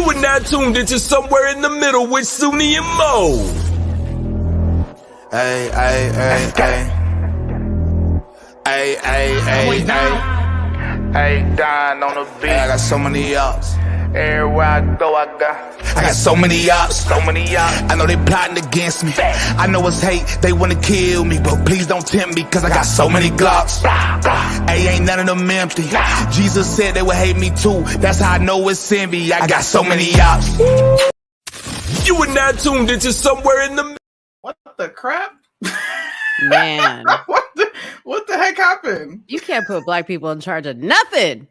You are now tuned into Somewhere in the Middle with Soonie and Mo. Ay, ay, ay, ay. Ay, ay, ay, ay. Hey, Don on the beat. I got so many ups. Everywhere I go, I got so many ups. so many ups. I know they plotting against me. I know it's hate, they wanna kill me, but please don't tempt me, cause I got so many glocks. Hey, ain't none of them empty. Jesus said they would hate me too. That's how I know it's envy. I got so many ups. You are now tuned into Somewhere in the Middle. What the crap? Man, what the heck happened? you can't put black people in charge of nothing.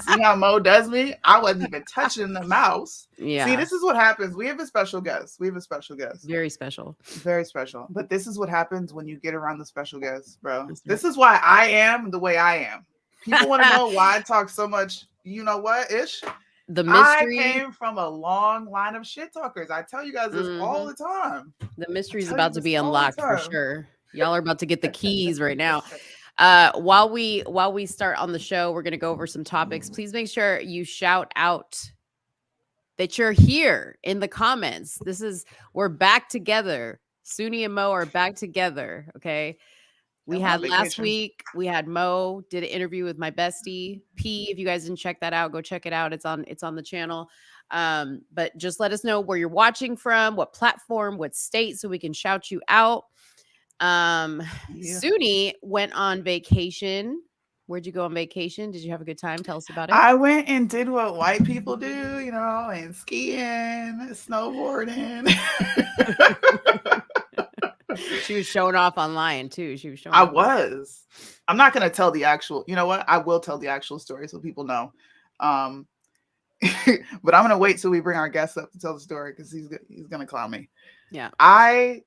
See how Mo does me? I wasn't even touching the mouse. Yeah. See, this is what happens. We have a special guest. Very special. Very special. But this is what happens when you get around the special guest, bro. This is why I am the way I am. People want to know why I talk so much, you know what, ish? The mystery. I came from a long line of shit talkers. I tell you guys this all the time. The mystery is tell about you to this be all the unlocked for time. sure. Y'all are about to get the keys right now. While we start on the show, we're gonna go over some topics. Please make sure you shout out that you're here in the comments. We're back together. Soonie and Mo are back together. Okay. We I'm had on last vacation. week, we had Mo did an interview with my bestie P. If you guys didn't check that out, go check it out. It's on the channel. But just let us know where you're watching from, what platform, what state, so we can shout you out. Soonie went on vacation. Where'd you go on vacation? Did you have a good time? Tell us about it. I went and did what white people do, you know, and skiing, snowboarding. She was showing off online too. I was. I'm not going to tell the actual, you know what? I will tell the actual story so people know. But I'm going to wait till we bring our guest up to tell the story because he's going to clown me. Yeah. I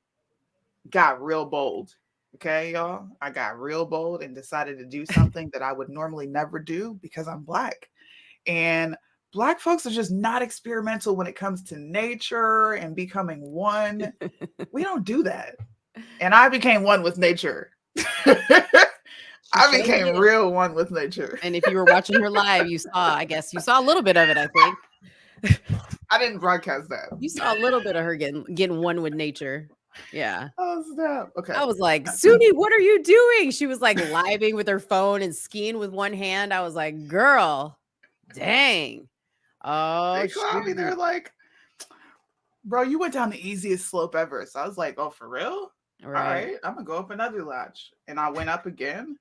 got real bold. Okay, y'all. I got real bold and decided to do something that I would normally never do because I'm black. And black folks are just not experimental when it comes to nature and becoming one. We don't do that. And I became one with nature. I became real one with nature. And if you were watching her live, you saw a little bit of it, I think. I didn't broadcast that. You saw a little bit of her getting one with nature. Yeah. Oh, snap. Okay. I was like, Soonie, what are you doing? She was like living with her phone and skiing with one hand. I was like, girl, dang. Oh, they called me. They're like, bro, you went down the easiest slope ever. So I was like, oh, for real? All right, I'm gonna go up another latch. And I went up again.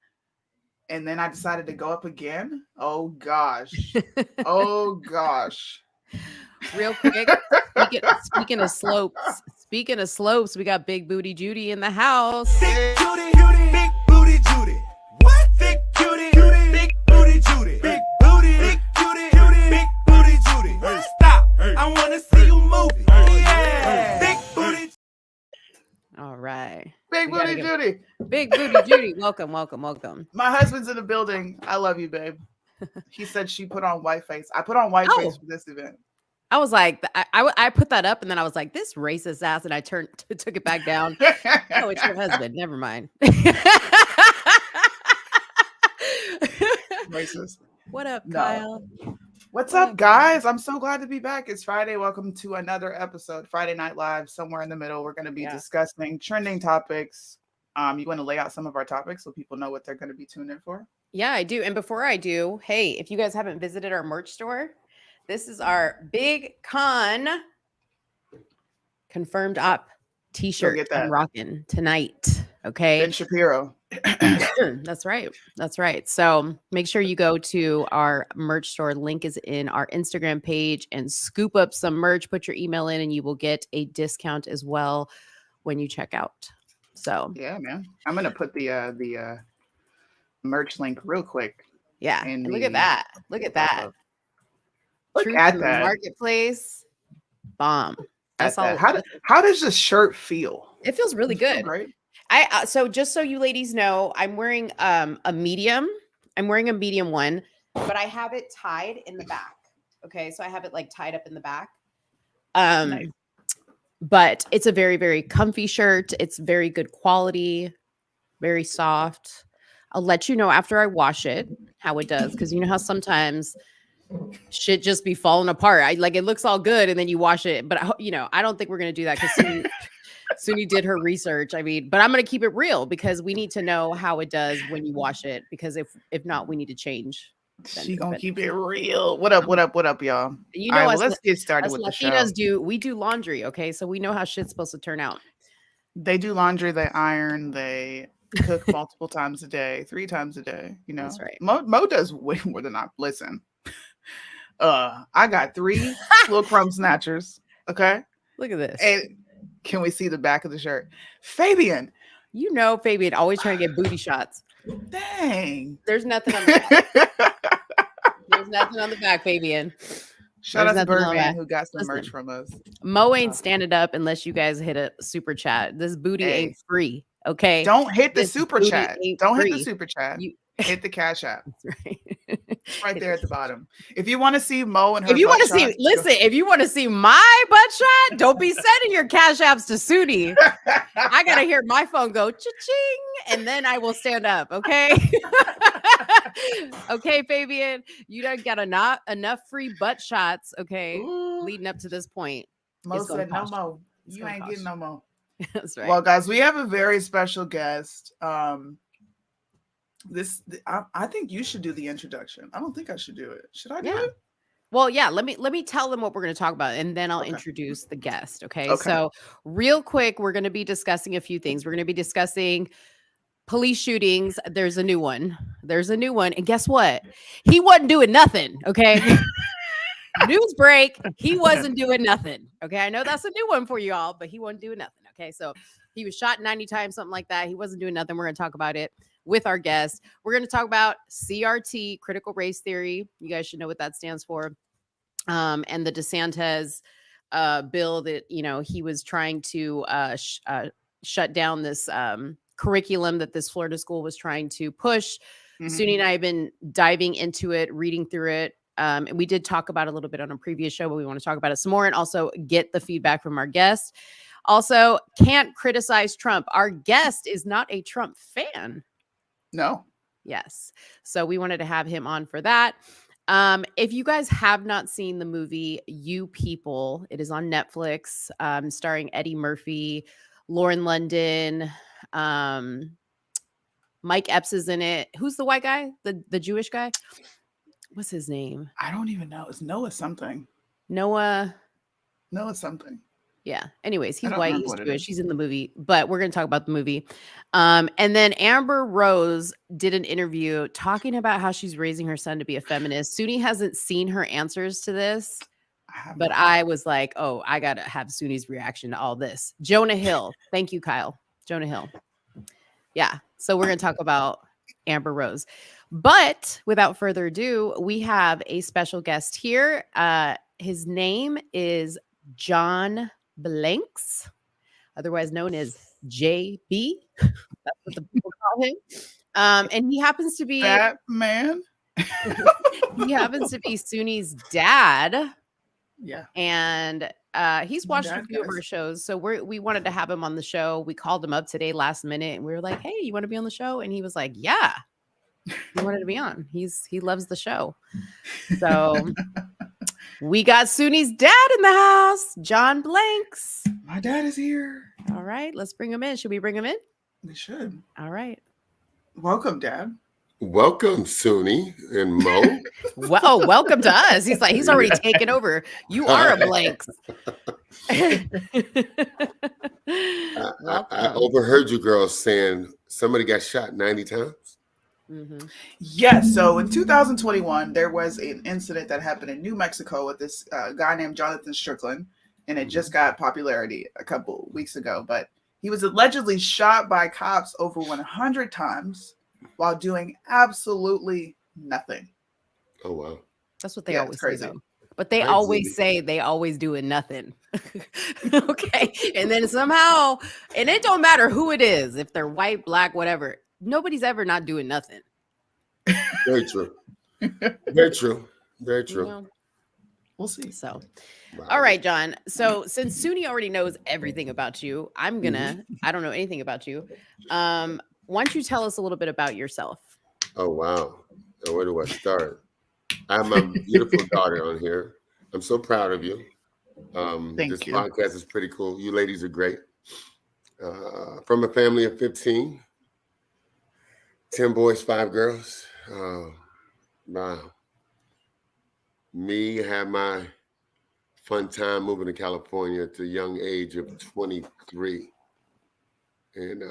And then I decided to go up again. Oh gosh. Oh gosh. Real quick. Speaking of slopes, we got Big Booty Judy in the house. Big Judy, big booty Judy. What? Big Judy, big booty Judy. Big booty, big Judy, big booty Judy. Stop. I want to see you move. Yeah. Big booty. All right. Big booty Judy. Big Booty Judy. Welcome. My husband's in the building. I love you, babe. He said she put on white face. I put on white face for this event. I was like, I put that up and then I was like, this racist ass, and I took it back down. Oh, it's your husband. Never mind. Racist. What up, No. Kyle? What's up, guys? I'm so glad to be back. It's Friday. Welcome to another episode, Friday Night Live. Somewhere in the middle, we're going to be discussing trending topics. You want to lay out some of our topics so people know what they're going to be tuned in for? Yeah, I do. And before I do, hey, if you guys haven't visited our merch store, this is our Big Con confirmed op t-shirt I'm rocking tonight. Okay. Ben Shapiro. That's right. So make sure you go to our merch store. Link is in our Instagram page and scoop up some merch. Put your email in and you will get a discount as well when you check out. So yeah, man. I'm gonna put the merch link real quick. Yeah. And look at that. Look at that. Look at that. Marketplace. Bomb. That's all. How does this shirt feel? It feels really good. Right. So just so you ladies know, I'm wearing a medium. I'm wearing a medium one, but I have it tied in the back. Okay, so I have it like tied up in the back. Nice. But it's a very, very comfy shirt. It's very good quality, very soft. I'll let you know after I wash it how it does, because you know how sometimes shit just be falling apart. Like it looks all good and then you wash it, but I don't think we're gonna do that because Soonie did her research. I mean, but I'm gonna keep it real because we need to know how it does when you wash it. Because if not, we need to change. She gonna keep it real. What up, y'all? You All know, right, well, let's get started with the show. Latinas we do laundry, okay? So we know how shit's supposed to turn out. They do laundry, they iron, they cook multiple times a day, 3 times a day. You know, that's right. Mo does way more than I. Listen, I got 3 little crumb snatchers. Okay, look at this. And can we see the back of the shirt, Fabian? You know, Fabian always trying to get booty shots. Dang, there's nothing on the back. There's nothing on the back, Fabian. Shout out to Birdman who got some merch from us. Mo ain't standing up unless you guys hit a super chat. This booty ain't free. Okay. Don't hit the super chat. Don't hit the super chat. Hit the Cash App. That's right. Right there at the bottom. If you want to see Mo and her, if you want to see, if you want to see my butt shot, don't be sending your Cash Apps to Soonie. I gotta hear my phone go cha-ching, and then I will stand up. Okay. Okay, Fabian, you don't got enough free butt shots. Okay, leading up to this point. Mo said no more. You ain't getting no more. That's right. Well, guys, we have a very special guest. I think you should do the introduction. I don't think I should do it. Should I do it? Well, yeah, let me tell them what we're going to talk about, and then I'll introduce the guest. Okay. So real quick, we're going to be discussing a few things. We're going to be discussing police shootings. There's a new one. And guess what? He wasn't doing nothing. Okay. News break. He wasn't doing nothing. Okay. I know that's a new one for you all, but he wasn't doing nothing. Okay. So he was shot 90 times, something like that. He wasn't doing nothing. We're going to talk about it with our guest. We're going to talk about CRT, critical race theory. You guys should know what that stands for. And the DeSantis bill that, he was trying to shut down this curriculum that this Florida school was trying to push. Soonie and I have been diving into it, reading through it. And we did talk about it a little bit on a previous show, but we want to talk about it some more and also get the feedback from our guest. Also, can't criticize Trump. Our guest is not a Trump fan. No. Yes. So we wanted to have him on for that. If you guys have not seen the movie You People, it is on Netflix, starring Eddie Murphy, Lauren London, Mike Epps is in it. Who's the white guy? The Jewish guy? What's his name? I don't even know. It's Noah something. Noah something. Yeah. Anyways, he's white. He's Jewish. He's in the movie, but we're going to talk about the movie. And then Amber Rose did an interview talking about how she's raising her son to be a feminist. Soonie hasn't seen her answers to this, but I was like, oh, I got to have Soonie's reaction to all this. Jonah Hill. Thank you, Kyle. Jonah Hill. Yeah. So we're going to talk about Amber Rose. But without further ado, we have a special guest here. His name is John Blanks, otherwise known as JB. That's what the people call him. And he happens to be that man. He happens to be Soonie's dad. Yeah. And he's watched a few of our shows. So we wanted to have him on the show. We called him up today last minute and we were like, hey, you want to be on the show? And he was like, yeah. He wanted to be on. He loves the show. So we got Soonie's dad in the house, John Blanks. My dad is here. All right, let's bring him in. Should we bring him in? We should. All right. Welcome, Dad. Welcome, Soonie and Mo. Well, welcome to us. He's like, he's already taken over. You are a Blanks. I overheard you girls saying somebody got shot 90 times. Mm-hmm. Yes. So in 2021, there was an incident that happened in New Mexico with this guy named Jonathan Strickland, and it just got popularity a couple weeks ago. But he was allegedly shot by cops over 100 times while doing absolutely nothing. Oh, wow. That's what they always say, though. But they Crazy. Always say they always doing nothing. Okay. And then somehow, and it don't matter who it is, if they're white, black, whatever. Nobody's ever not doing nothing. Very true. Very true. Very true. You know? We'll see. So, all right, John. So since Soonie already knows everything about you, I don't know anything about you. Why don't you tell us a little bit about yourself? Oh, wow. Now, where do I start? I have my beautiful daughter on here. I'm so proud of you. Thank This you. podcast is pretty cool. You ladies are great. From a family of 15, 10 boys, 5 girls. Wow. Me had my fun time moving to California at the young age of 23. And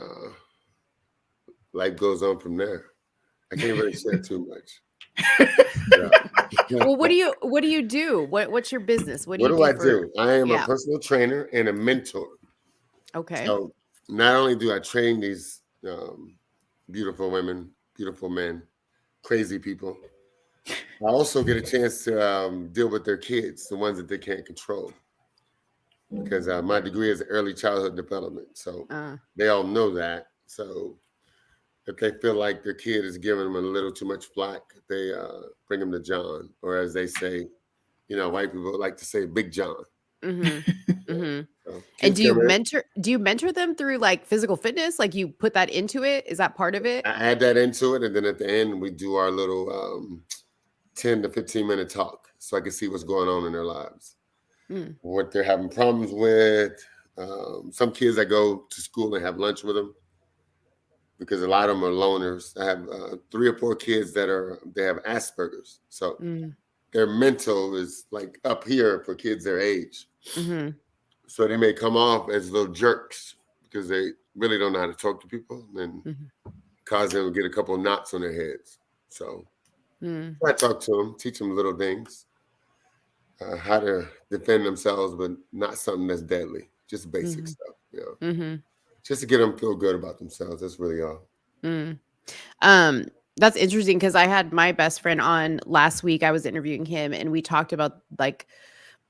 life goes on from there. I can't really share too much. Yeah. Well, what do you do? What's your business? What do What you do I do? do? I am a Yeah. personal trainer and a mentor. Okay. So not only do I train these beautiful women, beautiful men, crazy people, I also get a chance to deal with their kids, the ones that they can't control. Because my degree is early childhood development. So they all know that. So if they feel like their kid is giving them a little too much flack, they bring them to John, or as they say, white people like to say Big John. So And do you mentor them through like physical fitness? Like you put that into it? Is that part of it? I add that into it, and then at the end we do our little 10 to 15 minute talk, so I can see what's going on in their lives, what they're having problems with. Some kids I go to school and have lunch with them, because a lot of them are loners. I have 3 or 4 kids that they have Asperger's, so their mental is like up here for kids their age. So they may come off as little jerks because they really don't know how to talk to people, and cause them to get a couple of knots on their heads. So I talk to them, teach them little things, how to defend themselves, but not something that's deadly, just basic stuff, just to get them feel good about themselves. That's really all. That's interesting, because I had my best friend on last week. I was interviewing him, and we talked about like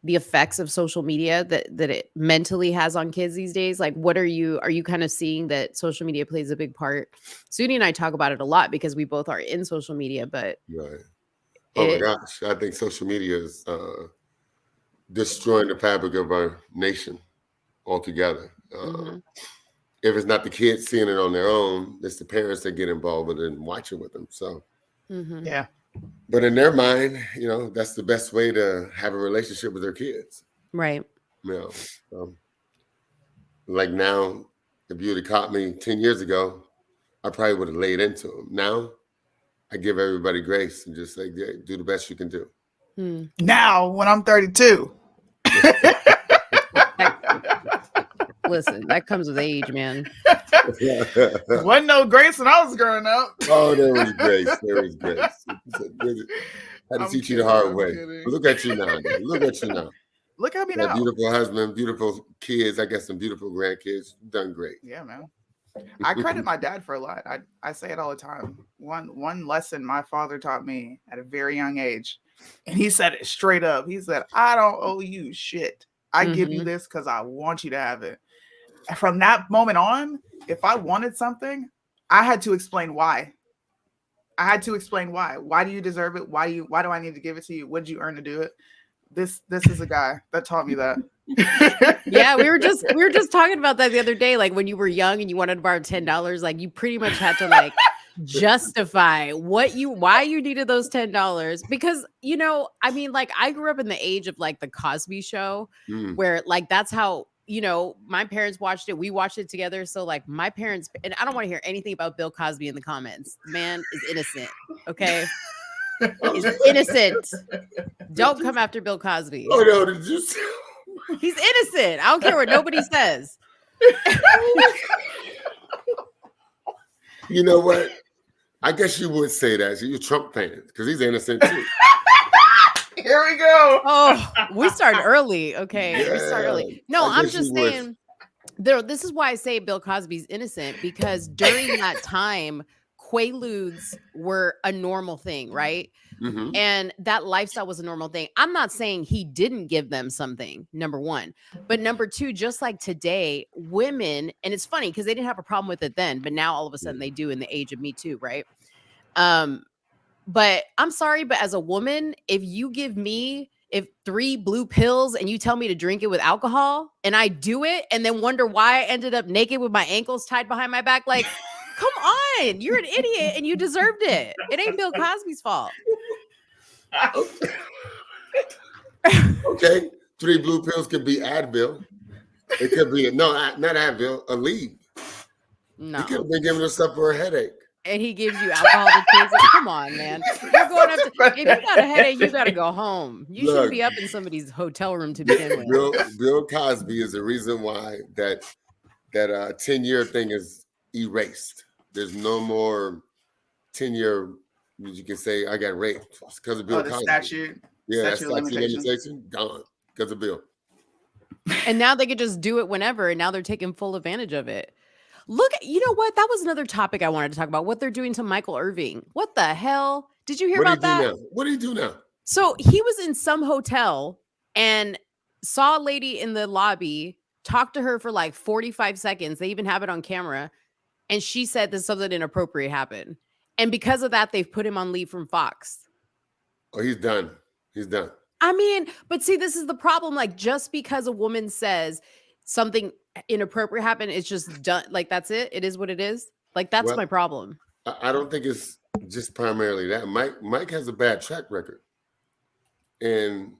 the effects of social media that it mentally has on kids these days. Like, are you kind of seeing that social media plays a big part? Soonie and I talk about it a lot because we both are in social media, but right. Oh my gosh, I think social media is destroying the fabric of our nation altogether. If it's not the kids seeing it on their own, it's the parents that get involved with it and watch it with them. So Yeah. But in their mind, that's the best way to have a relationship with their kids. Right. Like now, if you would have caught me 10 years ago, I probably would have laid into them. Now, I give everybody grace and just say, yeah, do the best you can do. Now, when I'm 32. Listen, that comes with age, man. Wasn't no grace when I was growing up. Oh, there was grace. There was grace. I had to teach you the hard way. But look at you now. Look at you now. Look at me now. Beautiful husband, beautiful kids. I got some beautiful grandkids. Done great. Yeah, man. I credit my dad for a lot. I say it all the time. One lesson my father taught me at a very young age, and he said it straight up. He said, "I don't owe you shit. I give you this because I want you to have it." And from that moment on, if I wanted something, I had to explain why. I had to explain why. Why do you deserve it? Why do I need to give it to you? What did you earn to do it? This is a guy that taught me that. Yeah, we were just talking about that the other day. Like when you were young and you wanted to borrow $10, like you pretty much had to like justify why you needed those $10. Because I mean, like I grew up in the age of like the Cosby Show, where like that's how my parents watched it. We watched it together. So like my parents, and I don't want to hear anything about Bill Cosby in the comments. The man is innocent. Okay. Is innocent. Don't come after Bill Cosby. Oh no, did you? He's innocent. I don't care what nobody says. You know what? I guess you would say that. So you're a Trump fan because he's innocent too. Here we go. Oh, we start early. Okay. Yeah, we start early. No, I I'm guess just you would. saying this is why I say Bill Cosby's innocent, because during that time, Quaaludes were a normal thing, right? And that lifestyle was a normal thing. I'm not saying he didn't give them something, number one. But number two, just like today, women, and it's funny because they didn't have a problem with it then, but now all of a sudden they do in the age of Me Too, right? But I'm sorry, but as a woman, if 3 blue pills and you tell me to drink it with alcohol and I do it and then wonder why I ended up naked with my ankles tied behind my back, like, come on, you're an idiot and you deserved it. It ain't Bill Cosby's fault. Okay, 3 blue pills could be Advil. It could be not Advil, a lead. No. He could have been giving her stuff for a headache. And he gives you alcohol to chase it. Come on, man. You're going up to, if you got a headache, you got to go home. You shouldn't be up in somebody's hotel room to begin with. Bill Cosby is the reason why that 10-year thing is erased. There's no more 10-year. You can say I got raped because of Bill Cosby. Statute. Yeah, Statute of limitation gone because of Bill. And now they could just do it whenever, and now they're taking full advantage of it. Look, you know what? That was another topic I wanted to talk about. What they're doing to Michael Irving. What the hell? Did you hear about that? What do you do now? So he was in some hotel and saw a lady in the lobby, talked to her for like 45 seconds. They even have it on camera. And she said that something inappropriate happened. And because of that, they've put him on leave from Fox. Oh, he's done. He's done. I mean, but see, this is the problem. Like, just because a woman says something inappropriate happened, it's just done. Like, that's it. It is what it is. Like, that's my problem. I don't think it's just primarily that. Mike has a bad track record. And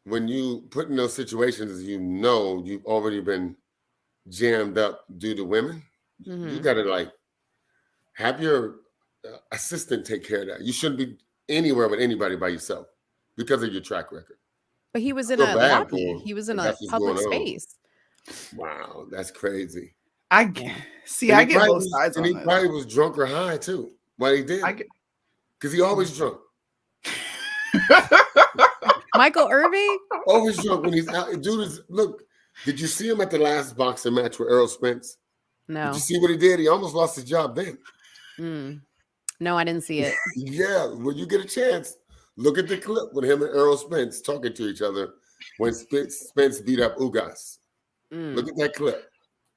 when you put in those situations, you've already been jammed up due to women. Mm-hmm. You got to like have your assistant take care of that. You shouldn't be anywhere with anybody by yourself because of your track record. But he was in a lobby. He was in a public space. Wow, that's crazy. I get both sides on and he probably was drunk or high too. What he did, because he always drunk. Michael Irving always drunk when he's out. Dude, look, did you see him at the last boxing match with Errol Spence? No. Did you see what he did? He almost lost his job then. No, I didn't see it. Yeah, when you get a chance, look at the clip with him and Errol Spence talking to each other when Spence beat up Ugas. Look at that clip.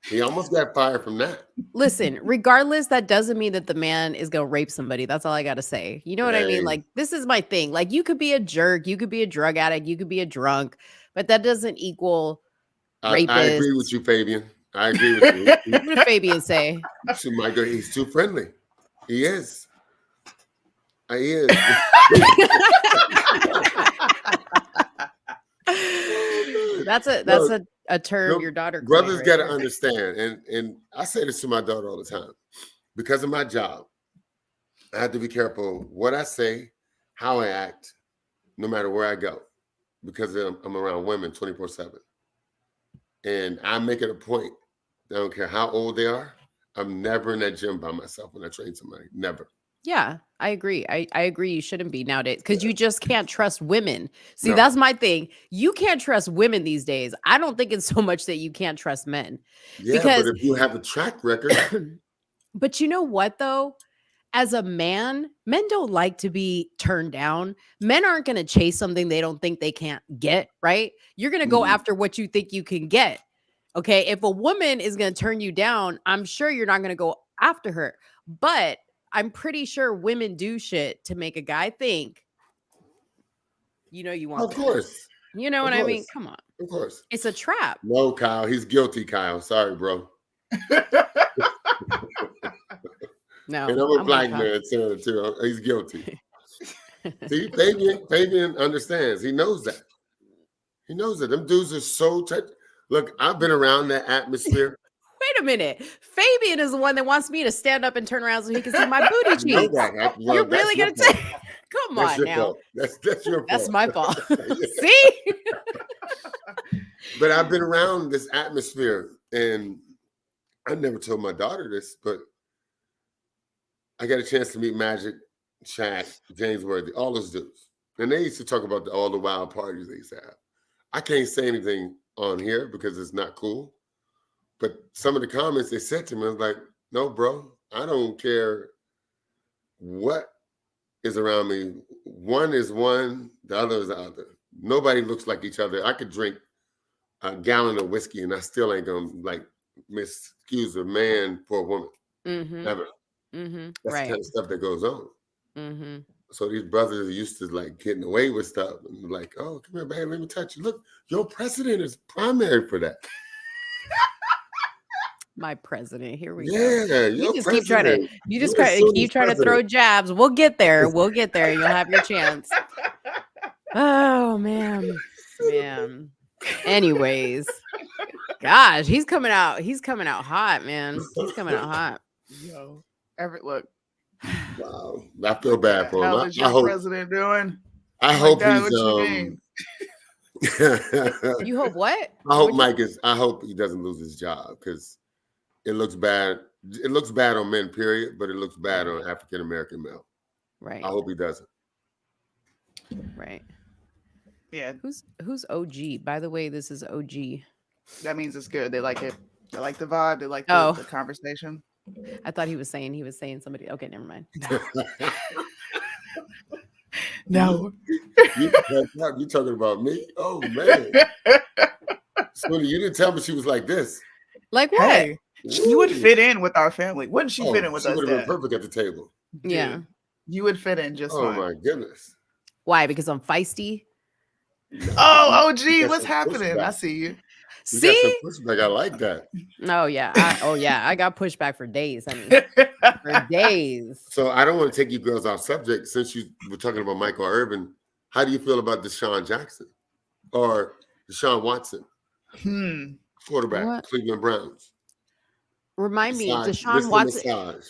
He almost got fired from that. Listen, regardless, that doesn't mean that the man is going to rape somebody. That's all I got to say. You know what I mean? Like, this is my thing. Like, you could be a jerk. You could be a drug addict. You could be a drunk. But that doesn't equal rapist. I agree with you, Fabian. I agree with you. What did Fabian say? Michael, he's too friendly. He is. He is. That's a term your daughter. Brothers got to understand, and I say this to my daughter all the time. Because of my job, I have to be careful what I say, how I act, no matter where I go, because I'm around women 24/7, and I make it a point. I don't care how old they are. I'm never in that gym by myself when I train somebody. Never. Yeah, I agree. I agree. You shouldn't be nowadays because you just can't trust women. See, that's my thing. You can't trust women these days. I don't think it's so much that you can't trust men. Yeah, but if you have a track record. But you know what, though? As a man, men don't like to be turned down. Men aren't going to chase something they don't think they can't get, right? You're going to go after what you think you can get. Okay, if a woman is going to turn you down, I'm sure you're not going to go after her. But I'm pretty sure women do shit to make a guy think, you want. Of course. You know what I mean? Come on. Of course. It's a trap. No, Kyle. He's guilty, Kyle. Sorry, bro. No. And I'm a black man too. He's guilty. See, Fabian understands. He knows that. He knows that. Them dudes are so tight. Look, I've been around that atmosphere. Wait a minute. Fabian is the one that wants me to stand up and turn around so he can see my booty cheeks. You're really going to take... Come on now. That's your fault. That's my fault. See? But I've been around this atmosphere, and I never told my daughter this, but I got a chance to meet Magic, Shaq, James Worthy, all those dudes. And they used to talk about all the wild parties they used to have. I can't say anything on here because it's not cool. But some of the comments they said to me, I was like, no, bro, I don't care what is around me. One is one, the other is the other. Nobody looks like each other. I could drink a gallon of whiskey and I still ain't going to excuse a man for a woman. Never. That's the kind of stuff that goes on. So these brothers are used to getting away with stuff. And like, oh, come here, babe, let me touch you. Look, your president is primary for that. My president. Here we go. Yeah, you just keep trying to throw jabs. We'll get there. We'll get there. You'll have your chance. Oh man. Anyways, gosh, he's coming out hot, man. He's coming out hot. Yo, look. Wow, I feel What the bad for him. hell is I your hope. president doing? I Like hope that, he's. what you mean? You hope what? I hope What'd you- Mike is. I hope he doesn't lose his job because it looks bad. It looks bad on men, period, but it looks bad on African American male. Right. I hope he doesn't. Right. Yeah, Who's OG? By the way, this is OG. that means it's good. They like it. They like the vibe. They like Oh. the conversation. I thought he was saying somebody. Okay, never mind. No. You talking about me? Oh man, Soonie, you didn't tell me she was like this. Like what? Hey, you would fit in with our family. Wouldn't she Oh, fit in with she us, would have Dad? been perfect at the table. Yeah. Dude, you would fit in just Oh fine. my goodness. Why? Because I'm feisty. Oh, You OG, got what's some happening? I pushback. see you. You got See? some pushback. I like that. Oh yeah. I got pushback for days. I mean, for days. So I don't want to take you girls off subject. Since you were talking about Michael Irvin, how do you feel about Deshaun Jackson or Deshaun Watson, quarterback, What? Cleveland Browns? Remind me, Massage, Deshaun Mr. Watson. Massage.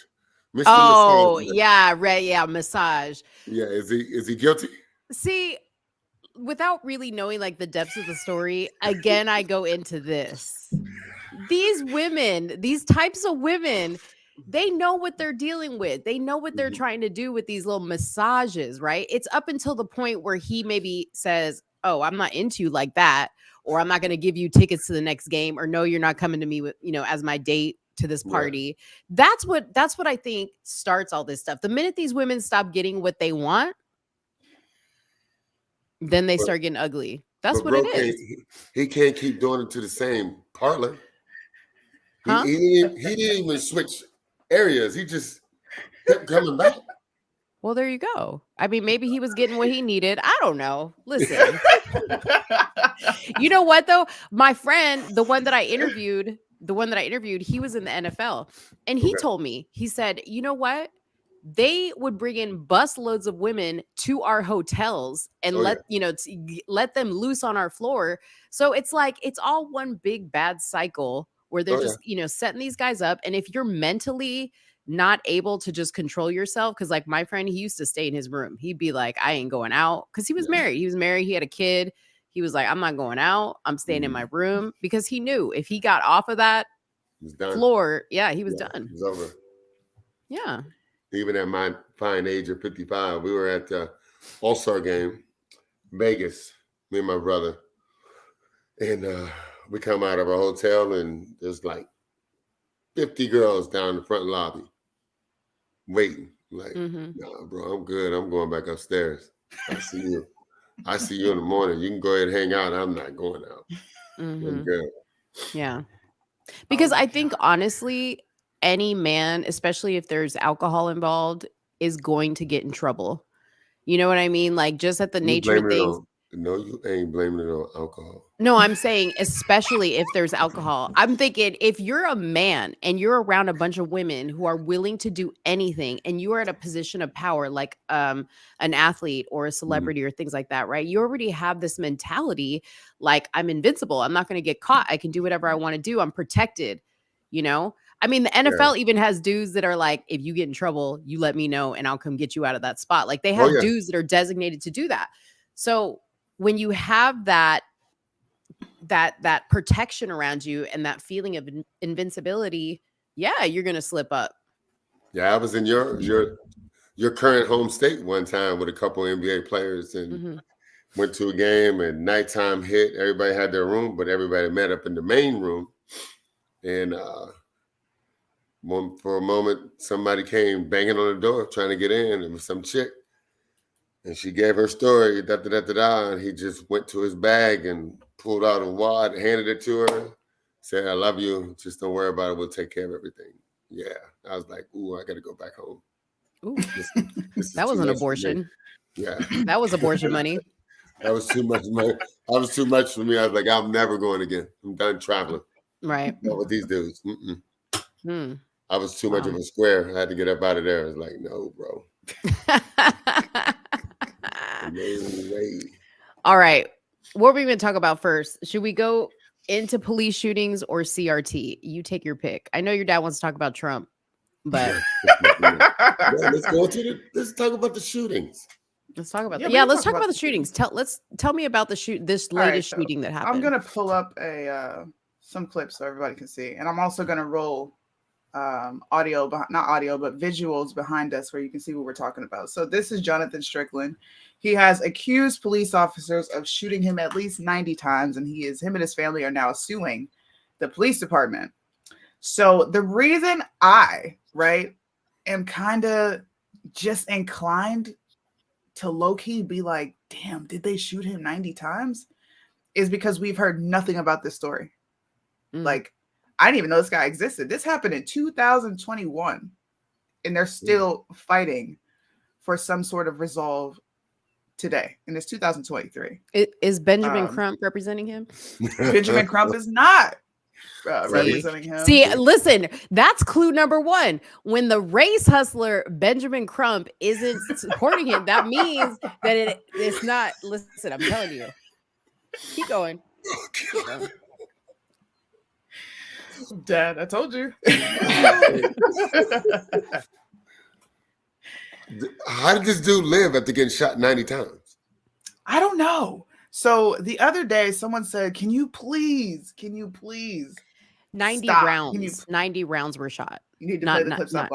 Mr. Oh Massage. yeah, right. Yeah, massage. Yeah, is he guilty? See, without really knowing like the depths of the story, again, I go into this. These women, these types of women, they know what they're dealing with. They know what they're trying to do with these little massages, right? It's up until the point where he maybe says, "Oh, I'm not into you like that," or "I'm not going to give you tickets to the next game," or "No, you're not coming to me with, as my date to this party." That's what I think starts all this stuff. The minute these women stop getting what they want, then they start getting ugly. That's what it is. He can't keep doing it to the same parlor. Huh? He didn't even switch areas. He just kept coming back. Well, there you go. I mean, maybe he was getting what he needed. I don't know. Listen, you know what though? My friend, the one that I interviewed, he was in the NFL, and he told me, he said, "You know what? They would bring in bus loads of women to our hotels and let them loose on our floor. So it's like it's all one big bad cycle where they're just setting these guys up. And if you're mentally not able to just control yourself, because like my friend, he used to stay in his room. He'd be like, I ain't going out, because he was married. He was married. He had a kid. He was like, I'm not going out. I'm staying in my room, because he knew if he got off of that floor, he was done. It was over. Yeah. Even at my fine age of 55, we were at the All-Star game, Vegas, me and my brother. And we come out of our hotel, and there's like 50 girls down the front lobby waiting. Like, nah, bro, I'm good. I'm going back upstairs. I see you. I see you in the morning. You can go ahead and hang out. I'm not going out. I'm good. Yeah. Because I think, honestly, any man, especially if there's alcohol involved, is going to get in trouble. You know what I mean? Like, just at the nature of things. No, you ain't blaming it on alcohol. No, I'm saying especially if there's alcohol. I'm thinking if you're a man and you're around a bunch of women who are willing to do anything, and you are at a position of power, like an athlete or a celebrity or things like that, right? You already have this mentality like, I'm invincible. I'm not going to get caught. I can do whatever I want to do. I'm protected, I mean, the NFL even has dudes that are like, if you get in trouble, you let me know and I'll come get you out of that spot. Like, they have dudes that are designated to do that. So when you have that protection around you and that feeling of invincibility, you're gonna slip up. Yeah, I was in your current home state one time with a couple of NBA players, and went to a game, and nighttime hit. Everybody had their room, but everybody met up in the main room. And for a moment, somebody came banging on the door trying to get in. It was some chick. And she gave her story, and he just went to his bag and pulled out a wad, handed it to her, said, I love you. Just don't worry about it. We'll take care of everything. Yeah. I was like, ooh, I got to go back home. Ooh. That was an abortion. Yeah. That was abortion money. That was too much money. That was too much for me. I was like, I'm never going again. I'm done traveling. Right. Not with these dudes. I was too much of a square. I had to get up out of there. I was like, no, bro. No way. All right. What are we going to talk about first? Should we go into police shootings or CRT? You take your pick. I know your dad wants to talk about Trump, but let's talk about the shootings. let's talk about Yeah, that. we Yeah, can let's talk talk about about the the shootings. Tell me about this All right, latest so shooting that happened. I'm gonna pull up some clips so everybody can see, and I'm also gonna roll audio, not audio, but visuals behind us where you can see what we're talking about. So this is Jonathan Strickland. He has accused police officers of shooting him at least 90 times, and him and his family are now suing the police department. So the reason I am kind of just inclined to low-key be like, damn, did they shoot him 90 times? Is because we've heard nothing about this story. Like, I didn't even know this guy existed. This happened in 2021, and they're still fighting for some sort of resolve today, and it's 2023. Is Benjamin Crump representing him? Benjamin Crump is not representing him. See, listen, that's clue number one. When the race hustler Benjamin Crump isn't supporting him, that means that it's not. Listen, I'm telling you. Keep going. Keep going. Dad, I told you. How did this dude live after getting shot 90 times? I don't know. So the other day, someone said, "Can you please 90 stop? rounds. 90 rounds were shot. You need to play the clips not.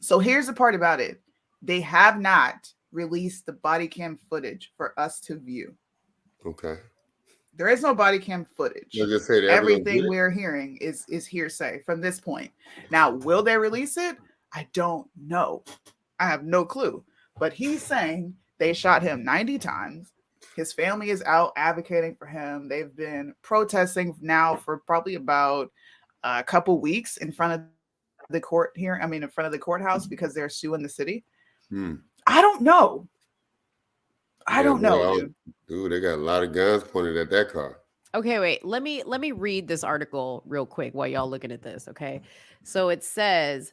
So here's the part about it. They have not released the body cam footage for us to view. Okay. There is no body cam footage. Just say everything we're hearing is hearsay from this point. Now, will they release it? I don't know. I have no clue. But he's saying they shot him 90 times. His family is out advocating for him. They've been protesting now for probably about a couple weeks in front of the court here. I mean, in front of the courthouse because they're suing the city. I don't know. I don't know, dude. They got a lot of guns pointed at that car. Okay, wait. Let me read this article real quick while y'all looking at this. Okay, so it says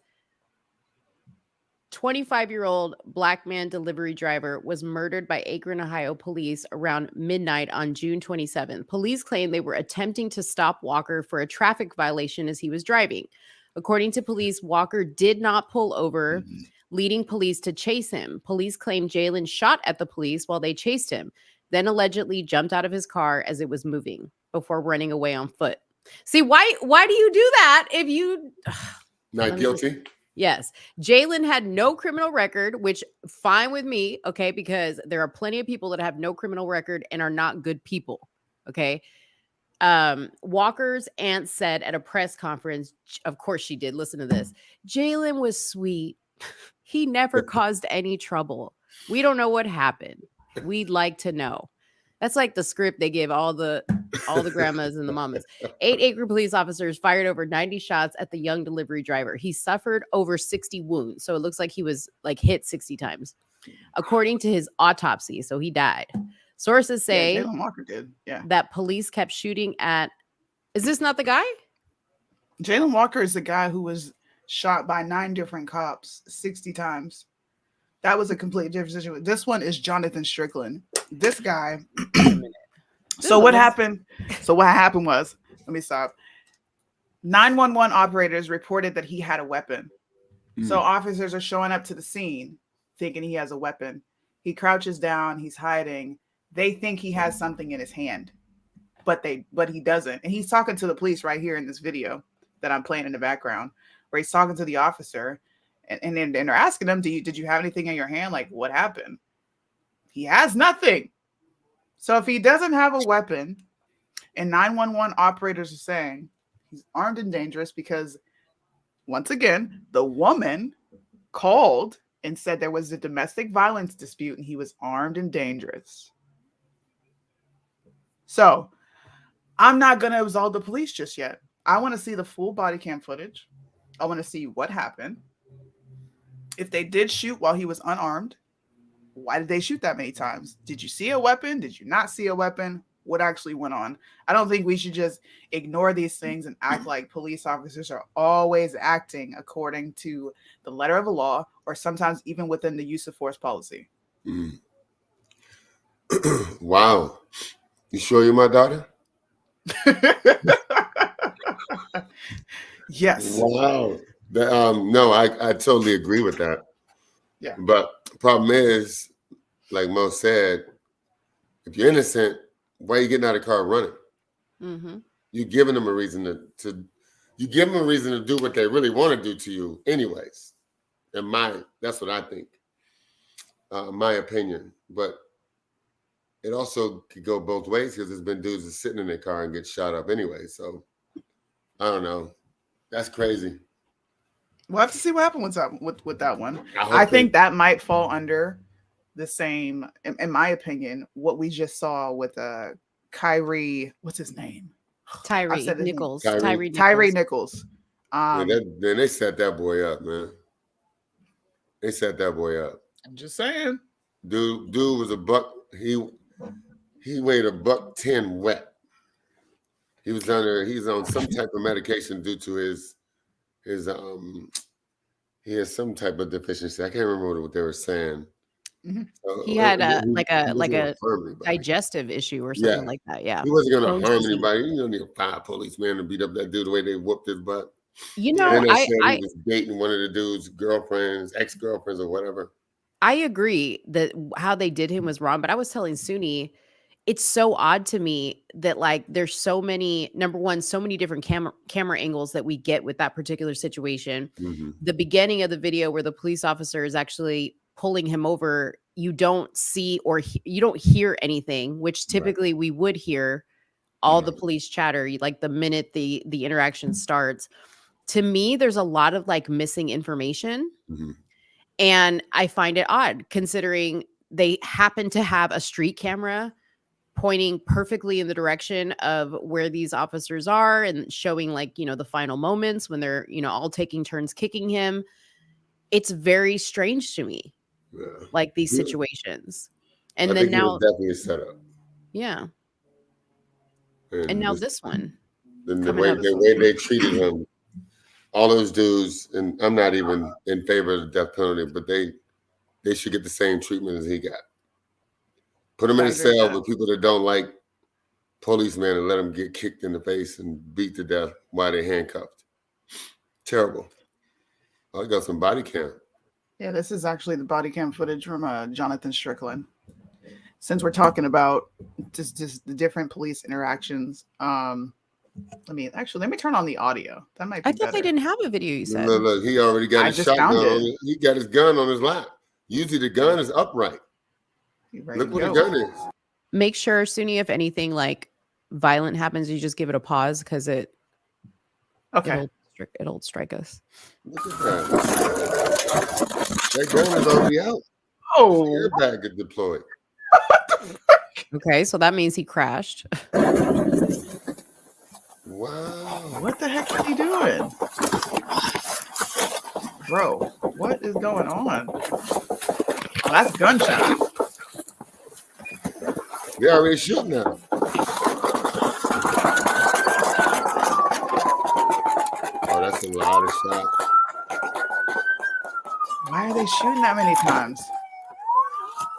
25-year-old black man delivery driver was murdered by Akron, Ohio police around midnight on June 27th. Police claim they were attempting to stop Walker for a traffic violation as he was driving. According to police, Walker did not pull over, leading police to chase him. Police claim Jalen shot at the police while they chased him, then allegedly jumped out of his car as it was moving before running away on foot. See, why do you do that if you... Not guilty? Yes. Jalen had no criminal record, which fine with me, okay, because there are plenty of people that have no criminal record and are not good people, okay? Walker's aunt said at a press conference, of course she did, listen to this, Jalen was sweet. He never caused any trouble. We don't know what happened. We'd like to know. That's like the script they give all the grandmas and the mamas. 8 Akron police officers fired over 90 shots at the young delivery driver. He suffered over 60 wounds. So it looks like he was like hit 60 times, according to his autopsy. So he died. Sources say Jalen Walker did. Yeah. That police kept shooting at. Is this not the guy? Jalen Walker is the guy who was shot by 9 different cops 60 times. That was a completely different situation. This one is Jonathan Strickland. This guy. So what happened? So what happened was, let me stop. 911 operators reported that he had a weapon. So officers are showing up to the scene thinking he has a weapon. He crouches down. He's hiding. They think he has something in his hand, but he doesn't. And he's talking to the police right here in this video that I'm playing in the background, where he's talking to the officer. And they're asking him, did you have anything in your hand? Like, what happened? He has nothing. So if he doesn't have a weapon, and 911 operators are saying he's armed and dangerous because, once again, the woman called and said there was a domestic violence dispute and he was armed and dangerous. So I'm not going to absolve the police just yet. I want to see the full body cam footage. I want to see what happened. If they did shoot while he was unarmed, why did they shoot that many times? Did you see a weapon? Did you not see a weapon? What actually went on? I don't think we should just ignore these things and act like police officers are always acting according to the letter of the law, or sometimes even within the use of force policy. Wow. You sure you're my daughter? Yes. Wow. No, I totally agree with that. Yeah. But problem is, like Mo said, if you're innocent, why are you getting out of the car running? Mm-hmm. You're giving them a reason to you give them a reason to do what they really want to do to you, anyways. And that's what I think, my opinion. But it also could go both ways because there's been dudes that's sitting in their car and get shot up anyway. So I don't know. That's crazy. We'll have to see what happens with that one. I I hope think that might fall under the same, in my opinion, what we just saw with Kyrie. What's his name? I said his name. Nichols. Tyree. Tyree Nichols. Then they set that boy up, man. They set that boy up. I'm just saying. Dude was a buck. He weighed $110 wet. He's on some type of medication due to his he has some type of deficiency. I can't remember what they were saying. Mm-hmm. He had he a wasn't gonna harm anybody. digestive issue or Yeah. something like that. Yeah. He wasn't gonna Crohn's harm disease. anybody. You don't need a 5 policeman to beat up that dude the way they whooped his butt. You know, And they said I he was dating one of the dude's girlfriends, ex-girlfriends, or whatever. I agree that how they did him was wrong, but I was telling Soonie, it's so odd to me that like there's so many, number one, so many different camera angles that we get with that particular situation. Mm-hmm. The beginning of the video where the police officer is actually pulling him over, you don't see or you don't hear anything, which typically we would hear all the police chatter like the minute the interaction starts. To me, there's a lot of like missing information. Mm-hmm. And I find it odd considering they happen to have a street camera pointing perfectly in the direction of where these officers are and showing like, you know, the final moments when they're, you know, all taking turns kicking him. It's very strange to me, like these situations. And I then think it now, was definitely a setup. yeah. And now this one. Then the way they treated him, all those dudes, and I'm not even in favor of the death penalty, but they should get the same treatment as he got. Put him in a cell with people that don't like policemen and let them get kicked in the face and beat to death while they're handcuffed. Terrible. I got some body cam. Yeah, this is actually the body cam footage from Jonathan Strickland. Since we're talking about just the different police interactions, let me turn on the audio. That might be I thought they didn't have a video, you said. Look, he already got his shotgun on. He got his gun on his lap. Usually the gun is upright. Look what the gun is. Make sure, Soonie, if anything like violent happens, you just give it a pause because it'll strike us. Look at that. That gun is already out. Oh, airbag is deployed. Okay, so that means he crashed. Wow. What the heck is he doing? Bro, what is going on? Well, that's gunshot. They're already shooting at him. Oh, that's a lot of shots. Why are they shooting that many times?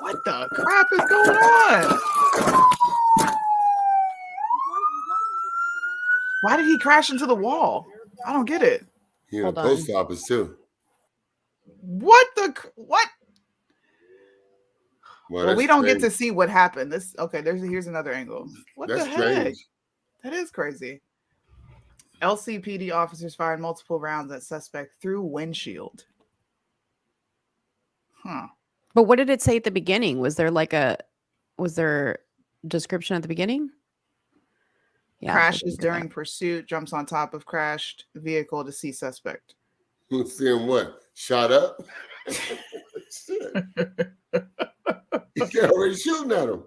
What the crap is going on? Why did he crash into the wall? I don't get it. He in the post office too. What? Well, we don't strange. get to see what happened. Here's another angle. That's the heck? Strange. That is crazy. LCPD officers fired multiple rounds at suspect through windshield. Huh. But what did it say at the beginning? Was there description at the beginning? Yeah. Crashes during pursuit, jumps on top of crashed vehicle to see suspect. Seeing what? Shot up? He's already shooting at him.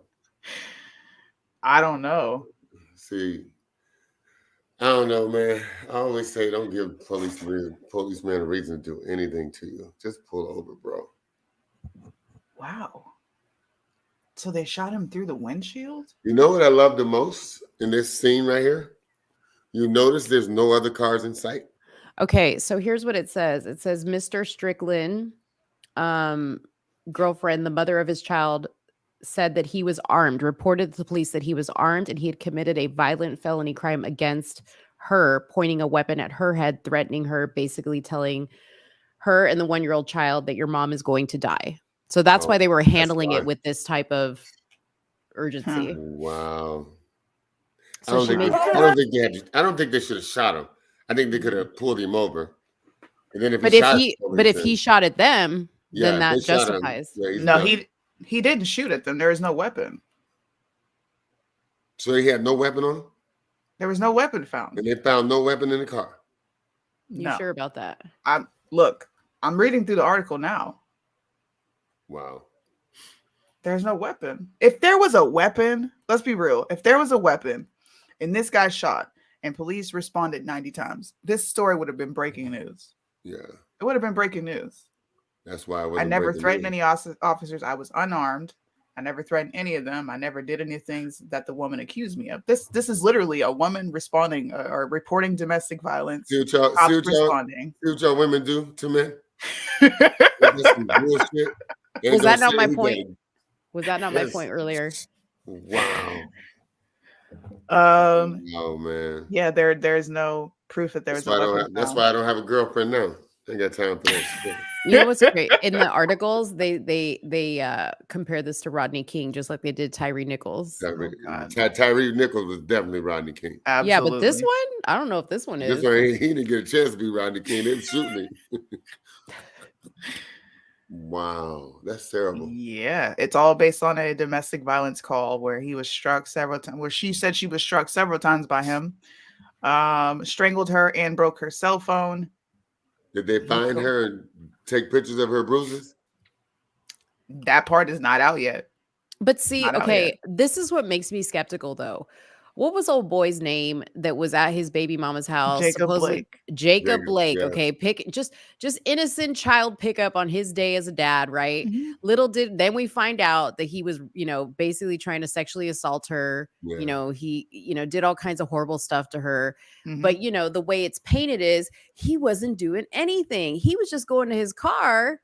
I don't know. See, I don't know, man. I always say don't give policeman a reason to do anything to you. Just pull over, bro. Wow. So they shot him through the windshield? You know what I love the most in this scene right here? You notice there's no other cars in sight? Okay, so here's what it says. It says Mr. Strickland, girlfriend, the mother of his child, said that he was armed, reported to the police that he was armed and he had committed a violent felony crime against her, pointing a weapon at her head, threatening her, basically telling her and the 1-year-old child that your mom is going to die. So that's why they were handling it with this type of urgency. Wow. So I don't think they should have shot him. I think they could have pulled him over. And then if he shot at them, then that justifies. No, he didn't shoot at them. There is no weapon. So he had no weapon on him? There was no weapon found. And they found no weapon in the car. You sure about that? I'm reading through the article now. Wow. There's no weapon. If there was a weapon, let's be real. If there was a weapon and this guy shot and police responded 90 times, this story would have been breaking news. Yeah. It would have been breaking news. That's why I never threatened any officers. I was unarmed. I never threatened any of them. I never did any things that the woman accused me of. This is literally a woman responding or reporting domestic violence. See what y'all women do to men? Was that not my point? Was that not my point earlier? Wow. Oh man. Yeah, there's no proof that there's a weapon. That's why I don't have a girlfriend now. I ain't got time for that. You know what's great? In the articles, they compare this to Rodney King, just like they did Tyree Nichols. Tyree Nichols was definitely Rodney King. Absolutely. Yeah, but this one, I don't know if this one is. This one, he didn't get a chance to be Rodney King. They shoot me. Wow, that's terrible. Yeah, it's all based on a domestic violence call where he was struck several times, where she said she was struck several times by him, strangled her and broke her cell phone. Did they find her and take pictures of her bruises? That part is not out yet. But see, okay, this is what makes me skeptical though. What was old boy's name that was at his baby mama's house? Jacob Blake. Jacob Blake. Yeah. Okay, just innocent child pickup on his day as a dad, right? Mm-hmm. Then we find out that he was, basically trying to sexually assault her. Yeah. He, did all kinds of horrible stuff to her. Mm-hmm. But the way it's painted is he wasn't doing anything. He was just going to his car,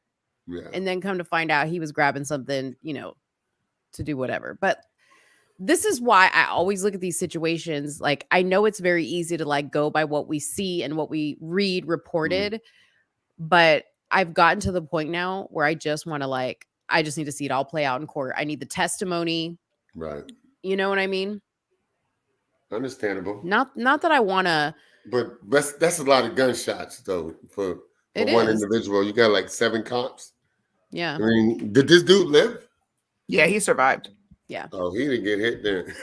and then come to find out he was grabbing something, to do whatever. But this is why I always look at these situations. Like, I know it's very easy to like go by what we see and what we read reported, but I've gotten to the point now where I just want to I just need to see it all play out in court. I need the testimony. Right. You know what I mean? Understandable. Not that I want to. But that's a lot of gunshots though for one individual. You got like 7 cops. Yeah. I mean, did this dude live? Yeah, he survived. Yeah. Oh, he didn't get hit then.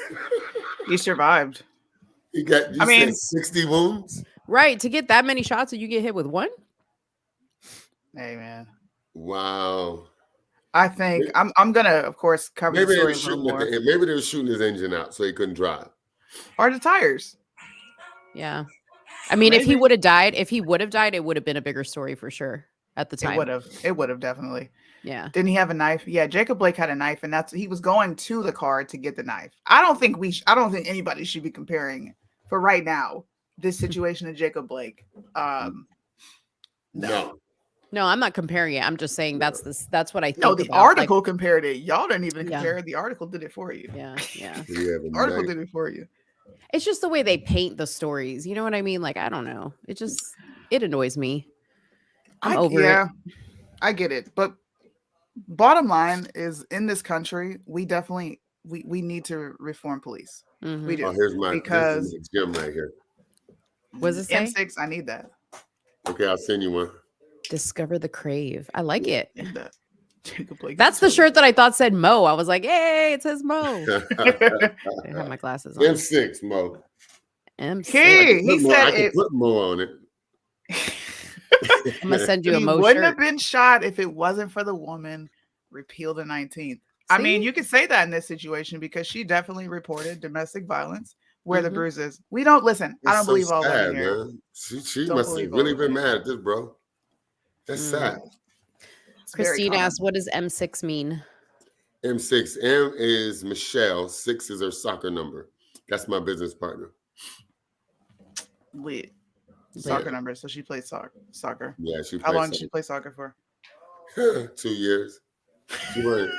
He survived. He got, you said 60 wounds? Right. To get that many shots and you get hit with one? Hey, man. Wow. I think I'm going to, of course, cover the story a little more. Maybe they were shooting his engine out so he couldn't drive. Or the tires. Yeah. I mean, if he would have died, it would have been a bigger story for sure at the time. It would have definitely. Yeah. Didn't he have a knife? Yeah, Jacob Blake had a knife, and he was going to the car to get the knife. I don't think anybody should be comparing for right now this situation to Jacob Blake. No. No, I'm not comparing it. I'm just saying that's what I think. No, the article compared it. Y'all didn't even compare it. The article did it for you. Yeah. The article did it for you. It's just the way they paint the stories. You know what I mean? Like, I don't know. It annoys me. I'm over it. I get it. But bottom line is, in this country, we definitely we need to reform police. Mm-hmm. We do. Oh, here's my gym right here. What does it say? M6, I need that. Okay, I'll send you one. Discover the crave. I like it. That's the shirt that I thought said Mo. I was like, hey, it says Mo. I have my glasses on. M6, Mo. M6. He said I could put Mo on it. I'm gonna send you a Mo wouldn't shirt. have been shot if it wasn't for the woman. Repeal the 19th. I mean, you could say that in this situation because she definitely reported domestic violence. Where the bruises? We don't listen. I don't believe all that here. Man. She must have really been mad at this, bro. That's sad. Christine asked, "What does M6 mean?" M6. M is Michelle. 6 is her soccer number. That's my business partner. Lit. Soccer number. So she plays soccer. Yeah, she. How long did she play soccer for? 2 years. She went.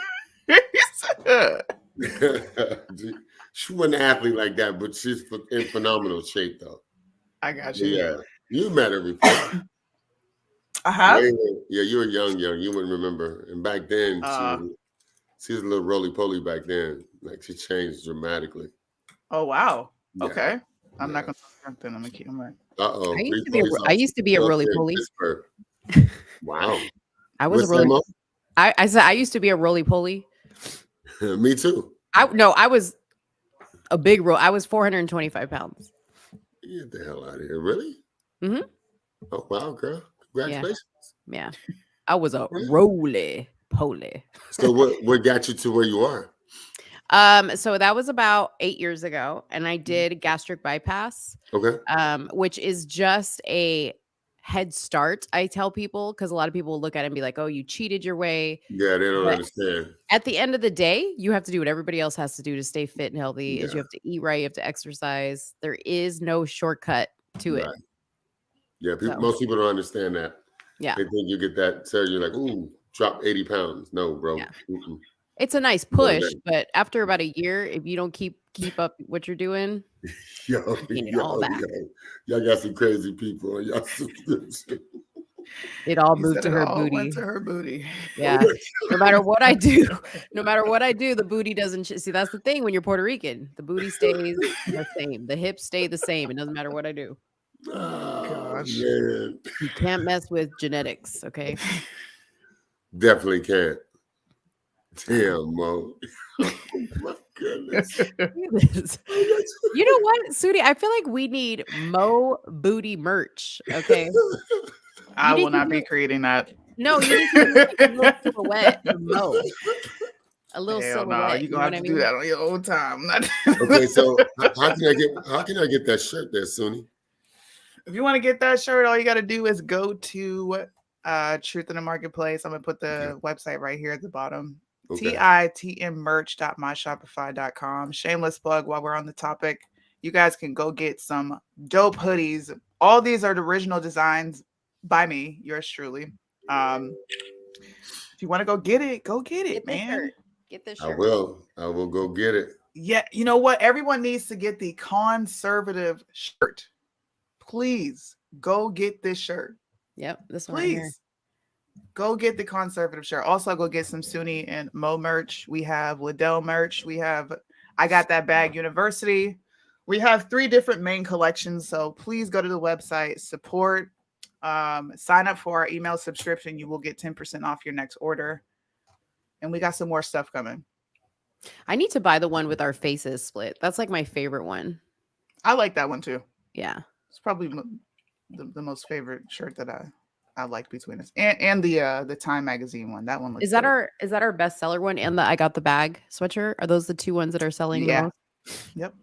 She wasn't an athlete like that, but she's in phenomenal shape, though. I got But you. yeah, you met her before. I have. Yeah, you were young. You wouldn't remember. And back then, she was a little roly poly back then. Like she changed dramatically. Oh wow. Yeah, Okay. I'm yeah. not gonna talk then. I'm gonna keep. I'm like, Uh-oh. I used to be a roly poly. Wow. I was a What's that, roly. Mo? I said I used to be a roly poly. Me too. I was a big roll. I was 425 pounds. Get the hell out of here. Really? Mm-hmm. Oh, wow, girl. Congratulations. Yeah. I was a roly poly. So what got you to where you are? So that was about 8 years ago, and I did gastric bypass. Okay. Which is just a head start, I tell people, because a lot of people will look at it and be like, oh, you cheated your way. Yeah, they don't But understand. at the end of the day, you have to do what everybody else has to do to stay fit and healthy. Is Yeah. you have to eat right, you have to exercise. There is no shortcut to it. Right. Yeah, So, most people don't understand that. yeah. They think you get that surgery, you're like, ooh, drop 80 pounds. No, bro. Yeah. Mm-mm. It's a nice push, but after about a year, if you don't keep up what you're doing, Yo, gain it all back. Y'all got some crazy people on y'all subscription. It all He moved said to it her all booty. went to her booty. Yeah. No matter what I do, the booty doesn't. See, that's the thing when you're Puerto Rican. The booty stays the same. The hips stay the same. It doesn't matter what I do. Oh, Gosh. man. You can't mess with genetics, okay? Definitely can't. Damn, Mo. Oh, my goodness. You know what, Soonie? I feel like we need Mo booty merch, okay? I will not be creating that. No, you need to do like a little silhouette for Mo. A little Hell no, silhouette. you're gonna have to do that on your own time. Okay, so how can I get that shirt there, Soonie? If you want to get that shirt, all you got to do is go to Truth in the Marketplace. I'm gonna put the website right here at the bottom. Okay. TITMmerch.myshopify.com. Shameless plug while we're on the topic. You guys can go get some dope hoodies. All these are the original designs by me, yours truly. If you want to go get it, man. Get this shirt. I will go get it. Yeah, you know what? Everyone needs to get the conservative shirt. Please go get this shirt. Yep, this one right here. Please go get the conservative shirt. Also, go get some Soonie and Mo merch. We have Liddell merch. We have I Got That Bag University. We have 3 different main collections. So please go to the website, support, sign up for our email subscription. You will get 10% off your next order. And we got some more stuff coming. I need to buy the one with our faces split. That's like my favorite one. I like that one too. Yeah. It's probably the most favorite shirt that I like between us. And the Time magazine one. That one looks Is that dope. our bestseller one and the I Got the Bag sweatshirt? Are those the 2 ones that are selling the most? Yep.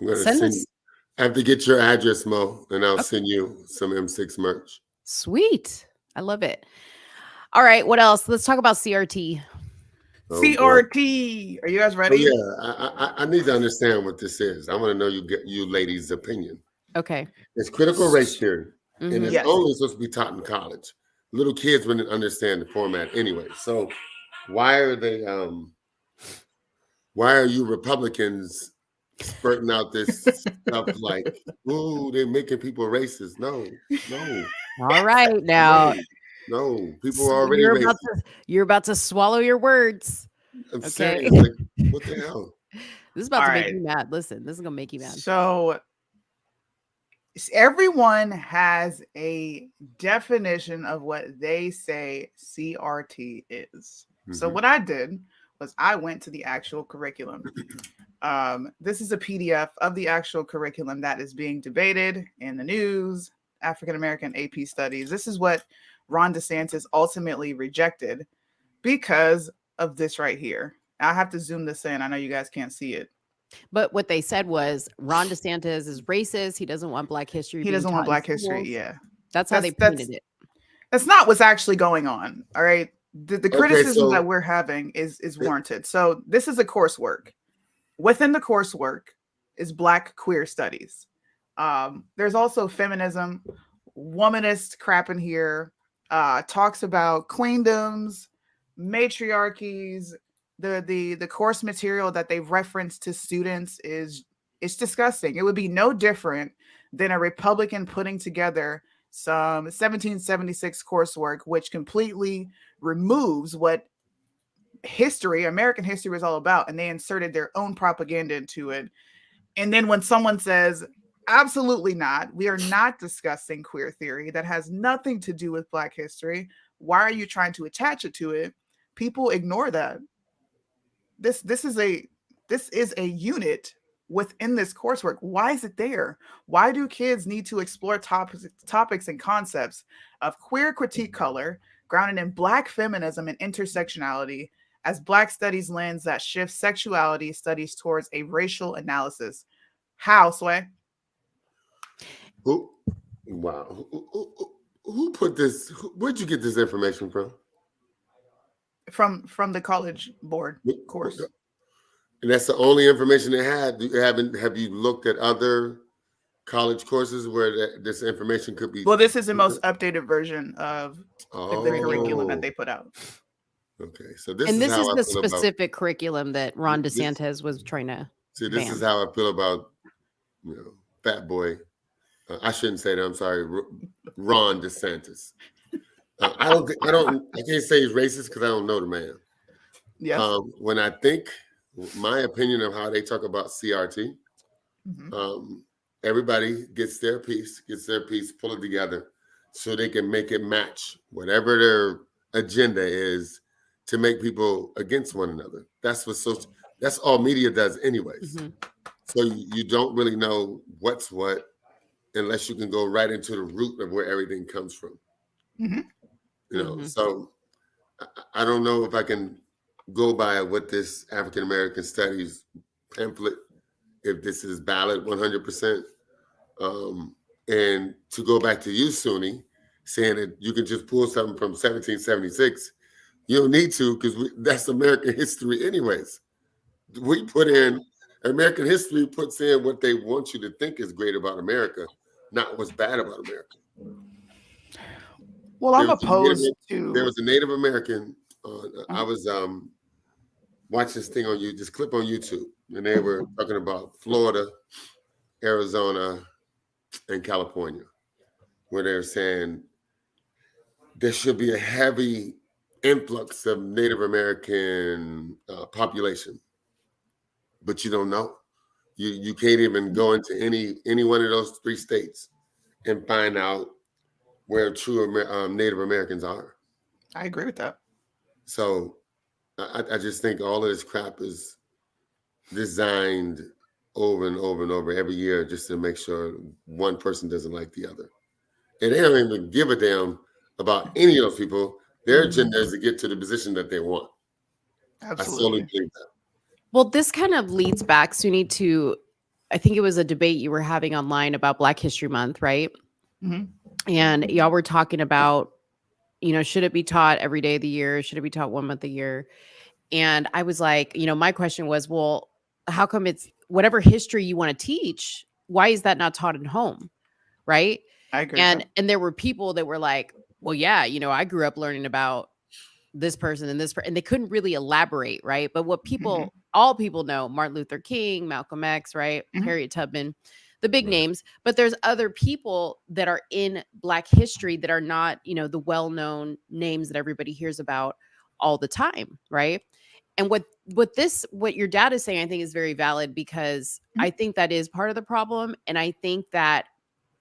I'm gonna Send send us. I have to get your address, Mo, and I'll send you some M6 merch. Sweet. I love it. All right. What else? Let's talk about CRT. Oh, CRT. Are you guys ready? I need to understand what this is. I want to know you ladies' opinion. Okay. It's critical race theory, and it's Yes. only supposed to be taught in college. Little kids wouldn't understand the format anyway. So why are they? Why are you Republicans spurting out this stuff like, ooh, they're making people racist? No. All right. Now, No. People are already racist. You're about to swallow your words. I'm Okay. saying, like, what the hell? This is about All to right. make you mad. Listen, this is gonna make you mad. So everyone has a definition of what they say CRT is. So Mhm. what I did was I went to the actual curriculum. This is a PDF of the actual curriculum that is being debated in the news, African American AP studies. This is what Ron DeSantis ultimately rejected because of this right here. I have to zoom this in. I know you guys can't see it. But what they said was Ron DeSantis is racist. He doesn't want Black history. He being doesn't want taught in Black history. schools. Yeah. That's how they painted it. That's not what's actually going on. All right. The criticism that we're having is warranted. So this is a coursework. Within the coursework is Black queer studies. There's also feminism, womanist crap in here. Talks about queendoms, matriarchies, the course material that they reference to students it's disgusting. It would be no different than a Republican putting together some 1776 coursework, which completely removes what American history was all about, and they inserted their own propaganda into it. And then when someone says, absolutely not, we are not discussing queer theory, that has nothing to do with Black history, why are you trying to attach it to it? People ignore that. This is a unit within this coursework. Why is it there? Why do kids need to explore topics and concepts of queer critique color, grounded in Black feminism and intersectionality, as Black studies lens that shifts sexuality studies towards a racial analysis? How, Sway? Who? Wow. Who put this? Where'd you get this information from? From the college board course. And that's the only information they had. Have you looked at other college courses where this information could be? Well, this is the most updated version of the curriculum that they put out. Okay, so this is how the specific curriculum that Ron DeSantis was trying to. See, this is how I feel about Fat Boy. I shouldn't say that. I'm sorry, Ron DeSantis. I can't say he's racist because I don't know the man. Yeah. When I think my opinion of how they talk about CRT, everybody gets their piece, pull it together, so they can make it match whatever their agenda is to make people against one another. That's all media does, anyways. So you don't really know what's what unless you can go right into the root of where everything comes from. So I don't know if I can go by what this African American Studies pamphlet, if this is valid 100%. And to go back to you, Soonie, saying that you can just pull something from 1776, you don't need to, because that's American history anyways. We put in, American history puts in what they want you to think is great about America, not what's bad about America. Well, I'm opposed to. There was a Native American. I was watching this thing on this clip on YouTube, and they were talking about Florida, Arizona, and California, where they're saying there should be a heavy influx of Native American population, but you don't know. You can't even go into any one of those 3 states and find out where true Native Americans are. I agree with that. So I just think all of this crap is designed over and over and over every year just to make sure one person doesn't like the other. And they don't even give a damn about any of those people. Their agenda is to get to the position that they want. Absolutely. I solely believe that. Well, this kind of leads back, Soonie, to, I think it was a debate you were having online about Black History Month, right? And y'all were talking about, should it be taught every day of the year? Should it be taught 1 month a year? And I was like, my question was, well, how come it's whatever history you want to teach? Why is that not taught at home? Right. I agree. And there were people that were like, well, yeah, I grew up learning about this person and this person, and they couldn't really elaborate. Right. But what all people know, Martin Luther King, Malcolm X, right. Harriet Tubman, the big names, but there's other people that are in Black history that are not, the well-known names that everybody hears about all the time. Right. And what your dad is saying, I think is very valid, because I think that is part of the problem. And I think that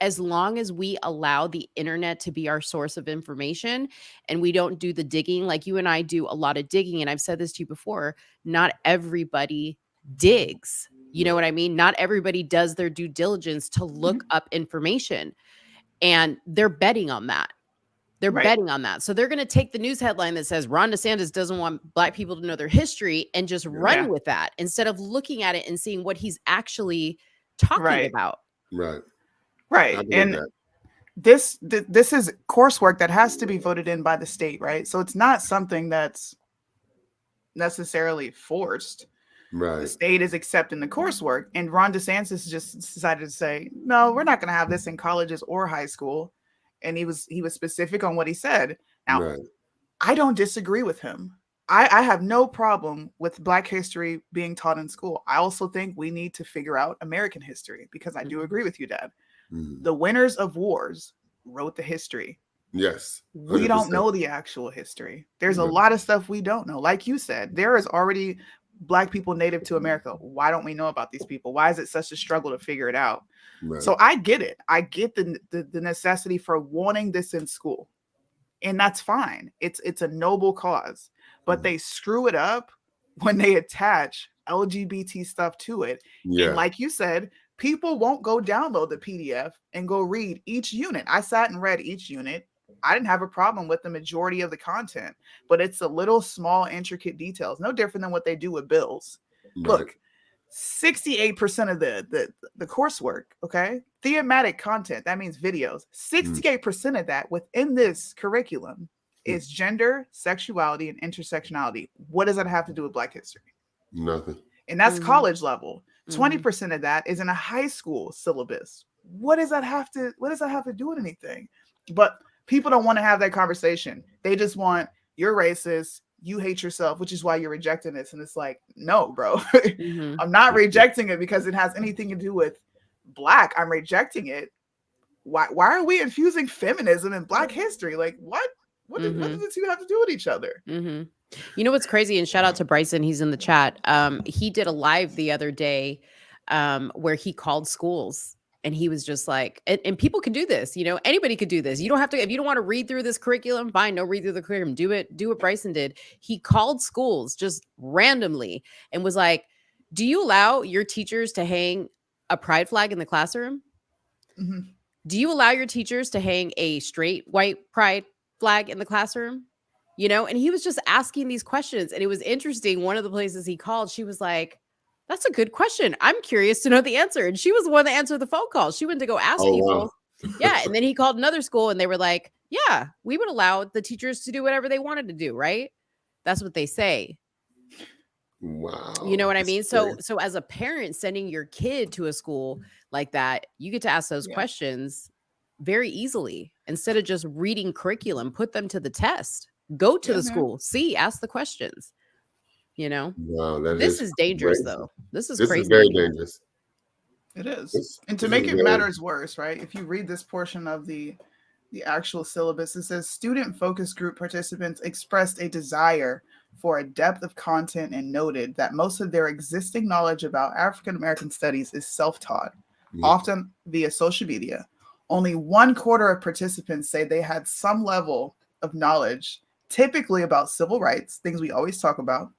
as long as we allow the internet to be our source of information and we don't do the digging, like you and I do a lot of digging. And I've said this to you before, not everybody digs. You know what I mean? Not everybody does their due diligence to look up information, and they're betting on that. They're betting on that. So they're going to take the news headline that says Ron DeSantis doesn't want Black people to know their history and just run with that instead of looking at it and seeing what he's actually talking about. Right. And this is coursework that has to be voted in by the state, right? So it's not something that's necessarily forced. Right. The state is accepting the coursework, and Ron DeSantis just decided to say, no, we're not going to have this in colleges or high school. And he was specific on what he said. Now, I don't disagree with him. I have no problem with Black history being taught in school. I also think we need to figure out American history because I do agree with you, Dad. The winners of wars wrote the history. Yes, We don't 100%. know the actual history. There's a lot of stuff we don't know. Like you said, there is already Black people native to America. Why don't we know about these people? Why is it such a struggle to figure it out? Right. So I get it. I get the necessity for wanting this in school. And that's fine. It's a noble cause. But they screw it up when they attach LGBT stuff to it. Yeah. And like you said, people won't go download the PDF and go read each unit. I sat and read each unit. I didn't have a problem with the majority of the content, but it's the little small intricate details, no different than what they do with bills. Right. Look, 68% of the coursework, okay? Thematic content, that means videos. 68% of that within this curriculum is gender, sexuality, and intersectionality. What does that have to do with Black history? Nothing. And that's college level. 20% of that is in a high school syllabus. What does that have to do with anything? But people don't want to have that conversation. They just want, you're racist, you hate yourself, which is why you're rejecting this. And it's like, no, bro. I'm not rejecting it because it has anything to do with Black. I'm rejecting it. Why are we infusing feminism in Black history? Like, what does the two have to do with each other? You know what's crazy? And shout out to Bryson, he's in the chat. He did a live the other day where he called schools. And he was just like, and people can do this, anybody could do this. You don't have to, if you don't want to read through this curriculum, fine, no read through the curriculum, do what Bryson did. He called schools just randomly and was like, do you allow your teachers to hang a pride flag in the classroom? Do you allow your teachers to hang a straight white pride flag in the classroom? And he was just asking these questions. And it was interesting. One of the places he called, she was like, that's a good question. I'm curious to know the answer. And she was the one that answered the phone call. She went to go ask people. Wow. Yeah. And then he called another school and they were like, yeah, we would allow the teachers to do whatever they wanted to do. Right. That's what they say. Wow. You know what I mean? So as a parent sending your kid to a school like that, you get to ask those questions very easily instead of just reading curriculum. Put them to the test. Go to the school. Ask the questions. Wow, this is dangerous, crazy. though. This is crazy. This is very dangerous. It is. And to make it matters worse, right? If you read this portion of the actual syllabus, it says student focus group participants expressed a desire for a depth of content and noted that most of their existing knowledge about African American studies is self-taught, often via social media. Only 1/4 of participants say they had some level of knowledge, typically about civil rights, things we always talk about,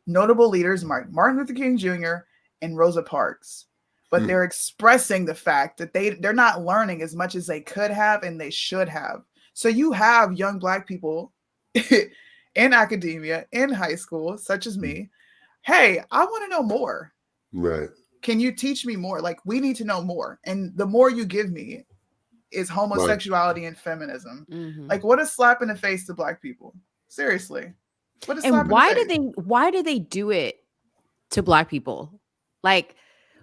notable leaders Martin Luther King Jr. and Rosa Parks. But they're expressing the fact that they're not learning as much as they could have and they should have. So you have young Black people in academia, in high school, such as me. Hey, I want to know more. Right. Can you teach me more? Like, we need to know more. And the more you give me is homosexuality and feminism. Like, what a slap in the face to Black people. Seriously. What a slap and in why the face. why do they do it to Black people? Like,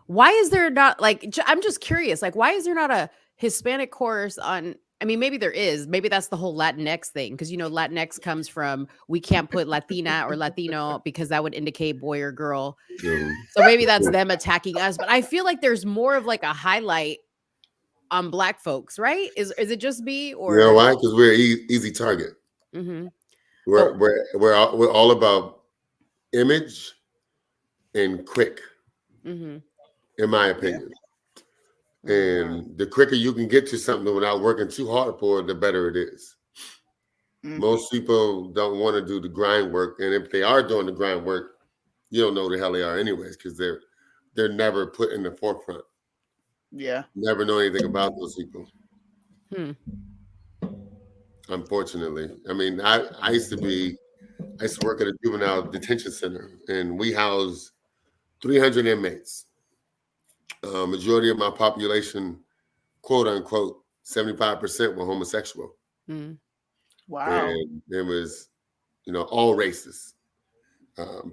why is there not, like, I'm just curious, like, why is there not a Hispanic course on, I mean, maybe there is, maybe that's the whole Latinx thing. Cause Latinx comes from, we can't put Latina or Latino because that would indicate boy or girl. So maybe that's them attacking us, but I feel like there's more of like a highlight on Black folks, right? Is it just me or? You know why? Because we're an easy target. We're all about image and quick, in my opinion. And the quicker you can get to something without working too hard for it, the better it is. Most people don't want to do the grind work, and if they are doing the grind work, you don't know who the hell they are anyways, because they're never put in the forefront. Yeah. Never know anything about those people. Unfortunately. I mean, I used to work at a juvenile detention center, and we house 300 inmates. Majority of my population, quote unquote, 75% were homosexual. Wow. And it was, all races,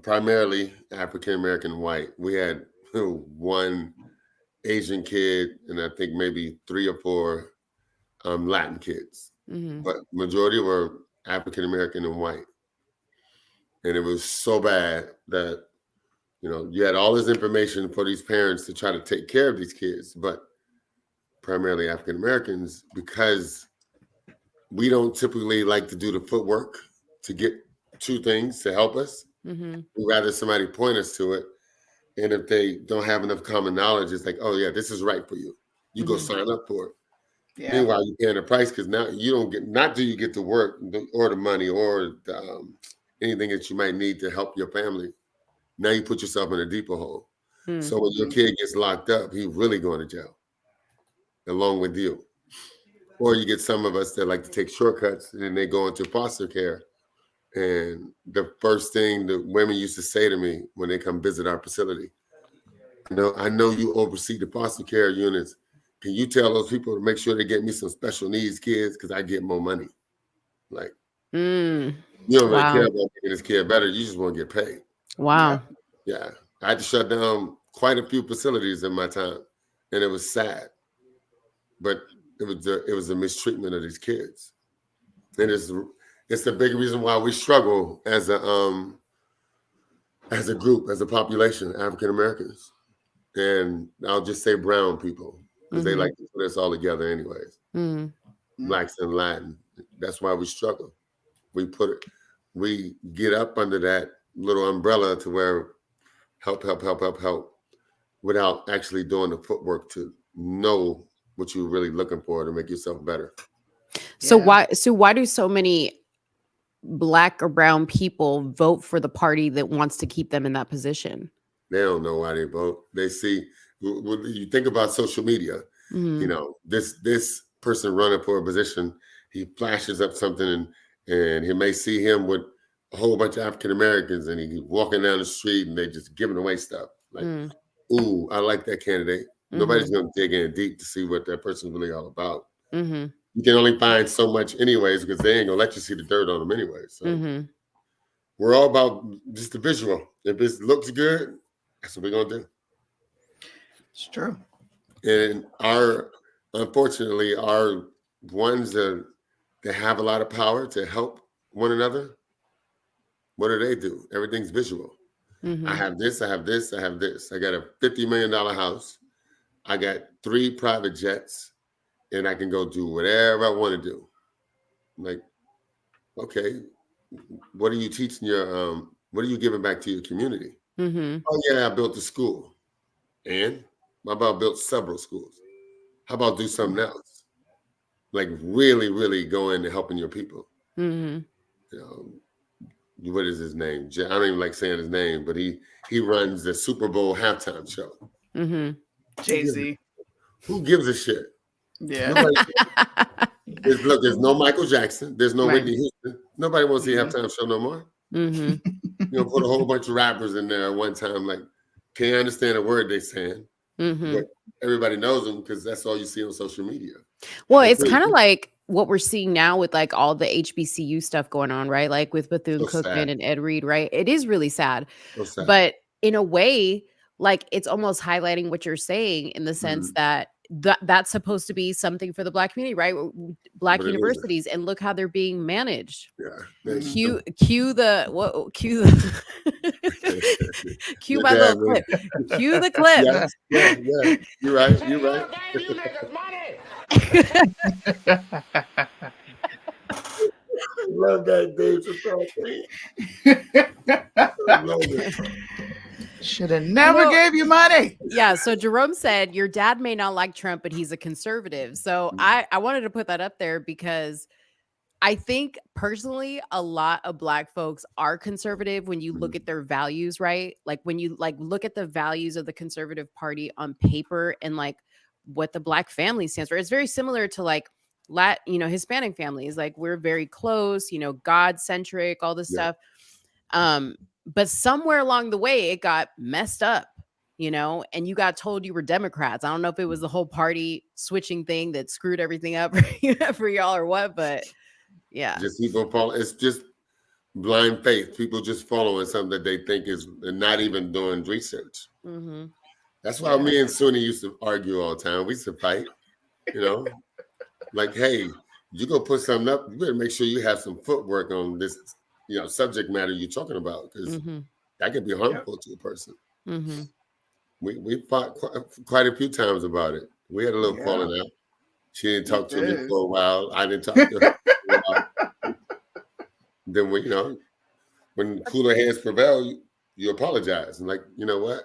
primarily African American white. We had one Asian kid, and I think maybe 3 or 4 Latin kids, but majority were African American and white. And it was so bad that, you had all this information for these parents to try to take care of these kids, but primarily African Americans, because we don't typically like to do the footwork to get to things to help us. Mm-hmm. We'd rather somebody point us to it. And if they don't have enough common knowledge, it's like, oh yeah, this is right for you. You go sign up for it. Yeah. Meanwhile, you're paying the price because now you don't get, not do you get the work or the money or anything that you might need to help your family. Now you put yourself in a deeper hole. So when your kid gets locked up, he's really going to jail along with you. Or you get some of us that like to take shortcuts and then they go into foster care. And the first thing the women used to say to me when they come visit our facility, I know you oversee the foster care units. Can you tell those people to make sure they get me some special needs kids because I get more money? Like, you don't really care about making this kid better. You just want to get paid. Wow. Yeah. I had to shut down quite a few facilities in my time, and it was sad. But it was the mistreatment of these kids. And it's the big reason why we struggle as a group, as a population, African Americans. And I'll just say brown people, because they like to put us all together anyways. Blacks and Latin. That's why we struggle. We get up under that little umbrella to where help without actually doing the footwork to know what you're really looking for to make yourself better. So why do so many Black or brown people vote for the party that wants to keep them in that position? They don't know why they vote. They see, when you think about social media, this person running for a position, he flashes up something and he may see him with a whole bunch of African Americans and he's walking down the street and they just giving away stuff. Like, ooh, I like that candidate. Nobody's going to dig in deep to see what that person's really all about. You can only find so much anyways because they ain't going to let you see the dirt on them anyway. So we're all about just the visual. If it looks good, that's what we're going to do. It's true. And unfortunately, our ones that have a lot of power to help one another, what do? Everything's visual. I have this, I have this, I have this. I got a $50 million house. I got 3 private jets, and I can go do whatever I want to do. Like, okay, what are you teaching what are you giving back to your community? Oh yeah, I built a school. And how about built several schools? How about do something else? Like really, really go into helping your people. What is his name? I don't even like saying his name, but he runs the Super Bowl halftime show. Jay-Z. Who gives a shit? Yeah. There's no Michael Jackson. There's no Whitney Houston. Nobody wants to see a halftime show no more. Put a whole bunch of rappers in there at one time. Like, can't understand a word they're saying. But everybody knows them because that's all you see on social media. Well, it's kind of like what we're seeing now with like all the HBCU stuff going on, right? Like with Bethune-Cookman and Ed Reed, right? It is really sad. But in a way, like it's almost highlighting what you're saying in the sense that that's supposed to be something for the Black community, right? Black universities, and look how they're being managed. Cue the cue my little clip. Cue the clip. Yeah. You're right. I love that, Dave. I love it. Should have never gave you money. Yeah. So Jerome said, your dad may not like Trump, but he's a conservative. So I wanted to put that up there because I think personally, a lot of Black folks are conservative when you look at their values, right? Like when you look at the values of the Conservative Party on paper and like what the Black family stands for. It's very similar to like Hispanic families. Like we're very close, God centric, all this stuff. But somewhere along the way, it got messed up, and you got told you were Democrats. I don't know if it was the whole party switching thing that screwed everything up for y'all or what, but yeah. Just people follow. It's just blind faith. People just following something that they think is and not even doing research. That's why me and Soonie used to argue all the time. We used to fight, like, hey, you go put something up, you better make sure you have some footwork on this subject matter you're talking about, because Mm-hmm. that could be Yep. harmful to a person. Mm-hmm. We fought quite a few times about it. We had a little Yeah. falling out. She didn't We talk to me did. for a while. I didn't talk to her for a while. Then when cooler heads prevail, you apologize and like, you know what?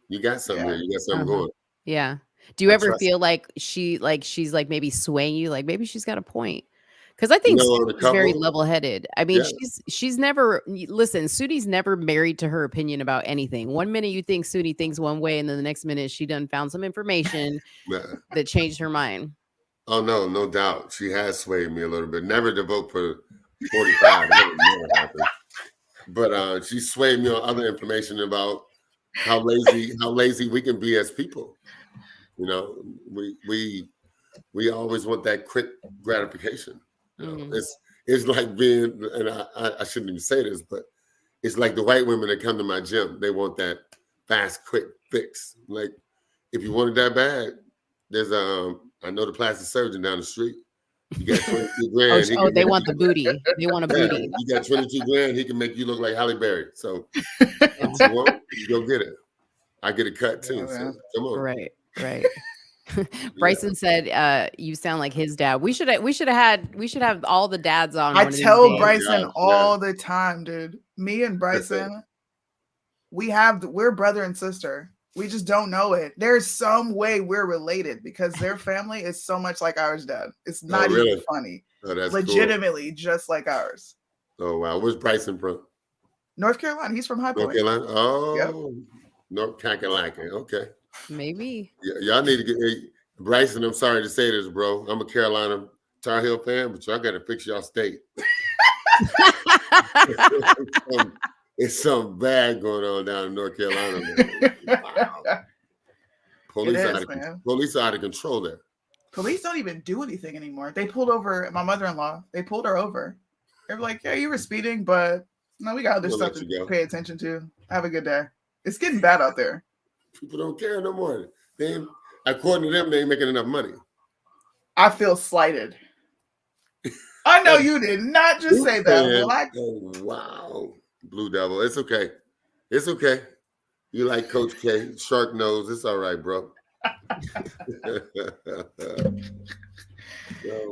You got something Yeah. here. You got something Uh-huh. going. Yeah. Do you I ever trust feel like she's like maybe swaying you? Like maybe she's got a point. Because I you. think On a Sudi's very couple, level-headed. I mean, yeah. she's never listen, Sudi's never married to her opinion about anything. One minute you think Sudi thinks one way, and then the next minute she done found some information Nah. that changed her mind. Oh no doubt. She has swayed me a little bit. Never to vote for 45. That would never happen. But she swayed me on other information about how lazy we can be as people. We always want that quick gratification. Mhm. It's like being, and I shouldn't even say this, but it's like the white women that come to my gym. They want that fast, quick fix. Like if you want it that bad, there's I know the plastic surgeon down the street. You got 22 grand. He can They make want the booty. They want a booty. you got 22 grand. He can make you look like Halle Berry. So Yeah. what you want, you go get it. I get a cut too. Yeah, So man. come on. Right. Bryson said you sound like his dad. We should have all the dads on I one of these tell days. Bryson gosh, all the time, dude. Me and Bryson, we're brother and sister. We just don't know it. There's some way we're related because their family is so much like ours, Dad. It's not really? even funny. Oh, that's legitimately just like ours. cool. Oh wow. Where's Bryson from? North Carolina. He's from High North Point. Carolina? Oh, North Carolina. Okay. Maybe. Y'all need to get Bryson. I'm sorry to say this, bro. I'm a Carolina Tar Heel fan, but y'all got to fix y'all state. It's something bad going on down in North Carolina. Man. Wow. Police are out of control there. Police don't even do anything anymore. They pulled over my mother-in-law. They pulled her over. They were like, "Yeah, you were speeding, but no, we got other stuff to pay attention to. Have a good day." It's getting bad out there. People don't care no more. According to them, they ain't making enough money. I feel slighted. I know you did not just say that. Oh, wow. Blue Devil. It's okay. It's okay. You like Coach K, Shark Nose. It's all right, bro.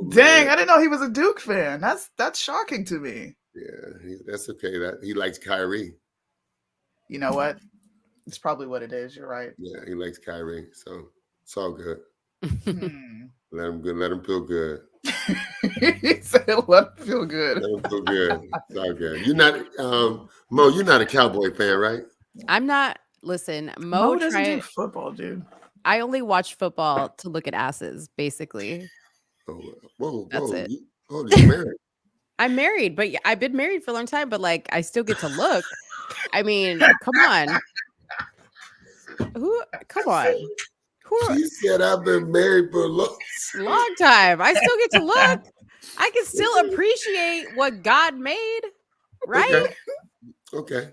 Dang, I didn't know he was a Duke fan. That's shocking to me. Yeah, that's okay. That he likes Kyrie. You know what? It's probably what it is. You're right. Yeah, he likes Kyrie, so it's all good. Hmm. Let him feel good. He said, "Let him feel good." Let him feel good. It's all good. You're not, Mo. You're not a Cowboy fan, right? I'm not. Listen, Mo doesn't do football, dude. I only watch football to look at asses, basically. Oh, whoa! That's it. You're married. I'm married, but I've been married for a long time. But like, I still get to look. I mean, come on. Come on. She said I've been married for a long time. I still get to look. I can still appreciate what God made, right? Okay.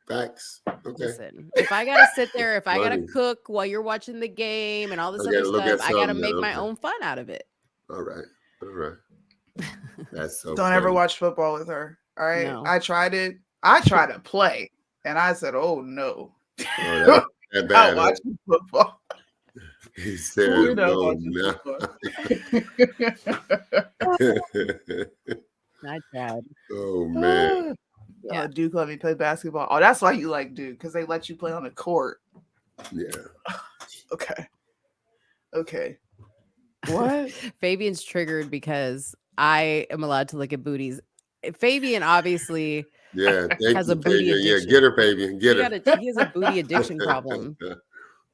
Facts. Okay. Listen, if I gotta sit there, if I gotta cook while you're watching the game and all this other stuff, I gotta make my own fun out of it. All right. That's so. Don't ever watch football with her. All right. No. I tried it. I tried to play, and I said, "Oh no, that bad, not watching football." He said, "No, Not bad. Oh man. Yeah, Duke let me play basketball. Oh, that's why you like Duke, because they let you play on the court. Yeah. Okay. What? Fabian's triggered because I am allowed to look at booties. Fabian obviously has a booty addiction. Yeah, get her, Fabian. Get her. He has a booty addiction problem.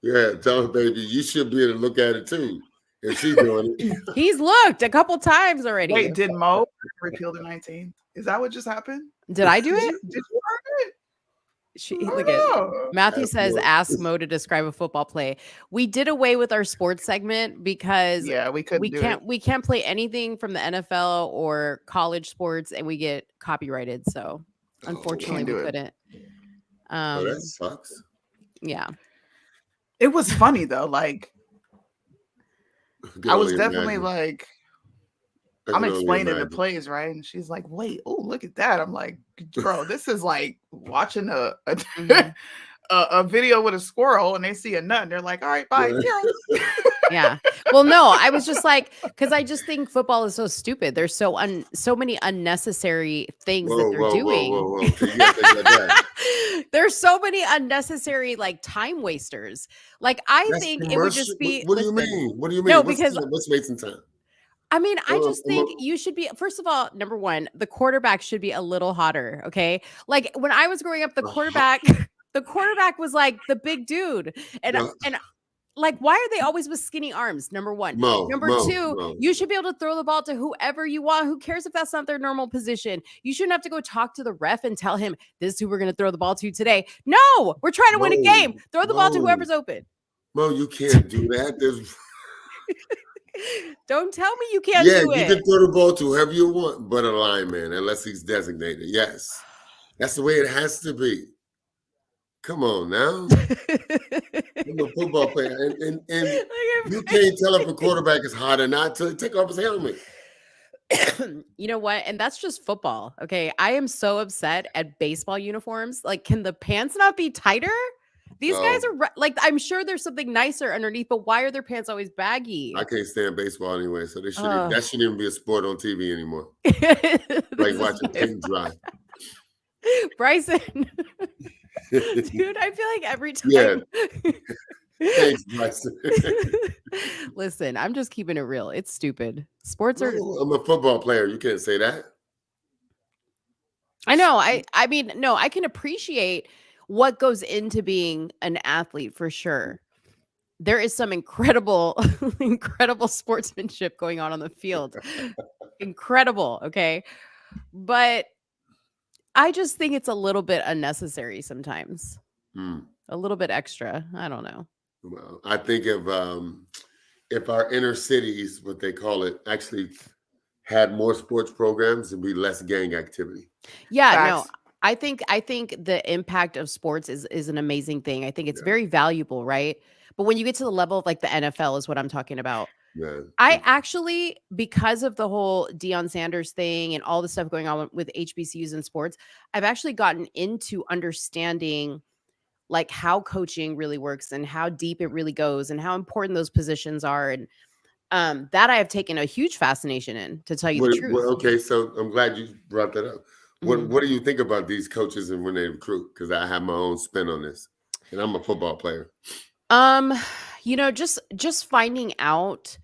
Yeah, tell her, baby, you should be able to look at it too. If she's doing it. He's looked a couple times already. Wait, did Mo repeal the 19th? Is that what just happened? Did I do it? Did you heard it? Look at Matthew says, ask Mo to describe a football play. We did away with our sports segment because we can't play anything from the NFL or college sports, and we get copyrighted. So unfortunately, we couldn't. That sucks. Yeah, it was funny though. Like I was definitely like, I'm can only explaining the imagine. plays, right? And she's like, "Wait, oh, look at that!" I'm like, "Bro, this is like watching Mhm. a video with a squirrel, and they see a nut, and they're like, all right, bye, Yeah. Yeah. Well, no, I was just like, because I just think football is so stupid. There's so many unnecessary things that Whoa, they're whoa, whoa, whoa, doing. whoa. Okay, you gotta take that back. There's so many unnecessary like time wasters. Like I That's think it would commercial. just be What do you listen. mean? What do you No, mean? because What's wasting time? I mean, I just I'm think you should be first of all, number one, the quarterback should be a little hotter. Okay. Like when I was growing up, the a, quarterback, the quarterback was like the big dude. no, And like, why are they always with skinny arms? Number one. Number two, Mo. you should be able to throw the ball to whoever you want. Who cares if that's not their normal position? You shouldn't have to go talk to the ref and tell him this is who we're going to throw the ball to today. No, we're trying to win a game. Throw the ball to whoever's open. Mo, you can't do that. There's Don't tell me you can't yeah, do you it. can throw the ball to whoever you want, but a lineman, unless he's designated. Yes. That's the way it has to be. Come on now. I'm a football player. And you can't tell if a quarterback is hot or not till he take off his helmet. You know what? And that's just football. Okay. I am so upset at baseball uniforms. Like, can the pants not be tighter? These guys are like, I'm sure there's something nicer underneath, but why are their pants always baggy? I can't stand baseball anyway, so that shouldn't even be a sport on TV anymore. Like watching paint dry. Bryson. Dude, I feel like every time. Yeah. Thanks, Bryson. Listen, I'm just keeping it real. It's stupid. Sports are. I'm a football player. You can't say that. I know. I mean, no, I can appreciate what goes into being an athlete for sure. There is some incredible sportsmanship going on the field. Incredible. Okay. But I just think it's a little bit unnecessary sometimes. A little bit extra. I don't know. Well, I think if our inner cities, what they call it, actually had more sports programs, there'd be less gang activity. Yeah, Facts. no. I think the impact of sports is an amazing thing. I think it's very valuable, right? But when you get to the level of like the NFL is what I'm talking about. Yeah. I actually, because of the whole Deion Sanders thing and all the stuff going on with HBCUs and sports, I've actually gotten into understanding like how coaching really works and how deep it really goes and how important those positions are. And that I have taken a huge fascination in, to tell you the truth. Okay, so I'm glad you brought that up. What do you think about these coaches and when they recruit? Because I have my own spin on this, and I'm a football player. You know, just finding out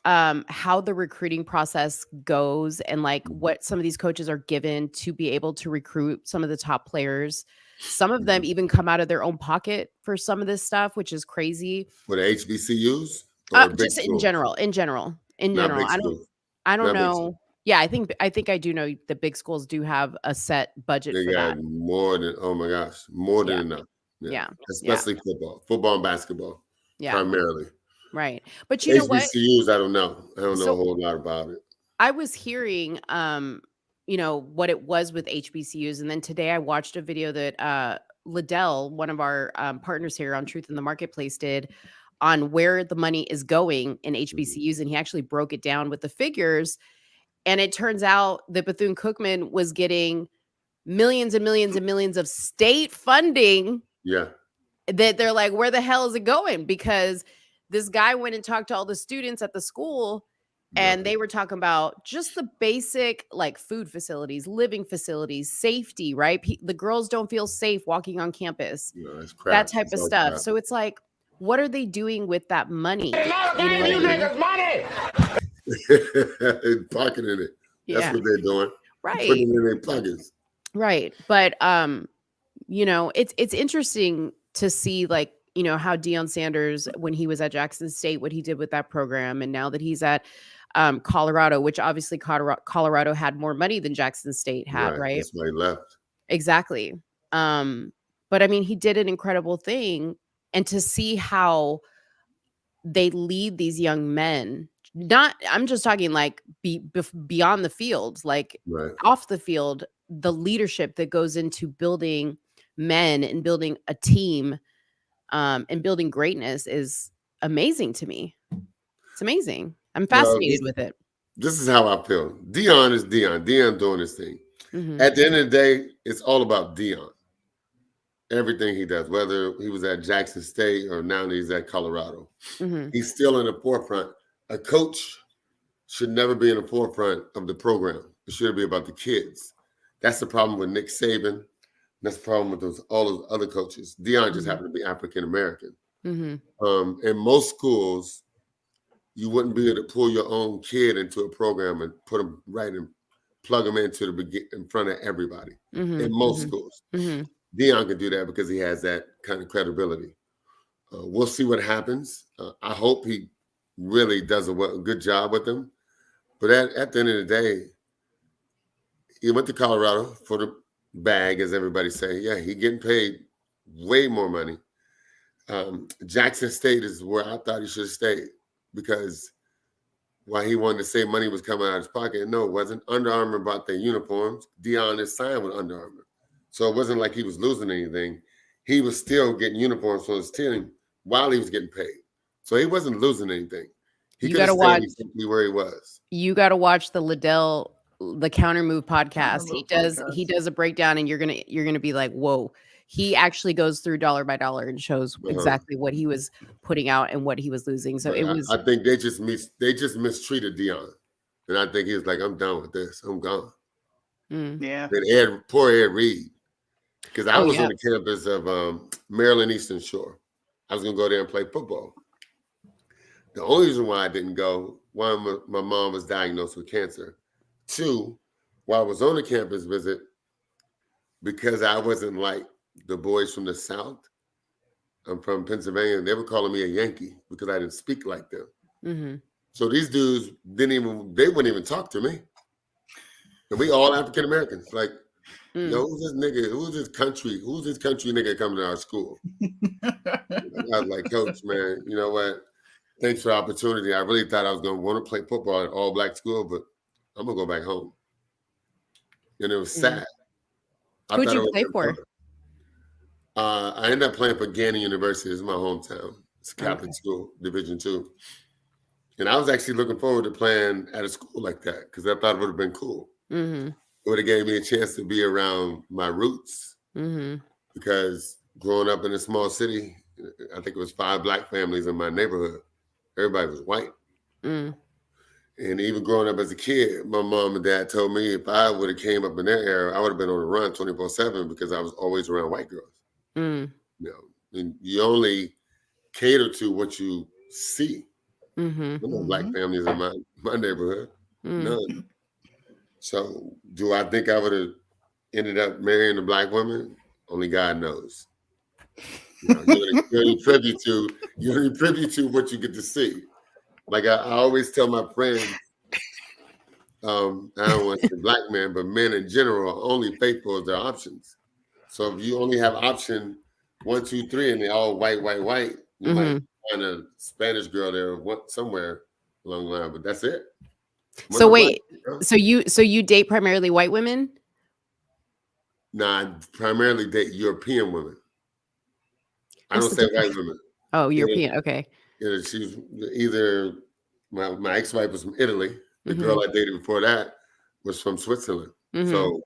how the recruiting process goes and like what some of these coaches are given to be able to recruit some of the top players. Some of them even come out of their own pocket for some of this stuff, which is crazy. For the HBCUs? Or Just in general. I don't know. Yeah, I think I do know the big schools do have a set budget They for got that. more than, oh my gosh, more than enough. Yeah. Especially football and basketball, primarily. Right. But you know what? HBCUs, I don't know. I don't know a whole lot about it. I was hearing, you know, what it was with HBCUs. And then today I watched a video that Liddell, one of our partners here on Truth in the Marketplace, did on where the money is going in HBCUs. And he actually broke it down with the figures. And it turns out that Bethune-Cookman was getting millions and millions and millions of state funding. Yeah. That they're like, where the hell is it going? Because this guy went and talked to all the students at the school, and they were talking about just the basic like food facilities, living facilities, safety, right? The girls don't feel safe walking on campus, that type of stuff. Crap. So it's like, what are they doing with that money? You niggas money. Pocketing it. That's what they're doing. Right. Putting it in their pockets. Right. But you know, it's interesting to see like, you know, how Deion Sanders, when he was at Jackson State, what he did with that program. And now that he's at Colorado, which obviously Colorado had more money than Jackson State had, right? That's why he left. Exactly. But I mean, he did an incredible thing. And to see how they lead these young men, I'm just talking like beyond the field, like off the field, the leadership that goes into building men and building a team and building greatness is amazing to me. It's amazing. I'm fascinated with it. this is how I feel. Dion is Dion. Dion doing his thing. Mhm. At the end of the day, it's all about Dion. Everything he does, whether he was at Jackson State or now he's at Colorado, Mhm. he's still in the forefront. A coach should never be in the forefront of the program. It should be about the kids. That's the problem with Nick Saban. That's the problem with all those other coaches. Dion just Mhm. happened to be African American. Mhm. In most schools, you wouldn't be able to pull your own kid into a program and put them right and plug them into in front of everybody. Mhm. In most Mhm. schools, Mhm. Dion can do that because he has that kind of credibility. We'll see what happens. I hope he really does a good job with them. But at the end of the day, he went to Colorado for the bag, as everybody say. Yeah, he getting paid way more money. Jackson State is where I thought he should have stayed because while he wanted to say money was coming out of his pocket, no, it wasn't. Under Armour bought their uniforms. Dion is signed with Under Armour. So it wasn't like he was losing anything. He was still getting uniforms for his team while he was getting paid. So he wasn't losing anything. He You could have gotta stayed watch. exactly where he was. You got to watch the Liddell, the Counter Move podcast. Move He podcast. does a breakdown, and you're gonna be like, whoa. He actually goes through dollar by dollar and shows exactly what he was putting out and what he was losing. So But it was. I think they just mistreated Dion, and I think he was like, "I'm done with this. I'm gone." Mm. Yeah. And poor Ed Reed, because I Oh was yeah. on the campus of Maryland Eastern Shore. I was gonna go there and play football. The only reason why I didn't go, one, my mom was diagnosed with cancer. Two, while I was on the campus visit, because I wasn't like the boys from the South. I'm from Pennsylvania, and they were calling me a Yankee because I didn't speak like them. Mm-hmm. So these dudes they wouldn't even talk to me. And we all African Americans. Like, yo, who's this nigga? Who's this country nigga coming to our school? I was like, Coach, man, you know what? Thanks for the opportunity. I really thought I was going to want to play football at all black school, but I'm going to go back home. And it was sad. Who'd you play for? I ended up playing for Gannon University. It's my hometown. It's a Catholic school, Division II. And I was actually looking forward to playing at a school like that because I thought it would have been cool. Mm-hmm. It would have gave me a chance to be around my roots. Mm-hmm. Because growing up in a small city, I think it was 5 black families in my neighborhood. Everybody was white. Mm. And even growing up as a kid, my mom and dad told me if I would have came up in their era, I would have been on the run 24/7 because I was always around white girls. Mm. You know, and you only cater to what you see. Mm-hmm. There were no black families in my neighborhood. None. So do I think I would have ended up marrying a black woman? Only God knows. You know, you're only privy to what you get to see. Like I always tell my friends, I don't want to say black men, but men in general are only faithful as their options. So if you only have option 1, 2, 3, and they're all white, you might find a Spanish girl there somewhere along the line, but that's it. So wait, so you date primarily white women? Nah, I primarily date European women. I don't say white women. Oh, European. Okay. She's either my ex-wife was from Italy. The girl I dated before that was from Switzerland. So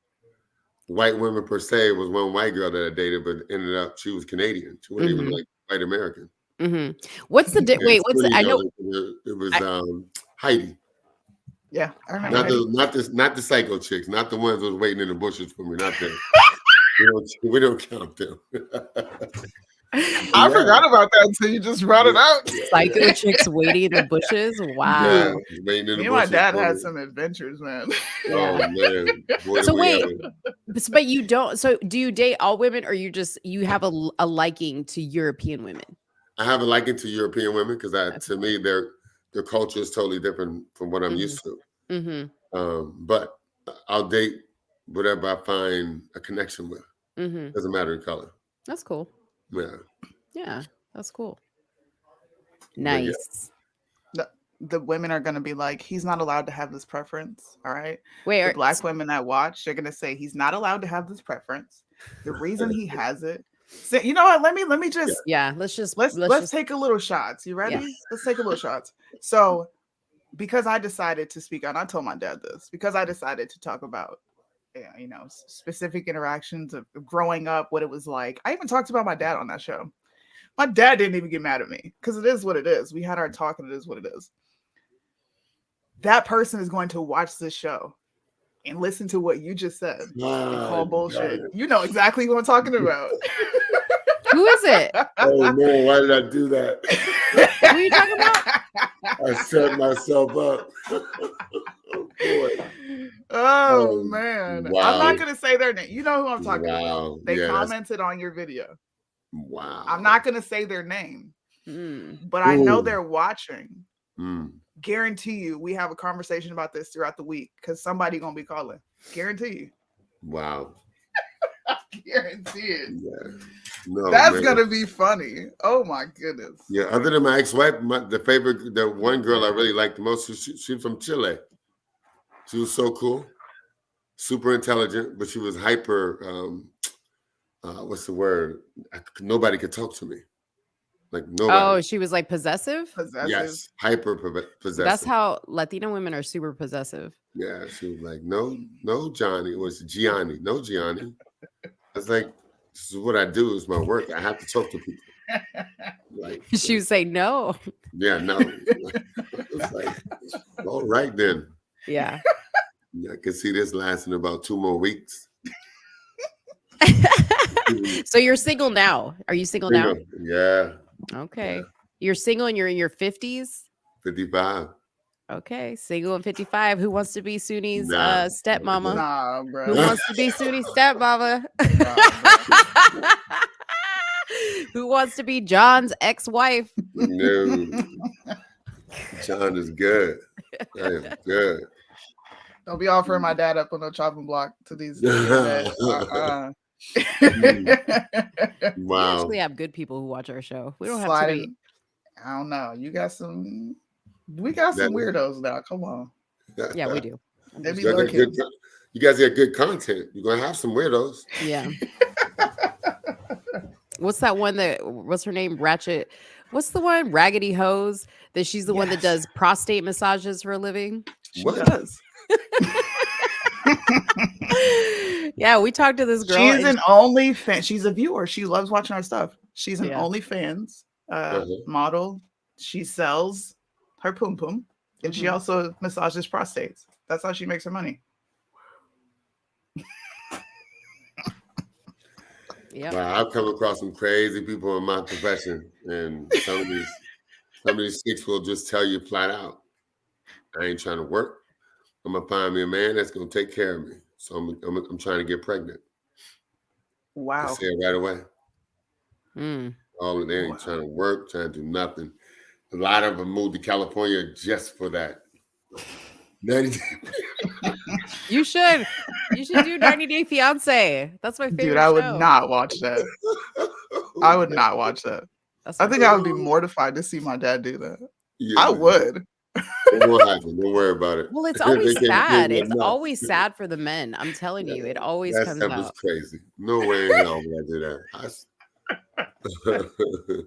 white women per se was one white girl that I dated, but ended up she was Canadian. She wasn't even like white American. What's the wait? What's I know it was Heidi. Yeah, I remember. Not the psycho chicks, not the ones that was waiting in the bushes for me. Not them. we don't count them. I forgot about that until you just brought it out. Psycho chicks waiting in the bushes. Wow. Yeah, waiting in the Me and my bushes dad for had me. some adventures, man. Oh man. Boy, So did we wait, ever. but you don't. So do you date all women, or you have a liking to European women? I have a liking to European women because to me their culture is totally different from what I'm used to. But I'll date whatever I find a connection with. Doesn't matter the color. That's cool. Yeah, that's cool. Nice. The women are going to be like, he's not allowed to have this preference. All right. Wait, the black women that watch, they're going to say he's not allowed to have this preference. The reason he has it. So, you know what? Let me just let's take a little shots. You ready? Yeah. Let's take a little shots. So because I decided to speak out. I told my dad this because I decided to talk about, specific interactions of growing up, what it was like. I even talked about my dad on that show. My dad didn't even get mad at me because it is what it is. We had our talk and it is what it is. That person is going to watch this show and listen to what you just said and call bullshit. You know exactly what I'm talking about. Who is it? Oh man, why did I do that? Who are you talking about? I set myself up. Oh boy. Oh man. Wow. I'm not gonna say their name. You know who I'm talking Wow. about. They Yeah, commented on your video. Wow. I'm not gonna say their name, but Ooh. I know they're watching. Guarantee you we have a conversation about this throughout the week because somebody gonna be calling. Guarantee you. Wow. Guarantee it. Yeah. No, that's gonna be funny. Oh my goodness. Yeah, other than my ex-wife, the one girl I really liked the most, she's from Chile. She was so cool, super intelligent, but she was hyper, what's the word? Nobody could talk to me. Like nobody. Oh, she was like possessive? Yes, hyper possessive. That's how Latino women are, super possessive. Yeah, she was like, no, Johnny. It was Gianni. No, Gianni. I was like, this is what I do. It's my work. I have to talk to people. Like she would say no. Yeah, no. It's like, all right then. Yeah. I can see this lasting about 2 more weeks. So you're single now. Are you single now? Yeah. Okay. Yeah. You're single and you're in your 50s? 55. Okay. Single and 55. Who wants to be Soonie's stepmama? Nah, bro. Who wants to be Soonie's stepmama? Who wants to be John's ex-wife? No. John is good. I am good. Don't be offering my dad up on no chopping block to these. Wow. We actually have good people who watch our show. We don't have too many. I don't know. You got some. We got some weirdos now. Come on. Yeah, we do. They be you guys got good content. You're gonna have some weirdos. Yeah. What's that one what's her name? Ratchet. What's the one? Raggedy Hose. That she's the one that does prostate massages for a living. She does. Yeah, we talked to this girl. She's an OnlyFans. She's a viewer. She loves watching our stuff. She's an OnlyFans model. She sells her pum pum, and she also massages prostates. That's how she makes her money. Yeah. Wow, I've come across some crazy people in my profession, and some of these chicks will just tell you flat out, I ain't trying to work. I'm gonna find me a man that's gonna take care of me. So I'm trying to get pregnant. Wow. I say it right away. All of them ain't trying to work, trying to do nothing. A lot of them moved to California just for that. 90 You should do 90 Day Fiance. That's my favorite. Dude, I would not watch that. I would not watch that. I think I would be mortified to see my dad do that. Yeah, I would. It won't happen. Don't worry about it. Well, it's always sad. It's always sad for the men. I'm telling you, it always comes out. That was crazy. No way in hell would I do that.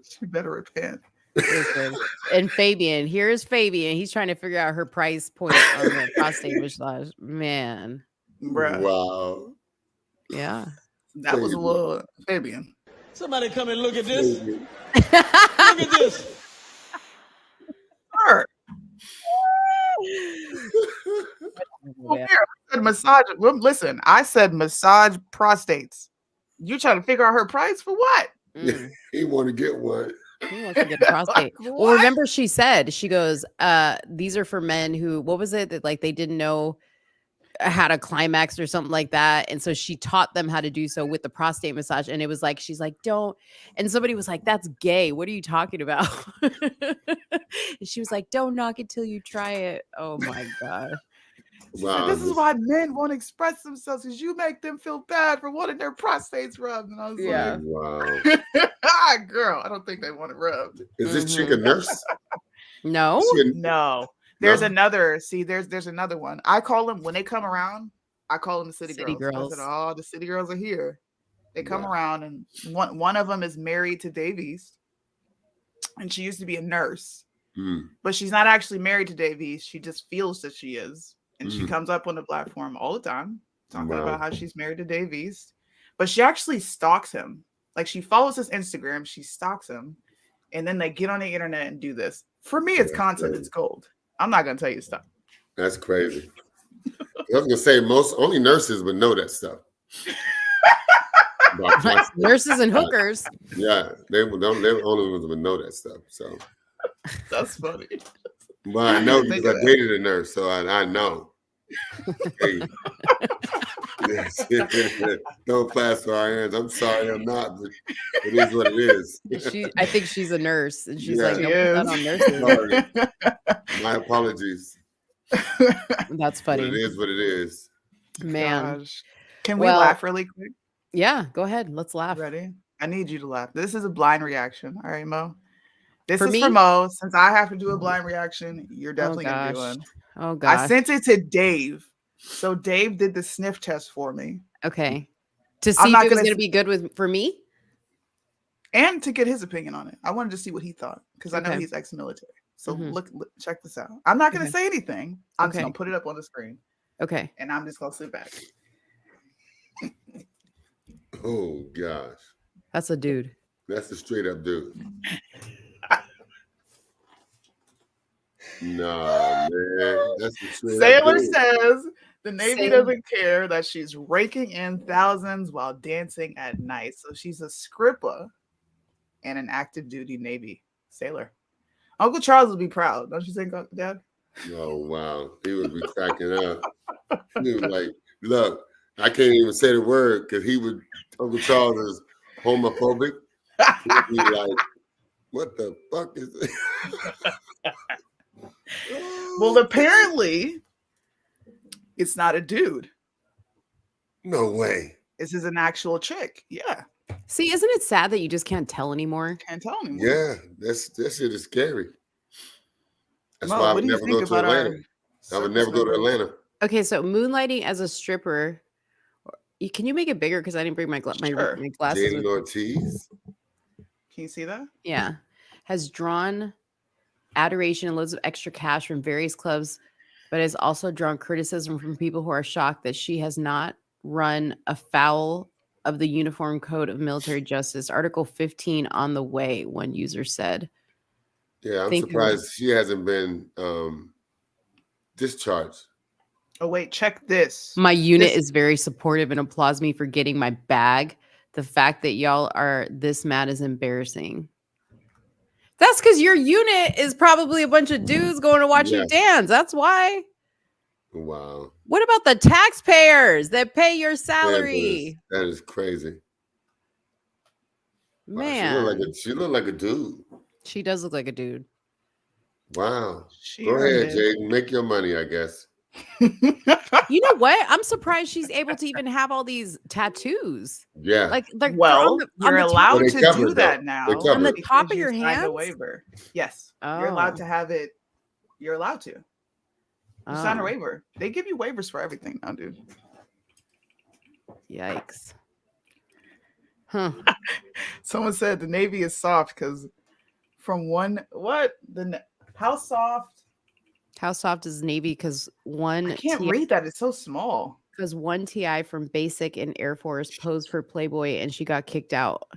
She better repent. Listen. And Fabian, here's Fabian. He's trying to figure out her price point on the prostate massage. Man. Bruh. Wow. Yeah. That was a little Fabian. Somebody come and look at this. Look at this. Her. Well, I said massage. Well, listen, I said massage prostates. You trying to figure out her price for what? He want to get one. He wants to get a prostate. Well, remember she goes, these are for men who, what was it that like they didn't know how to climax or something like that. And so she taught them how to do so with the prostate massage. And it was like, she's like, don't. And somebody was like, that's gay. What are you talking about? And she was like, don't knock it till you try it. Oh my God. Wow. This is why men won't express themselves, because you make them feel bad for wanting their prostates rubbed. And I was like, wow. Girl, I don't think they want it rubbed. Is this chick a nurse? No. No. There's another. See, there's another one. I call them when they come around. I call them the city girls. I said, oh, the city girls are here. They come around, and one of them is married to Dave East, and she used to be a nurse. but she's not actually married to Dave East. She just feels that she is. And she Mm. comes up on the platform all the time talking Wow. about how she's married to Dave East. But she actually stalks him. Like, she follows his Instagram, she stalks him, and then they get on the internet and do this. For me, it's That's content, crazy. it's gold. I'm not gonna tell you to stop. That's crazy. I was gonna say only nurses would know that stuff. Nurses and hookers. Yeah, they're the only ones that would know that stuff. So, That's funny. well, I know Think because of I dated a nurse, so I know. Hey. Don't plaster our hands. I'm sorry, I'm not, but it is what it is. I think she's a nurse, and she's Yeah. like, She "Don't put that on nurses." Sorry. My apologies. That's But funny, it is what it is. man. Gosh. Can we Well- laugh really quick? Yeah, go ahead. Let's laugh. Ready? I need you to laugh. This is a blind reaction. All right, Mo. This For is me? for Mo. Since I have to do a blind reaction, you're definitely gonna do gosh. one. Oh I gosh. sent it to Dave. So Dave did the sniff test for me Okay. To I'm see not if it was gonna going to be good for me. and to get his opinion on it. I wanted to see what he thought because I know Okay. he's ex-military. So Mhm. look, check this out. I'm not gonna Okay. say anything. I'm just Okay. gonna put it up on the screen Okay. and I'm just gonna sit back. Oh gosh. That's a dude. That's a straight up dude. Nah, man. That's a straight Sailor up dude. says the Navy Sailor. doesn't care that she's raking in thousands while dancing at night. So she's a scripper and an active duty Navy sailor. Uncle Charles would be proud, don't you think, Dad? Oh wow. He would be cracking up. He was like, look, I can't even say the word because Uncle Charles is homophobic. He'd be like, what the fuck is this? Well, apparently, it's not a dude. No way. This is an actual chick. Yeah, See, isn't it sad that you just can't tell anymore? can't tell anymore. Yeah, that shit is scary. That's Mo, why I what would do you never think go to about our Atlanta. I would never go to service Atlanta. Okay, so moonlighting as a stripper. Can you make it bigger? Because I didn't bring my Sure. my glasses. Jaden Ortiz. Can you see that? Yeah, has drawn adoration and loads of extra cash from various clubs, but has also drawn criticism from people who are shocked that she has not run afoul of the Uniform Code of Military Justice, Article 15 on the way, one user said. Yeah, I'm Thank you. surprised she hasn't been discharged. Oh wait, check this. My unit This- is very supportive and applauds me for getting my bag. The fact that y'all are this mad is embarrassing. That's because your unit is probably a bunch of dudes going to watch you Yeah. dance. That's why. Wow. What about the taxpayers that pay your That is- salary? That is crazy. Wow, Man, she looked like a dude. she does look like a dude. Wow. She Go earned ahead, it. Jaden. Make your money, I guess. You know what? I'm surprised she's able to even have all these tattoos. Yeah. Like, they're Well, on the you're top- allowed Well, they to covered, do that though. now. They covered. On the because top of you your signed hands? a waiver. Yes, you're allowed Oh. to have it. You're allowed to. You sign a Oh, waiver. They give you waivers for everything now, dude. yikes. Huh. Someone said the Navy is soft because from one how soft? How soft is Navy? Because one I can't TI read that. It's so small. because one TI from Basic and Air Force posed for Playboy and she got kicked out.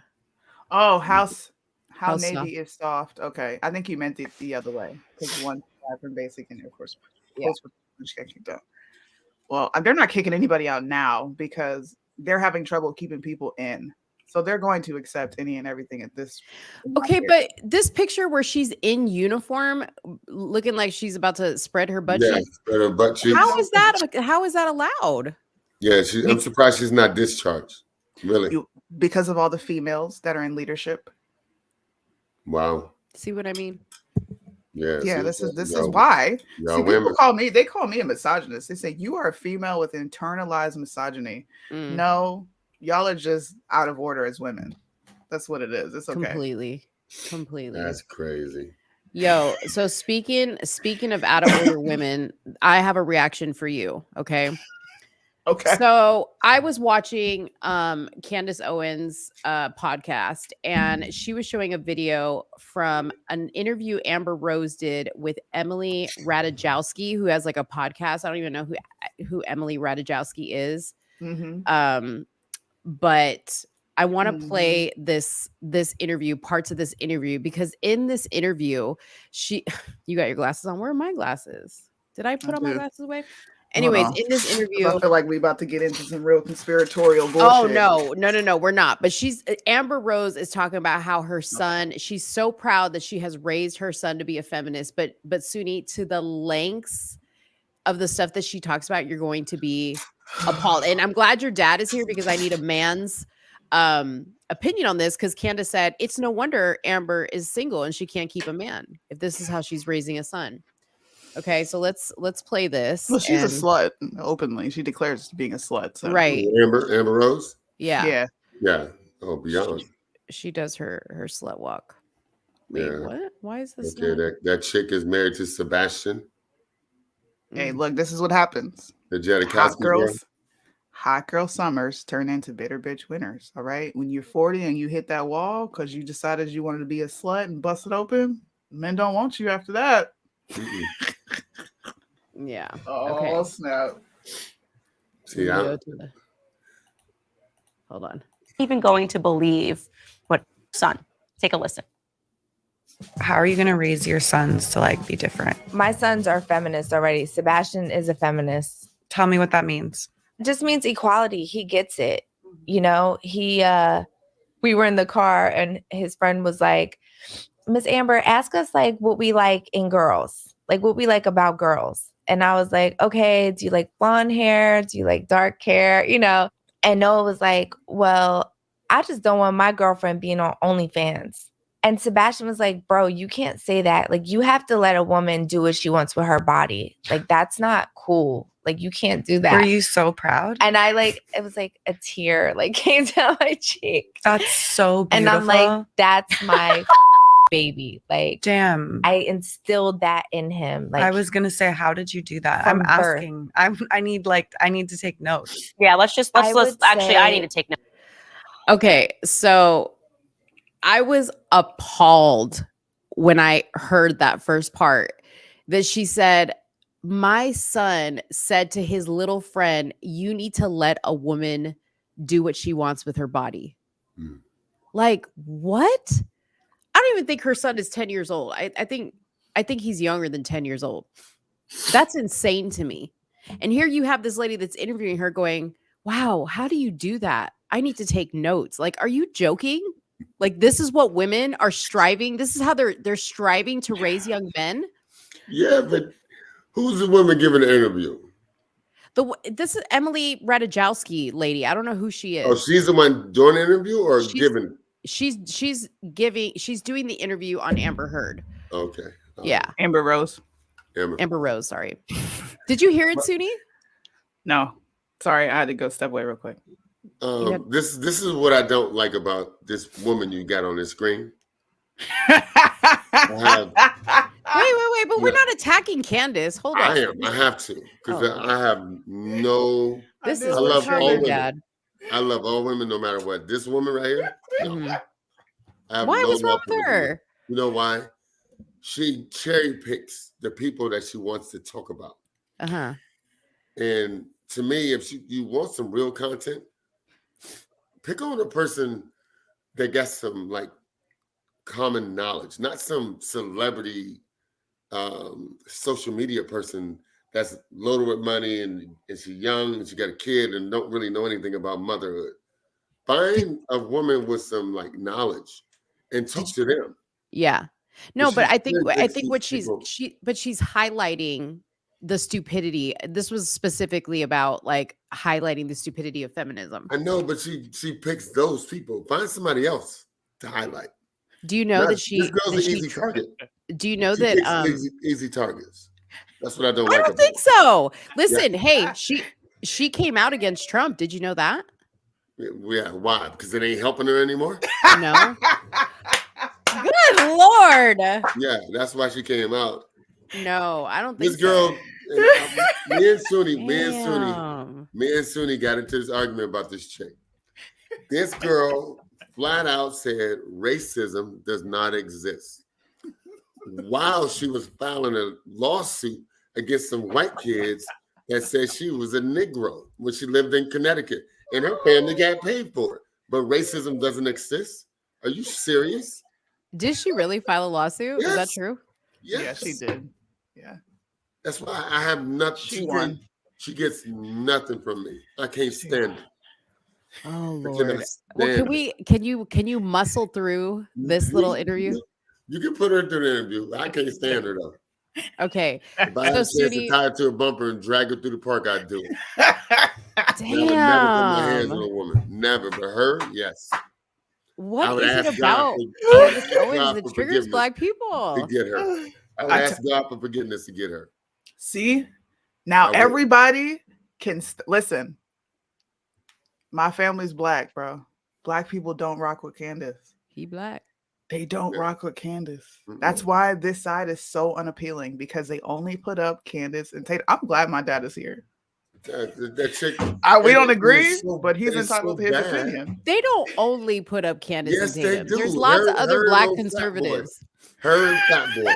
Oh, how How Navy soft. is soft. Okay, I think you meant it the other way because one guy from Basic and Air Force Yeah. post she got kicked out. Well, they're not kicking anybody out now because they're having trouble keeping people in. So they're going to accept any and everything at this. Okay, but this picture where she's in uniform, looking like she's about to spread her butt Yeah, cheeks. spread her butt cheeks. How is that allowed? Yeah, I'm surprised she's not discharged. Really? Because of all the females that are in leadership. Wow. See what I mean? Yeah. Yeah, see, this is y'all- why. y'all See, women. they call me a misogynist. They say you are a female with internalized misogyny. Mm, No, y'all are just out of order as women. That's what it is. It's okay. completely. That's crazy. Yo, so speaking of out of order women, I have a reaction for you. Okay. Okay. So I was watching Candace Owens' podcast, and she was showing a video from an interview Amber Rose did with Emily Ratajkowski, who has like a podcast. I don't even know who Emily Ratajkowski is. Mm-hmm. But I want to Mhm. play this interview, parts of this interview, because in this interview, you got your glasses on. Where are my glasses? Did I put on my glasses away? Anyways, in this interview, I feel like we about to get into some real conspiratorial bullshit. oh no, we're not. But Amber Rose is talking about how her son, she's so proud that she has raised her son to be a feminist, but Soonie, to the lengths of the stuff that she talks about, you're going to be appalled. And I'm glad your dad is here, because I need a man's opinion on this, because Candace said it's no wonder Amber is single and she can't keep a man if this is how she's raising a son. Okay, so let's play this. Well, she's a slut openly. She declares being a slut. So. Right. Amber Rose? Yeah. Yeah. Oh, beyond. She does her slut walk. Wait, what? Why is this? Okay, that chick is married to Sebastian. Hey, look, this is what happens. The Jadakiski Hot girl summers turn into bitter bitch winners. All right. When you're 40 and you hit that wall because you decided you wanted to be a slut and bust it open, men don't want you after that. Yeah. Oh, snap. See, hold on. Even going to believe what son? Take a listen. How are you going to raise your sons to like be different? My sons are feminists already. Sebastian is a feminist. Tell me what that means. It just means equality. He gets it. You know, we were in the car and his friend was like, Miss Amber, ask us like what we like in girls, like what we like about girls. And I was like, okay, do you like blonde hair? Do you like dark hair? You know? And Noah was like, well, I just don't want my girlfriend being on OnlyFans. And Sebastian was like, bro, you can't say that. Like, you have to let a woman do what she wants with her body. Like, that's not cool. Like, you can't do that. Were you so proud? And it was like a tear like came down my cheek. That's so beautiful. And I'm like, that's my baby. Like, damn. I instilled that in him. Like, I was gonna say, how did you do that? From I'm asking. I need to take notes. Yeah, let's actually, I need to take notes. Okay, so I was appalled when I heard that first part that she said, my son said to his little friend, you need to let a woman do what she wants with her body. Like, what? I don't even think her son is 10 years old. I think he's younger than 10 years old. That's insane to me. And here you have this lady that's interviewing her going, wow, how do you do that? I need to take notes. Like, are you joking? Like, this is what women are striving. This is how they're striving to raise young men. Yeah, but who's the woman giving the interview? This is Emily Ratajkowski lady. I don't know who she is. Oh, she's the one doing the interview or giving? She's doing the interview on Amber Heard. Okay. Yeah. Amber Rose. Amber Rose, sorry. Did you hear it, Soonie? No. Sorry, I had to go step away real quick. This is what I don't like about this woman you got on the screen. Wait, but we're not attacking Candace. Hold on. I have to, because I have no. This is I love all women. Dad. I love all women, no matter what. This woman right here. Why? What's wrong with her? You know why? She cherry picks the people that she wants to talk about. And to me, if you want some real content, pick on a person that got some like common knowledge, not some celebrity social media person that's loaded with money and she's young and she got a kid and don't really know anything about motherhood. Find a woman with some like knowledge and talk to them. Yeah. No, but I think what she's highlighting the stupidity. This was specifically about like highlighting the stupidity of feminism. I know, but she picks those people. Find somebody else to highlight. Do you know that she? This girl's an easy target. Do you know she that? Easy targets. That's what I don't like. I don't think so. Listen, hey, she came out against Trump. Did you know that? Yeah. Why? Because it ain't helping her anymore. No. Good Lord. Yeah, that's why she came out. No, I don't think this girl. And me and Soonie, Damn. me and Soonie got into this argument about this chick. This girl flat out said racism does not exist, while she was filing a lawsuit against some white kids that said she was a Negro when she lived in Connecticut, and her family got paid for it. But racism doesn't exist? Are you serious? Did she really file a lawsuit? Is that Yes. true? Yes. Yeah, she did. Yeah. That's why I have nothing. She won. She gets nothing from me. I can't stand it. Oh I cannot Lord. Well, stand it. can you muscle through this little interview? You can put her through the interview. I can't stand her though. Okay. If I had a chance Soonie- to tie her to a bumper and drag her through the park, I'd do it. I would never put my hands on Damn. a woman. Never. But her, yes. I What would is it ask about God Candace for Owens that triggers forgiveness black to people? get her. I would ask God for forgiveness to get her. See, now I would. everybody can listen. My family's black, bro. Black people don't rock with Candace. He black. They don't Yeah. rock with Candace. Mm-mm. That's why this side is so unappealing, because they only put up Candace and Tatum. I'm glad my dad is here. That chick. We don't it agree, is so- but he's it's entitled so to his bad. opinion. They don't only put up Candace Yes, and they Tatum. do. There's lots of Her- other her black little fat boy. conservatives. Her and Fat Boy.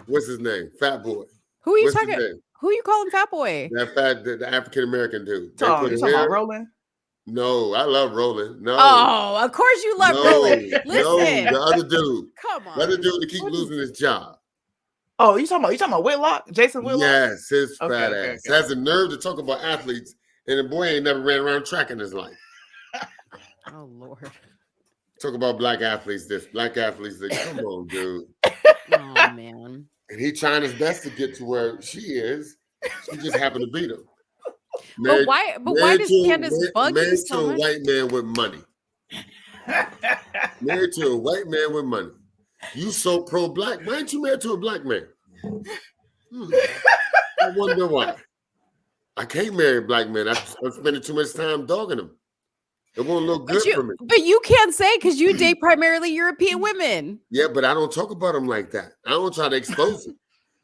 What's his name? Fat Boy. Who are you What's talking? his name? Who you calling fat boy? The African American dude. They Oh, put you his talking about hair- Roland? No, I love Roland. No. Oh, of course you love no, Roland. no, Listen, the other dude. come The on. other dude that keep What is- losing his job. Oh, you talking about Whitlock? Jason Whitlock? Yes, his Okay, fat okay, ass. okay. Has the nerve to talk about athletes, and the boy ain't never ran around track in his life. Oh Lord. Talk about black athletes, this black athletes. That, come on, dude. Oh man. And he trying his best to get to where she is. She just happened to beat him. But why does Candace bug you married so to a much? white man with money. Married to a white man with money. You so pro-black. Why ain't you married to a black man? I wonder why. I can't marry a black man. I'm spending too much time dogging him. It won't look good for me. But you can't say because you date primarily European women. Yeah, but I don't talk about them like that. I don't try to expose them.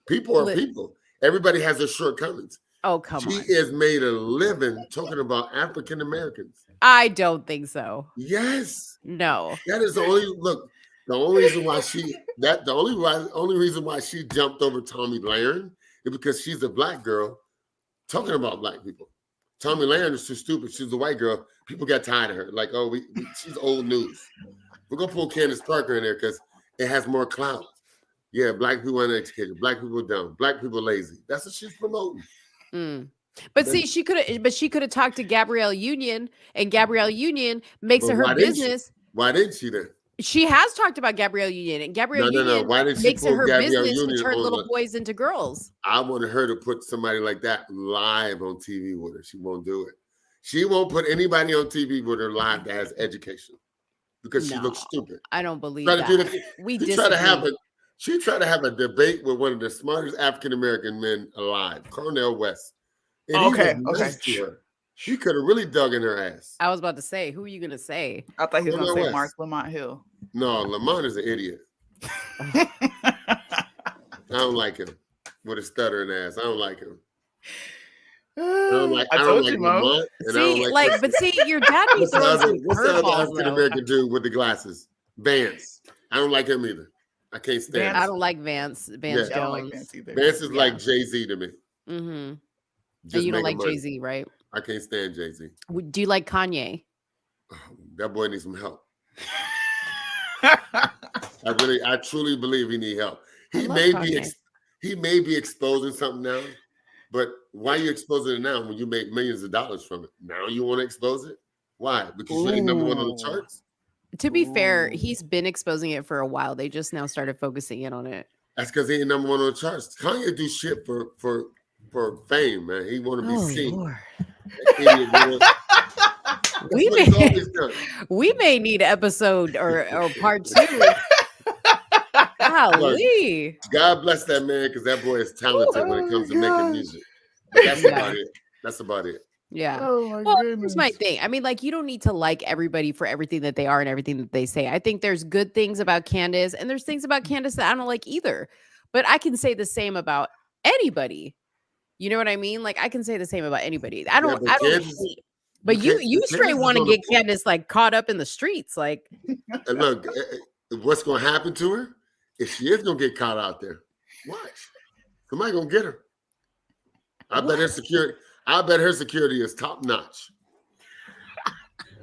People are people. Everybody has their shortcomings. Oh, come She on. has made a living talking about African Americans. I don't think so. Yes. No. That is the only look. The only reason why only reason why she jumped over Tommy Lahren is because she's a black girl talking about black people. Tommy Lahren is too stupid. She's a white girl. People got tired of her. Like, oh, she's old news. We're gonna pull Candace Parker in there because it has more clout. Yeah, black people uneducated, black people dumb, black people lazy. That's what she's promoting. Mm. But see, she could have talked to Gabrielle Union, and Gabrielle Union makes it her business. Why didn't she then? She has talked about Gabrielle Union, and Gabrielle Union Why did she makes it pull her Gabrielle business Union to turn on little boys into girls. I wanted her to put somebody like that live on TV with her. She won't do it. She won't put anybody on TV with her live that has education because she looks stupid. I don't believe Try to do that. the- We She tried to have disagree. she tried to have a debate with one of the smartest African American men alive, Cornel West. And he was nice to her. She could have really dug in her ass. I was about to say, who are you gonna say? I thought he was going to say West. Mark Lamont Hill. No, Lamont is an idiot. I don't like him with his stuttering ass. I don't like him. I don't like Lamont, and I See, don't like, but see, your dad be what's the throwing other, some what's the other curveballs, African though. American dude with the glasses? Vance. I don't like him either. I can't stand I him. don't like Vance. Yeah. Jones. I don't like Vance either. Vance is like Jay-Z to me. Mm-hmm. And Just you don't making like money. Jay-Z, right? I can't stand Jay-Z. Do you like Kanye? That boy needs some help. I truly believe he need help. He love may Kanye. he may be exposing something now, but why are you exposing it now when you make millions of dollars from it? Now you want to expose it? Why? Because you ain't number one on the charts? To be fair, he's been exposing it for a while. They just now started focusing in on it. That's because he ain't number one on the charts. Kanye do shit for fame, man. He want to be seen. Lord. That idiot boy. That's We what he's may, always done. we may need episode or part 2. Golly. God bless that man because that boy is talented when it comes to making music. But that's about it. That's about it. Yeah. Oh my Well, goodness. here's my thing. I mean, like, you don't need to like everybody for everything that they are and everything that they say. I think there's good things about Candace, and there's things about Candace that I don't like either. But I can say the same about anybody. You know what I mean? Like I can say the same about anybody. I Yeah, don't but hate. But you straight want to get Candace like caught up in the streets. Like And look, what's going to happen to her? If she is going to get caught out there, watch. Somebody going to get her. I bet her security is top notch.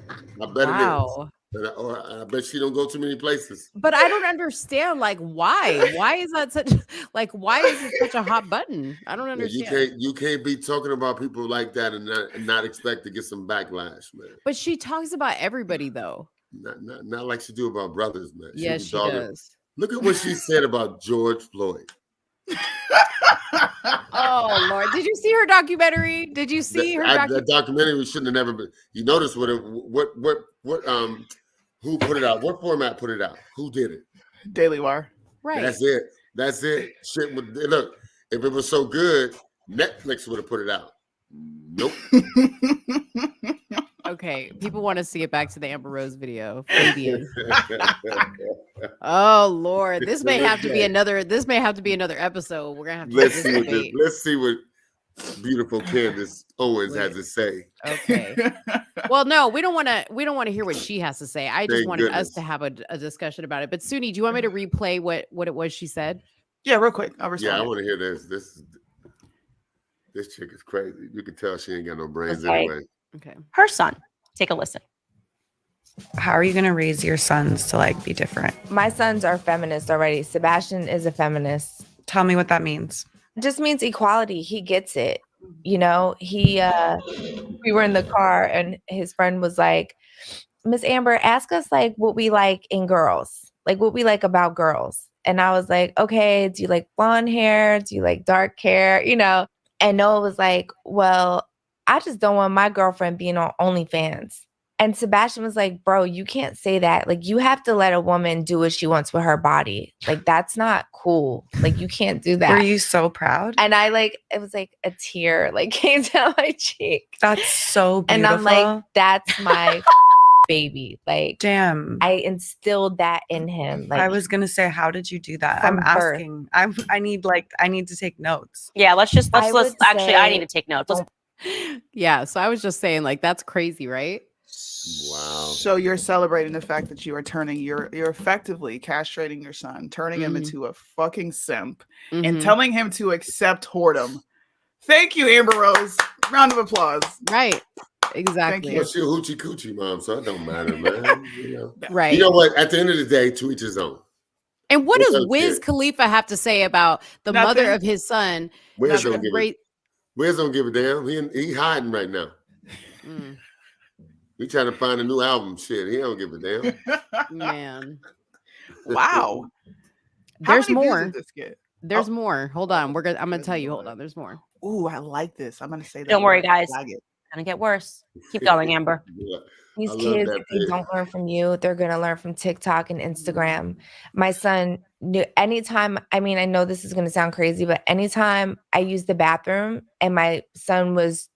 I bet it is. Or I bet she don't go too many places. But I don't understand, like, why? Why is that such like why is it such a hot button? I don't understand. You can't be talking about people like that and not expect to get some backlash, man. But she talks about everybody though. Not like she do about brothers, man. Yes, she does. Look at what she said about George Floyd. Oh Lord! Did you see her documentary? Did you see her the documentary? Shouldn't have never been. You notice what who put it out? What format put it out? Who did it? Daily Wire. Right. That's it. Shit would look. If it was so good, Netflix would have put it out. Nope. Okay, people want to see it. Back to the Amber Rose video. Fabian. Oh Lord, this may have to be another. This may have to be another episode. We're gonna have to. Let's see what beautiful Candace Owens has to say. Okay. Well, no, we don't want to hear what she has to say. I just wanted us to have a discussion about it. But Soonie, do you want me to replay what it was she said? Yeah, real quick. I'll respond. Yeah, I want to hear this. This chick is crazy. You can tell she ain't got no brains anyway. Okay. Her son. Take a listen. How are you going to raise your sons to like be different? My sons are feminists already. Sebastian is a feminist. Tell me what that means. It just means equality. He gets it. You know, we were in the car and his friend was like, Miss Amber, ask us like what we like in girls, like what we like about girls. And I was like, okay, do you like blonde hair? Do you like dark hair? You know, and Noah was like, well, I just don't want my girlfriend being on OnlyFans. And Sebastian was like, bro, you can't say that. Like, you have to let a woman do what she wants with her body. Like, that's not cool. Like, you can't do that. Were you so proud? And it was like a tear like came down my cheek. That's so beautiful. And I'm like, that's my baby. Like, damn. I instilled that in him. Like, I was gonna say, how did you do that? I'm asking. I need to take notes. Yeah, let's actually I need to take notes. Yeah, so I was just saying, like, that's crazy, right? Wow. So you're celebrating the fact that you are you're effectively castrating your son, turning him into a fucking simp, and telling him to accept whoredom. Thank you, Amber Rose. Round of applause. Right. Exactly. Well, she a hoochie coochie mom, so it don't matter, man. You know? Right. You know what? At the end of the day, to each his own. And what does Wiz Khalifa have to say about the mother of his son? Wiz don't give a damn. He hiding right now. He trying to find a new album. Shit, he don't give a damn. Man. Wow. There's more. There's more. Hold on. I'm gonna tell you. Hold on. There's more. Ooh, I like this. I'm gonna say that. Don't worry, guys. It's gonna get worse. Keep going, Amber. Yeah. These kids, if they don't learn from you, they're going to learn from TikTok and Instagram. My son knew anytime, I mean, I know this is going to sound crazy, but anytime I used the bathroom and my son was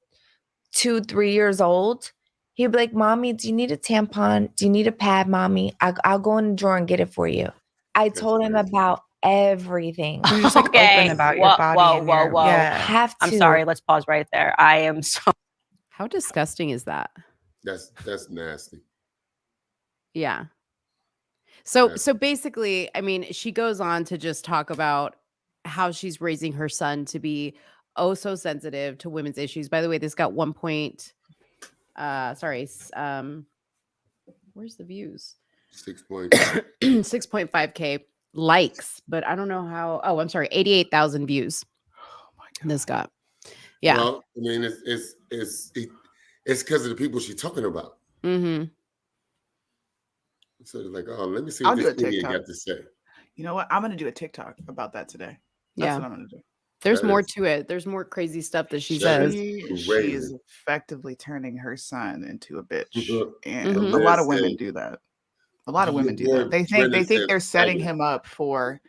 2-3 years old, he'd be like, Mommy, do you need a tampon? Do you need a pad, Mommy? I'll go in the drawer and get it for you. I told him about everything. You're just like open about your body. Whoa. Yeah. I'm sorry. Let's pause right there. I am so. How disgusting is that? That's nasty. Yeah. So basically, I mean, she goes on to just talk about how she's raising her son to be so sensitive to women's issues. By the way, this got where's the views? 6.5K likes, but I don't know how. Oh, I'm sorry, 88,000 views. Oh my God. This got. Yeah. Well, I mean, it's because of the people she's talking about. Mm-hmm. So it's like, oh, let me see what this idiot got to say. You know what? I'm gonna do a TikTok about that today. That's what I'm gonna do. There's more to it. There's more crazy stuff that she says. She is effectively turning her son into a bitch, and a lot of women do that. A lot of women do that. They think they're setting him up to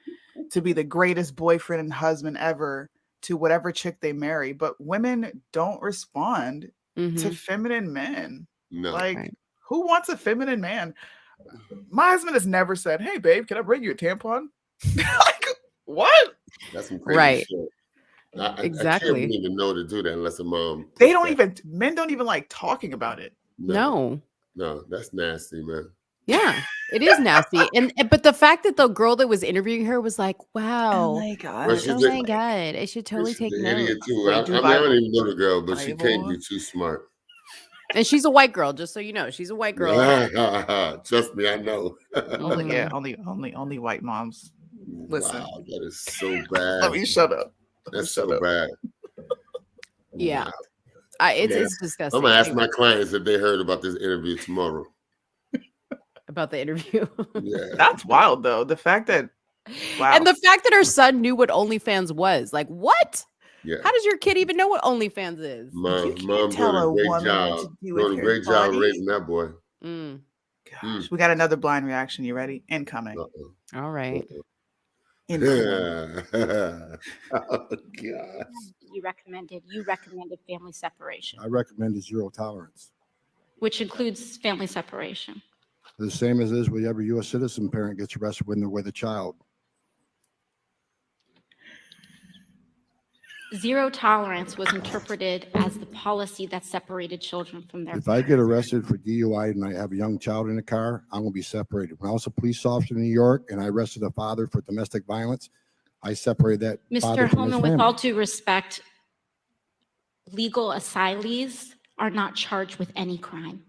be the greatest boyfriend and husband ever to whatever chick they marry. But women don't respond to feminine men. No. Like, who wants a feminine man? My husband has never said, "Hey, babe, can I bring you a tampon?" Like, what? That's some crazy shit. I can't Exactly. even know to do that unless a mom. They don't even, men don't even like talking about it. No. No, that's nasty, man. Yeah, it is nasty. But the fact that the girl that was interviewing her was like, wow. Oh my God. Well, she's Oh my God. I should totally she's take an notes. idiot too. Wait, I do mean, I don't Bible- even know the girl, but she can't Bible? be too smart. And she's a white girl, just so you know. She's a white girl. Trust me, I know. Only white moms. Listen. Wow, that is so bad. Let me shut up. That's so bad. Yeah. Wow. It's disgusting. I'm gonna ask my clients if they heard about this interview tomorrow. About the interview. Yeah. That's wild though. The fact that And the fact that her son knew what OnlyFans was. Like, what? Yeah. How does your kid even know what OnlyFans is? Mom tell doing a a great woman job. what to do with Doing a her great job body. raising that boy. Gosh, we got another blind reaction. You ready? Incoming. All right. Oh God. You recommended family separation, I recommended zero tolerance. which includes family separation. The same as is with every U.S. citizen parent gets arrested when they're with a child. Zero tolerance was interpreted as the policy that separated children from their If I get arrested for DUI and I have a young child in the car, I'm going to be separated. When I was a police officer in New York and I arrested a father for domestic violence, I separated that father Mr. from his Holman, with family. all due respect, legal asylees are not charged with any crime.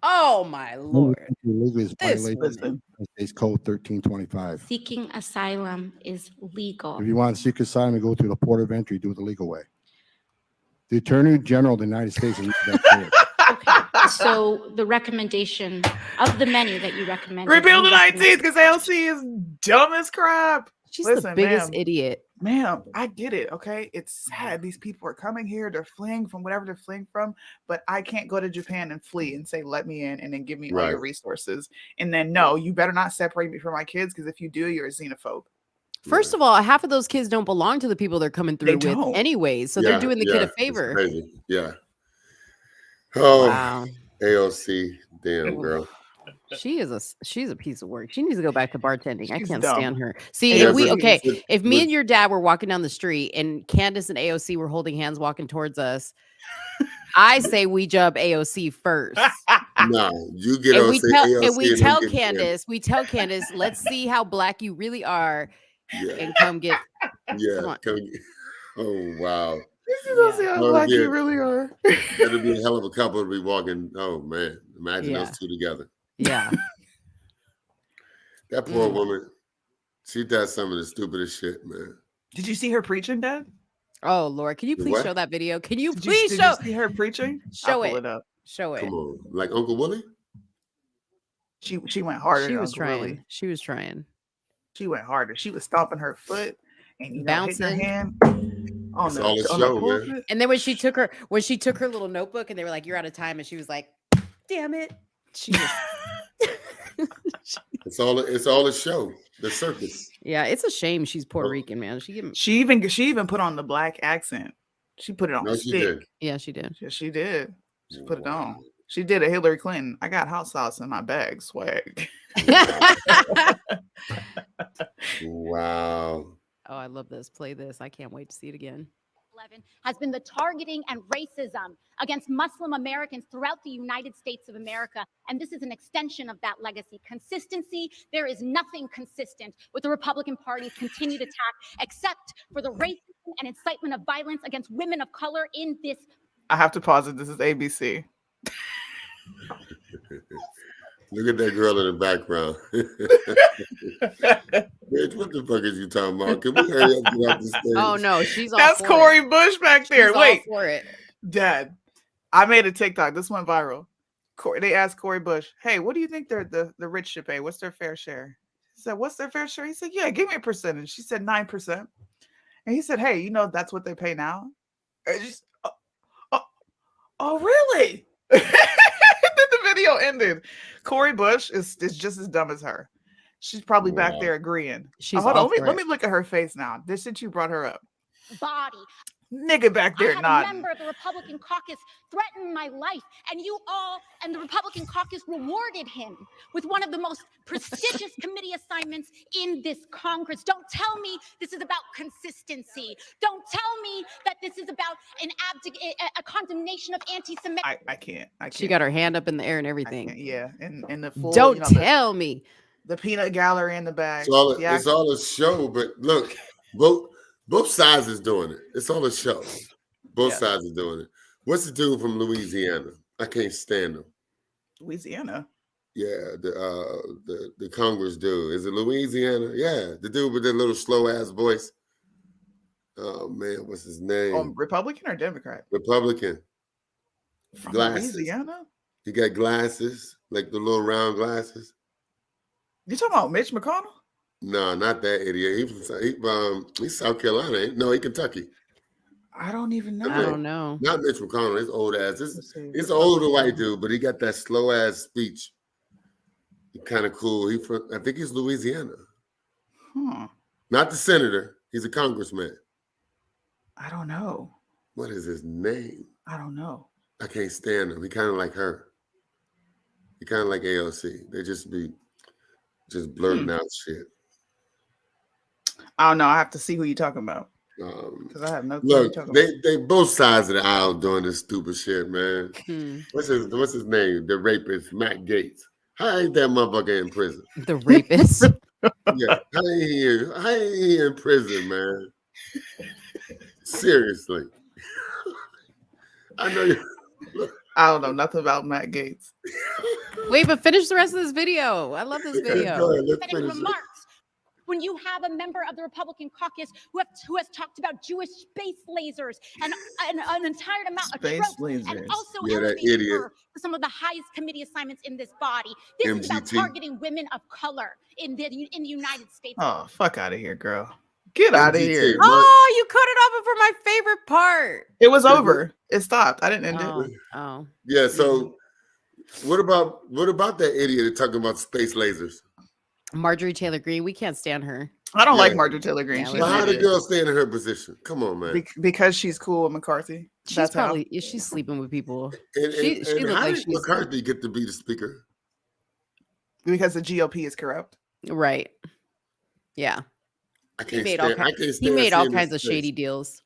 Oh my Lord. Illegally is This violating States Code 1325. Seeking asylum is legal. If you want to seek asylum, you go through the port of entry, do it the legal way. The Attorney General of the United States is that clear. Okay, so the recommendation of the many that you recommended. Repeal the you recommend- 19th because AOC is dumb as crap. She's the biggest idiot. Ma'am, I get it. Okay. It's sad. These people are coming here. They're fleeing from whatever they're fleeing from. But I can't go to Japan and flee and say, let me in and then give me all your resources. And then, no, you better not separate me from my kids because if you do, you're a xenophobe. First of all, half of those kids don't belong to the people they're coming through with don't. anyways. So they're doing the kid a favor. Crazy. Yeah. Oh, Wow. AOC, damn girl. She's a piece of work. She needs to go back to bartending. I She's can't dumb. stand her. See, Yeah, if me and your dad were walking down the street and Candace and AOC were holding hands walking towards us, I say we jump AOC first. No, you get And on we say tell AOC and we and tell then get Candace, let's see how black you really are, Yeah. and come get. Yeah. Come on. Oh wow. This is also how Oh, black yeah. you really are. That'd be a hell of a couple to be walking. Oh man. Imagine those two together. Yeah. That poor woman, she does some of the stupidest shit, man. Did you see her preaching, Dad? Oh Lord, can you The please what? show that video? Can you Did please you show see her preaching? show I'll pull it? up. Show it. Come on. Like Uncle Willie? She went harder. She than was Uncle trying. Willie. She was trying. She went harder. She was stomping her foot and hitting her Bouncing. hand on It's the, all a on show, the man. pulpit. And then when she took her little notebook and they were like, "You're out of time," and she was like, "Damn it!" She just, It's all a show. The circus. yeah, it's a shame she's Puerto Oh. Rican, man. She She even put on the black accent. She put it on No, she stick. did. yeah, she did. Yes, she did. She put it Wow. on. She did a Hillary Clinton. I got hot sauce in my bag, swag. Wow. Oh, I love this. Play this. I can't wait to see it again. Has been the targeting and racism against Muslim Americans throughout the United States of America. And this is an extension of that legacy. Consistency, there is nothing consistent with the Republican Party's continued attack, except for the racism and incitement of violence against women of color in this. I have to pause it. This is ABC. Look at that girl in the background. Bitch, what the fuck is you talking about? Can we hurry up and get off the stage? Oh no, she's all That's for Corey it. Bush back there. She's all Wait, for it. Dad, I made a TikTok. This went viral. They asked Corey Bush, "Hey, what do you think the rich should pay? What's their fair share?" He said, "What's their fair share?" He said, "Yeah, give me a percentage." She said 9%. And he said, "Hey, you know that's what they pay now." And she's, oh, really? Then the video ended. Corey Bush is just as dumb as her. She's probably back there agreeing. She's hold all on. for Let it. me look at her face now. This since you brought her up. Body. nigga back I there had a nodding. member of the Republican caucus threaten my life, and you all and the Republican caucus rewarded him with one of the most prestigious committee assignments in this Congress. Don't tell me this is about consistency. Don't tell me that this is about a condemnation of anti-Semitic. I can't. She got her hand up in the air and everything. Yeah, and the full. Don't tell me. The peanut gallery in the back. It's all a show, but look, both sides is doing it. It's all a show. Both sides are doing it. What's the dude from Louisiana? I can't stand him. Louisiana. Yeah, the Congress dude. Is it Louisiana? Yeah, the dude with that little slow ass voice. Oh man, what's his name? Republican or Democrat? Republican. From Glasses. Louisiana? He got glasses, like the little round glasses. You talking about Mitch McConnell? No, not that idiot. He's South Carolina. No, he Kentucky. I don't even know. I don't know. Not Mitch McConnell. His old ass. It's an older white dude, but he got that slow ass speech. Kind of cool. I think he's Louisiana. Not the senator. He's a congressman. I don't know. What is his name? I don't know. I can't stand him. He kind of like her. He kind of like AOC. They just blurting out shit. I don't know. I have to see who you're talking about. Because I have no clue. Look, they both sides of the aisle doing this stupid shit, man. What's his name? The rapist, Matt Gaetz. How ain't that motherfucker in prison? The rapist? Yeah, how ain't he in prison, man? Seriously. I know you. I don't know nothing about Matt Gaetz. Wait, but finish the rest of this video. I love this video. Go ahead, let's finish it. Remarks when you have a member of the Republican caucus who has talked about Jewish space lasers and an entire amount of tropes, and also elevated her to some of the highest committee assignments in this body. This is about targeting women of color in the United States. Oh, fuck out of here, girl. Get out of here. Oh, you cut it off before my favorite part. It was over. It stopped. I didn't end it. Oh. Yeah, so what about that idiot talking about space lasers? Marjorie Taylor Greene, we can't stand her. I don't like Marjorie Taylor Greene. Yeah, well, how did the girl stand in her position? Come on, man. Because she's cool with McCarthy. She's she's sleeping with people. And she looked how like did McCarthy get to be the speaker? Because the GOP is corrupt. Right. Yeah. He made all kinds of shady deals.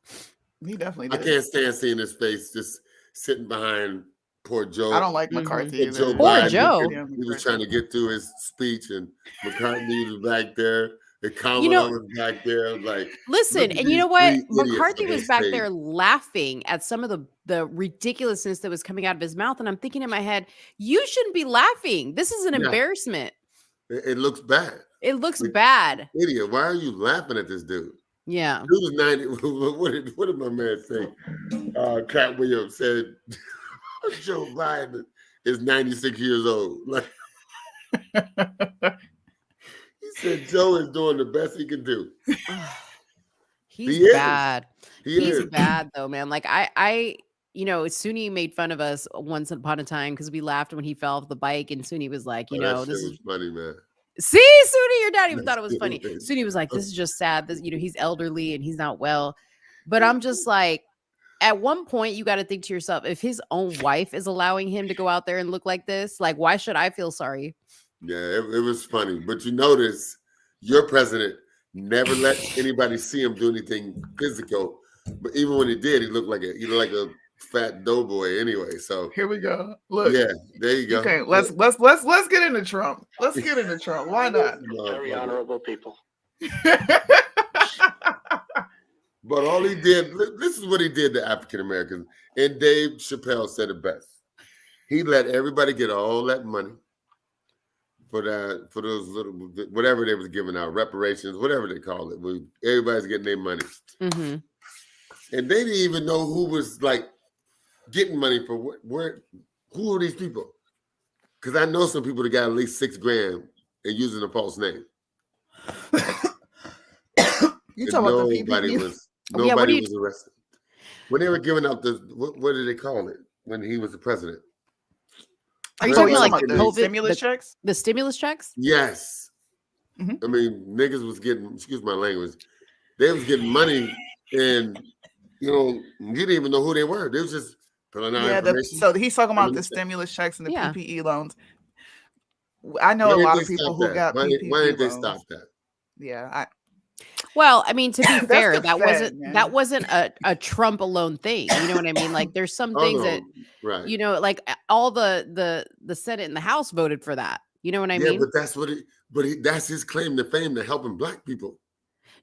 He definitely did. I can't stand seeing his face just sitting behind poor Joe. I don't like McCarthy either. Poor Joe. He was trying to get through his speech, and McCarthy was back there. The Kamala was back there. Like, listen, and you know what? McCarthy was back there laughing at some of the ridiculousness that was coming out of his mouth, and I'm thinking in my head, you shouldn't be laughing. This is an embarrassment. It looks bad. It looks bad. Idiot! Why are you laughing at this dude? Yeah. Dude was 90. What did my man say? Cat Williams said Joe Biden is 96 years old. Like he said, Joe is doing the best he can do. He's bad. He's bad though, man. Like I Soonie made fun of us once upon a time because we laughed when he fell off the bike, and Soonie was like, this is funny, man. See, Soonie, your dad even thought it was funny. Soonie was like, this is just sad that he's elderly and he's not well. But I'm just like, at one point you got to think to yourself, if his own wife is allowing him to go out there and look like this, like, why should I feel sorry? Yeah, it was funny. But you notice your president never let anybody see him do anything physical. But even when he did, he looked like a fat doughboy anyway. So here we go. Look, yeah, there you go. Okay, let's get into Trump. Let's get into Trump. Why not? Very honorable people. But all he did, this is what he did to African Americans. And Dave Chappelle said it best. He let everybody get all that money for those little, whatever they was giving out, reparations, whatever they call it. Everybody's getting their money. Mm-hmm. And they didn't even know who was like getting money for who are these people? Because I know some people that got at least $6,000 and using a false name. You talking about the PPP? Nobody was arrested. When they were giving out what did they call it when he was the president? Are you talking about like the stimulus checks? The stimulus checks? Yes. Mm-hmm. I mean, niggas was getting, excuse my language, they was getting money and you didn't even know who they were. They was just filling out information. So he's talking about the Administration. stimulus checks and the Yeah. PPE loans. I know Why a didn't lot they of people stop who that? got Why PPP didn't they loans. stop that? Yeah, Well, I mean, to be That's fair, the that Fed, man. wasn't a Trump alone thing. You know what I mean? Like, there's some Oh things that no, right. you know, like all the Senate and the House voted for that. You know what I Yeah, mean? but that's his claim to fame, to helping black people.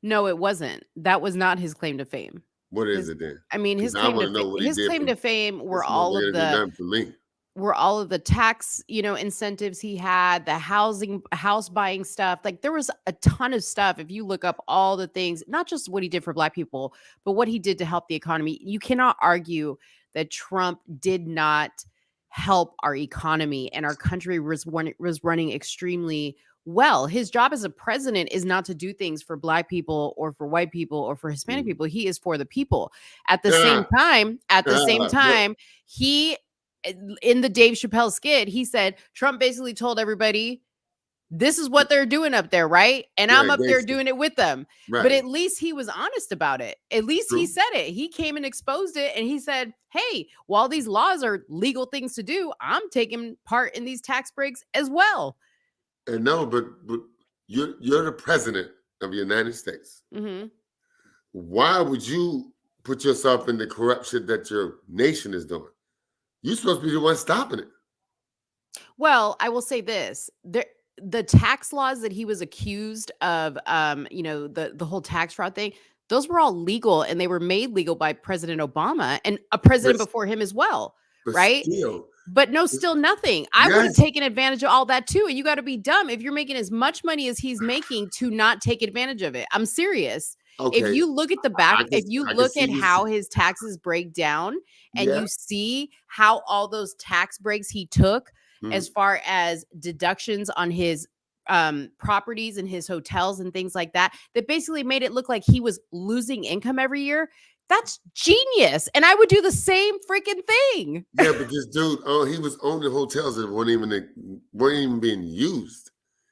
No, it wasn't. That was not his claim to fame. What is His, it then? I mean, 'Cause I want to know what he his did. claim to fame were This all motherfucker of didn't do the nothing for me. tax, incentives he had, the house buying stuff. Like, there was a ton of stuff. If you look up all the things, not just what he did for black people, but what he did to help the economy, you cannot argue that Trump did not help our economy, and our country was running extremely well. His job as a president is not to do things for black people or for white people or for Hispanic people. He is for the people. At the same time, he, in the Dave Chappelle skit, he said Trump basically told everybody, this is what they're doing up there, right? And I'm up there doing it with them. Right. But at least he was honest about it. At least he True. said it. He came and exposed it, and he said, hey, while these laws are legal things to do, I'm taking part in these tax breaks as well. And no, but you're the president of the United States. Mm-hmm. Why would you put yourself in the corruption that your nation is doing? You're supposed to be the one stopping it. Well, I will say this: the tax laws that he was accused of, the whole tax fraud thing, those were all legal, and they were made legal by President Obama and a president before him as well, right? Still nothing. I would have taken advantage of all that too. And you got to be dumb if you're making as much money as he's making to not take advantage of it. I'm serious. Okay. If you look at the back, if you look at how his taxes break down, and you see how all those tax breaks he took, as far as deductions on his properties and his hotels and things like that, that basically made it look like he was losing income every year. That's genius. And I would do the same freaking thing. Yeah, but this dude, he was owning hotels that weren't even being used.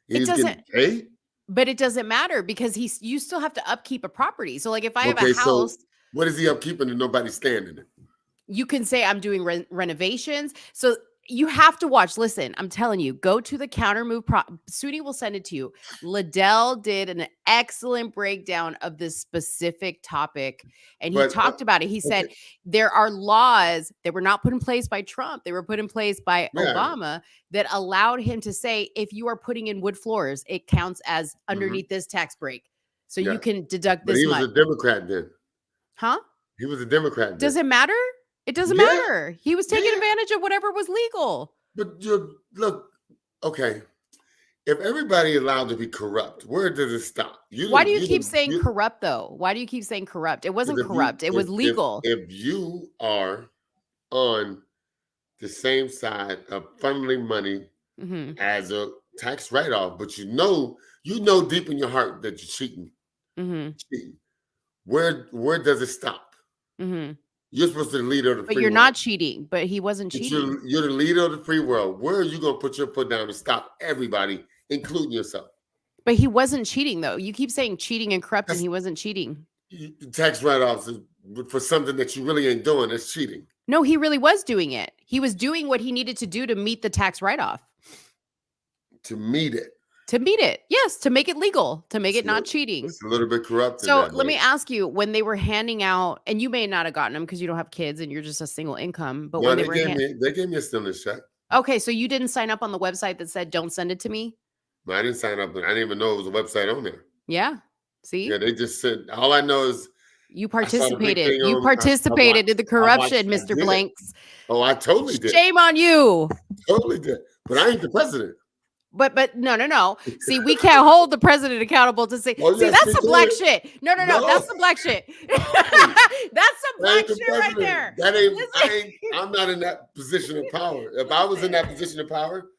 He was getting paid? But it doesn't matter, because you still have to upkeep a property. So like if I have a house. So what is he upkeeping and nobody's staying in it? You can say I'm doing renovations. So you have to watch. Listen, I'm telling you, go to the Counter Move. Soonie will send it to you. Liddell did an excellent breakdown of this specific topic, and he talked about it. He said there are laws that were not put in place by Trump. They were put in place by Obama that allowed him to say, if you are putting in wood floors, it counts as underneath this tax break. So you can deduct this much. He was a Democrat then. Huh? He was a Democrat then. Does it matter? It doesn't matter. He was taking advantage of whatever was legal. But look, okay. If everybody allowed to be corrupt, where does it stop? Why do you keep saying corrupt, though? Why do you keep saying corrupt? It wasn't corrupt. It was legal. If you are on the same side of funneling money as a tax write-off, but you know deep in your heart that you're cheating. Cheating. Where does it stop? You're supposed to be the leader of the free world. But you're not cheating. But he wasn't cheating. You're the leader of the free world. Where are you going to put your foot down and stop everybody, including yourself? But he wasn't cheating, though. You keep saying cheating and corrupt, and he wasn't cheating. Tax write-offs for something that you really ain't doing is cheating. No, he really was doing it. He was doing what he needed to do to meet the tax write-off. To meet it. To meet it. Yes, to make it legal, to make it not cheating. It's a little bit corrupt. So let me ask you, when they were handing out, and you may not have gotten them because you don't have kids and you're just a single income, but when they gave me a stimulus check. Okay, so you didn't sign up on the website that said don't send it to me? No, I didn't sign up. I didn't even know it was a website on there. Yeah. See? Yeah, they just said, all I know is you participated. You participated in the corruption, Mr. Blanks. Oh, I totally did. Shame on you. Totally did. But I ain't the president. But no. See, we can't hold the president accountable to say. Oh, see, yes, that's the black shit. No. That's the black shit. That's some black shit right there. I'm not in that position of power. If I was in that position of power,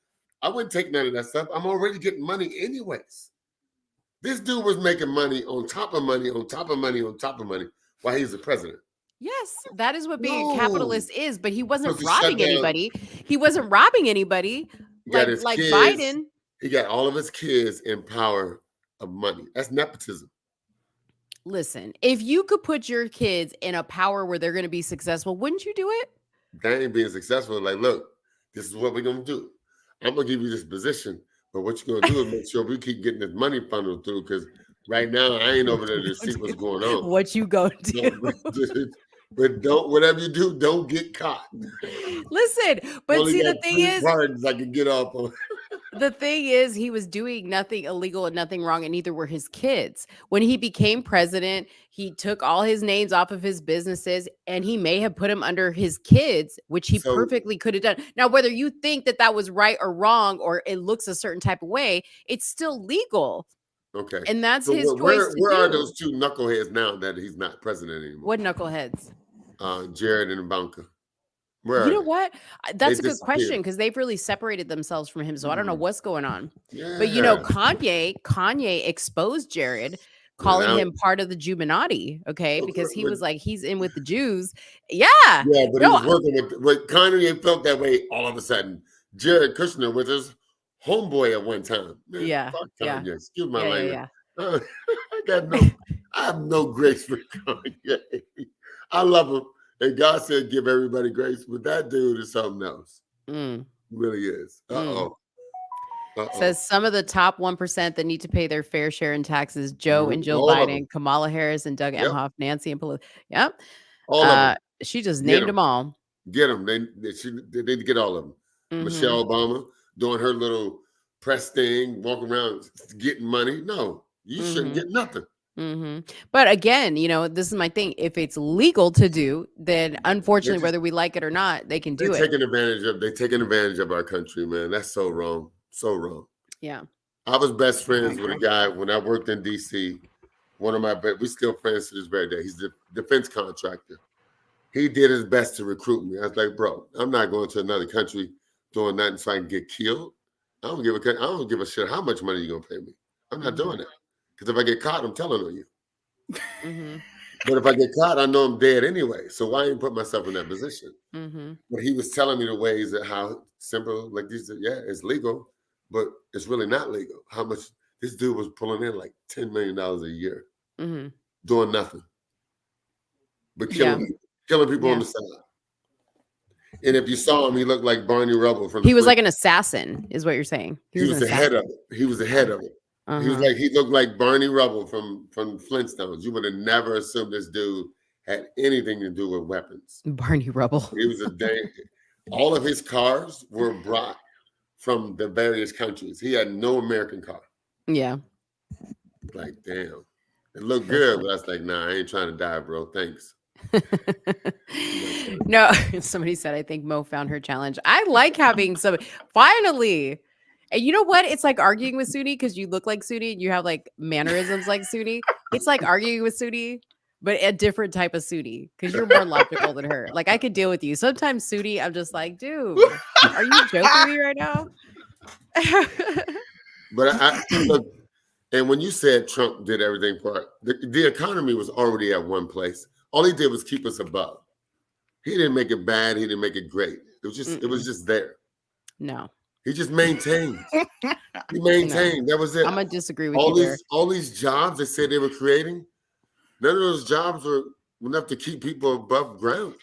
I wouldn't take none of that stuff. I'm already getting money anyways. This dude was making money on top of money on top of money on top of money while he's the president. Yes, that is what being a capitalist is. But he wasn't robbing anybody. He wasn't robbing anybody. Like kids, Biden. He got all of his kids in power of money. That's nepotism. Listen, if you could put your kids in a power where they're going to be successful, wouldn't you do it? They ain't being successful. Like, look, this is what we're gonna do. I'm gonna give you this position, but what you're gonna do is make sure we keep getting this money funneled through. Because right now, I ain't over there to see what's going on. What you go do? But don't, whatever you do, don't get caught. Listen, but Only see, got the thing 3 is, pardons I can get off on. the thing is, he was doing nothing illegal and nothing wrong, and neither were his kids. When he became president, he took all his names off of his businesses, and he may have put them under his kids, which he So- perfectly could have done. Now, whether you think that that was right or wrong, or it looks a certain type of way, it's still legal, Okay. and that's So his where choice to where are do. those 2 knuckleheads now that he's not president anymore? What knuckleheads? Jared and Ivanka. Where You are know they? what? That's a good disappeared. question because they've really separated themselves from him. So I don't know what's going on. Yeah. But you know, Kanye exposed Jared, calling him part of the Juminati. Okay, So because he with- was like, he's in with the Jews. Yeah. Yeah, but No, he was working with Kanye felt that way all of a sudden. Jared Kushner was his homeboy at one time. Man, Yeah, fuck yeah. Kanye. Excuse my Yeah, language. yeah, I have no grace for Kanye. I love him. And God said give everybody grace, but that dude is something else. Mm. He really is. Uh-oh. Says some of the top 1% that need to pay their fair share in taxes: Joe and Jill All of Biden, them. Kamala Harris and Doug Yep. Emhoff, Nancy and Pelosi. Yep. All of them. She just Get named 'em. them all. Get them. They need to get all of them. Mhm. Michelle Obama doing her little press thing, walking around getting money. No, you shouldn't get nothing. But again, you know, this is my thing. If it's legal to do, then unfortunately, just- whether we like it or not, they can do They're it. They're taking advantage of our country, man. That's so wrong. So wrong. Yeah. I was best friends with a guy when I worked in DC. We still friends to this very day. He's the defense contractor. He did his best to recruit me. I was like, bro, I'm not going to another country doing nothing so I can get killed. I don't give a shit how much money you're gonna pay me. I'm not doing that. Because if I get caught, I'm telling on you. But if I get caught, I know I'm dead anyway. So why ain't put myself in that position? But he was telling me the ways that how simple, like these, it's legal, but it's really not legal. How much this dude was pulling in like $10 million a year, doing nothing, but killing people on the side. And if you saw him, he looked like Barney Rubble from. He was like an assassin, is what you're saying. He was the head of it. He was the head of it. He looked like Barney Rubble from Flintstones. You would have never assumed this dude had anything to do with weapons. Barney Rubble. He was all of his cars were brought from the various countries. He had no American car. Yeah. Like, damn. It looked good, but I was like, nah, I ain't trying to die, bro. Thanks. No, somebody said, I think Mo found her challenge. I like having some, finally. And you know what? It's like arguing with Soonie because you look like Soonie and you have like mannerisms like Soonie. It's like arguing with Soonie, but a different type of Soonie because you're more logical than her. Like I could deal with you. Sometimes Soonie, I'm just like, dude, are you joking me right now? But I look, and when you said Trump did everything for the economy was already at one place. All he did was keep us above. He didn't make it bad. He didn't make it great. It was just there. No. He just maintained. He maintained. That was it. I'm gonna disagree with you there. All these jobs they said they were creating, none of those jobs were enough to keep people above ground.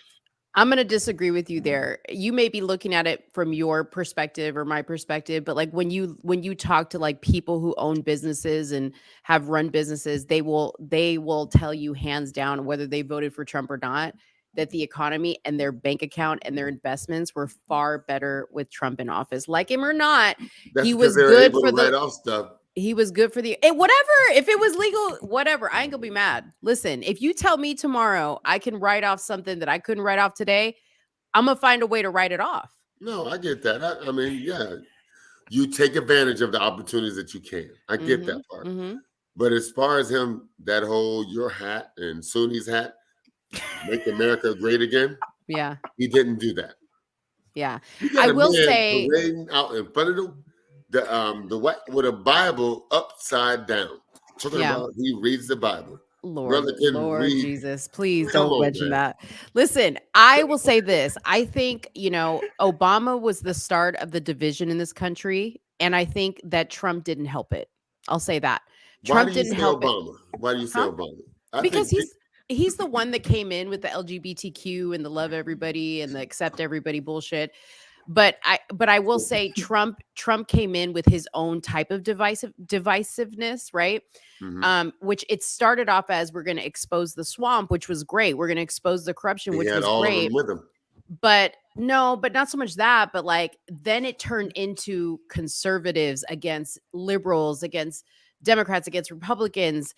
I'm going to disagree with you there. You may be looking at it from your perspective or my perspective, but like when you talk to like people who own businesses and have run businesses, they will tell you hands down whether they voted for Trump or not, that the economy and their bank account and their investments were far better with Trump in office. Like him or not, he was good for the write-off stuff. He was good for the whatever. If it was legal, whatever. I ain't gonna be mad. Listen, if you tell me tomorrow I can write off something that I couldn't write off today, I'm gonna find a way to write it off. No, I get that. I mean, yeah, you take advantage of the opportunities that you can. I get that part. But as far as him, that whole your hat and Soonie's hat, make America great again. Yeah, he didn't do that. Yeah, I will say parading out in front of them. The white with a Bible upside down. Talking about he reads the Bible. Lord Jesus, please don't mention that. Listen, I will say this. I think, Obama was the start of the division in this country. And I think that Trump didn't help it. I'll say that. Trump didn't help Obama? Why do you say Obama? Because he's the one that came in with the LGBTQ and the love everybody and the accept everybody bullshit. But I will say Trump came in with his own type of divisiveness, right? Which it started off as, we're going to expose the swamp, which was great. We're going to expose the corruption, which was all great. of them with him. But not so much that, but like then it turned into conservatives against liberals, against Democrats, against Republicans,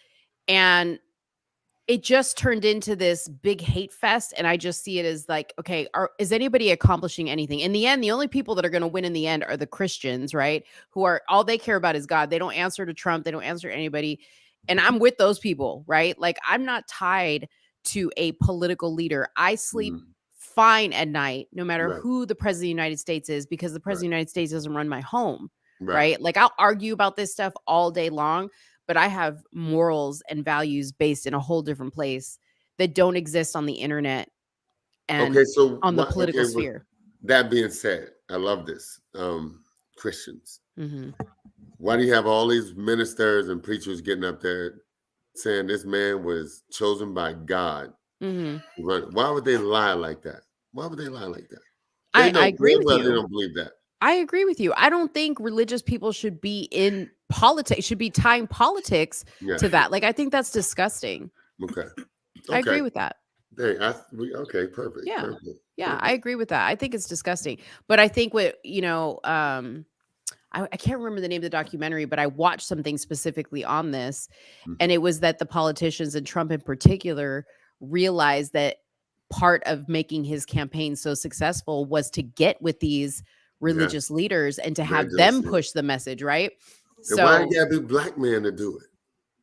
and it just turned into this big hate fest. And I just see it as like, okay, is anybody accomplishing anything? In the end, the only people that are going to win in the end are the Christians, right? Who are, all they care about is God. They don't answer to Trump. They don't answer to anybody. And I'm with those people, right? Like, I'm not tied to a political leader. I sleep fine at night, no matter who the president of the United States is, because the president of the United States doesn't run my home, right? Like, I'll argue about this stuff all day long, but I have morals and values based in a whole different place that don't exist on the internet and on the political sphere. That being said, I love this. Christians. Why do you have all these ministers and preachers getting up there saying this man was chosen by God? Why would they lie like that? Why would they lie like that? I agree with you. They don't believe that. I agree with you. I don't think religious people should be in politics, should be tying politics to that. Like, I think that's disgusting. Okay. I agree with that. Okay, perfect. Yeah. Perfect. Yeah, I agree with that. I think it's disgusting. But I think what, I can't remember the name of the documentary, but I watched something specifically on this. And it was that the politicians, and Trump in particular, realized that part of making his campaign so successful was to get with these religious leaders and to have them push the message, right? So why do you have to be black man to do it?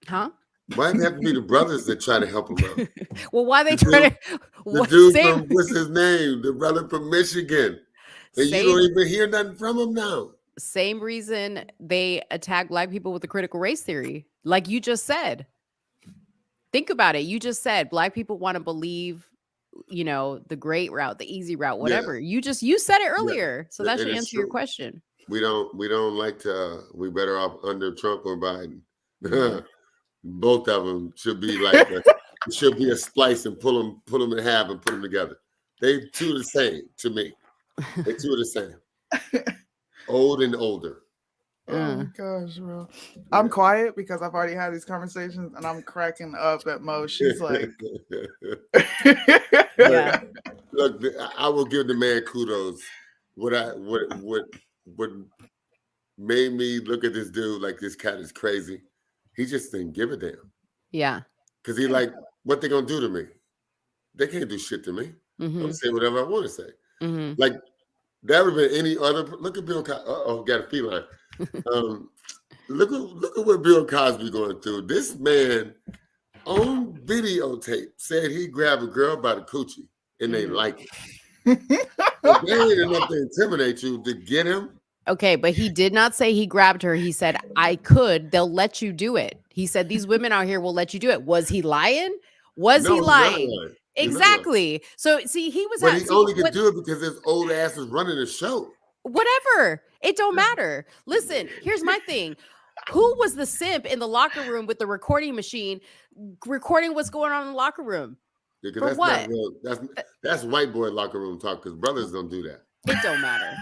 Huh? Why do you have to be the brothers that try to help him out? Well, why they try to? The dude from, what's his name? The brother from Michigan. And you don't even hear nothing from him now. Same reason they attack black people with the critical race theory, like you just said. Think about it. You just said black people want to believe, the great route, the easy route, whatever. You said it earlier, so that should answer your question. We don't like to. We better off under Trump or Biden. Both of them should be like it should be a splice and pull them in half and put them together. They two the same to me. They two are the same. Old and older. Oh my gosh, bro. I'm quiet because I've already had these conversations and I'm cracking up at Mo. She's like, Look, I will give the man kudos. What made me look at this dude like this cat is crazy. He just didn't give a damn. Yeah. Because he like, what they gonna do to me? They can't do shit to me. I'm gonna say whatever I want to say. Like, that would have been any other. Look at Bill Cosby. Got a feline. Look at what Bill Cosby going through. This man on videotape said he grabbed a girl by the coochie and they like it. But they ain't enough to intimidate you to get him. Okay, but he did not say he grabbed her. He said, I could. They'll let you do it. He said, these women out here will let you do it. Was he lying? Was he lying? Exactly. So, see, he was. But he only could do it because his old ass is running the show. Whatever. It don't matter. Listen, here's my thing. Who was the simp in the locker room with the recording machine recording what's going on in the locker room? Yeah, for that's what? Not real. That's white boy locker room talk because brothers don't do that. It don't matter.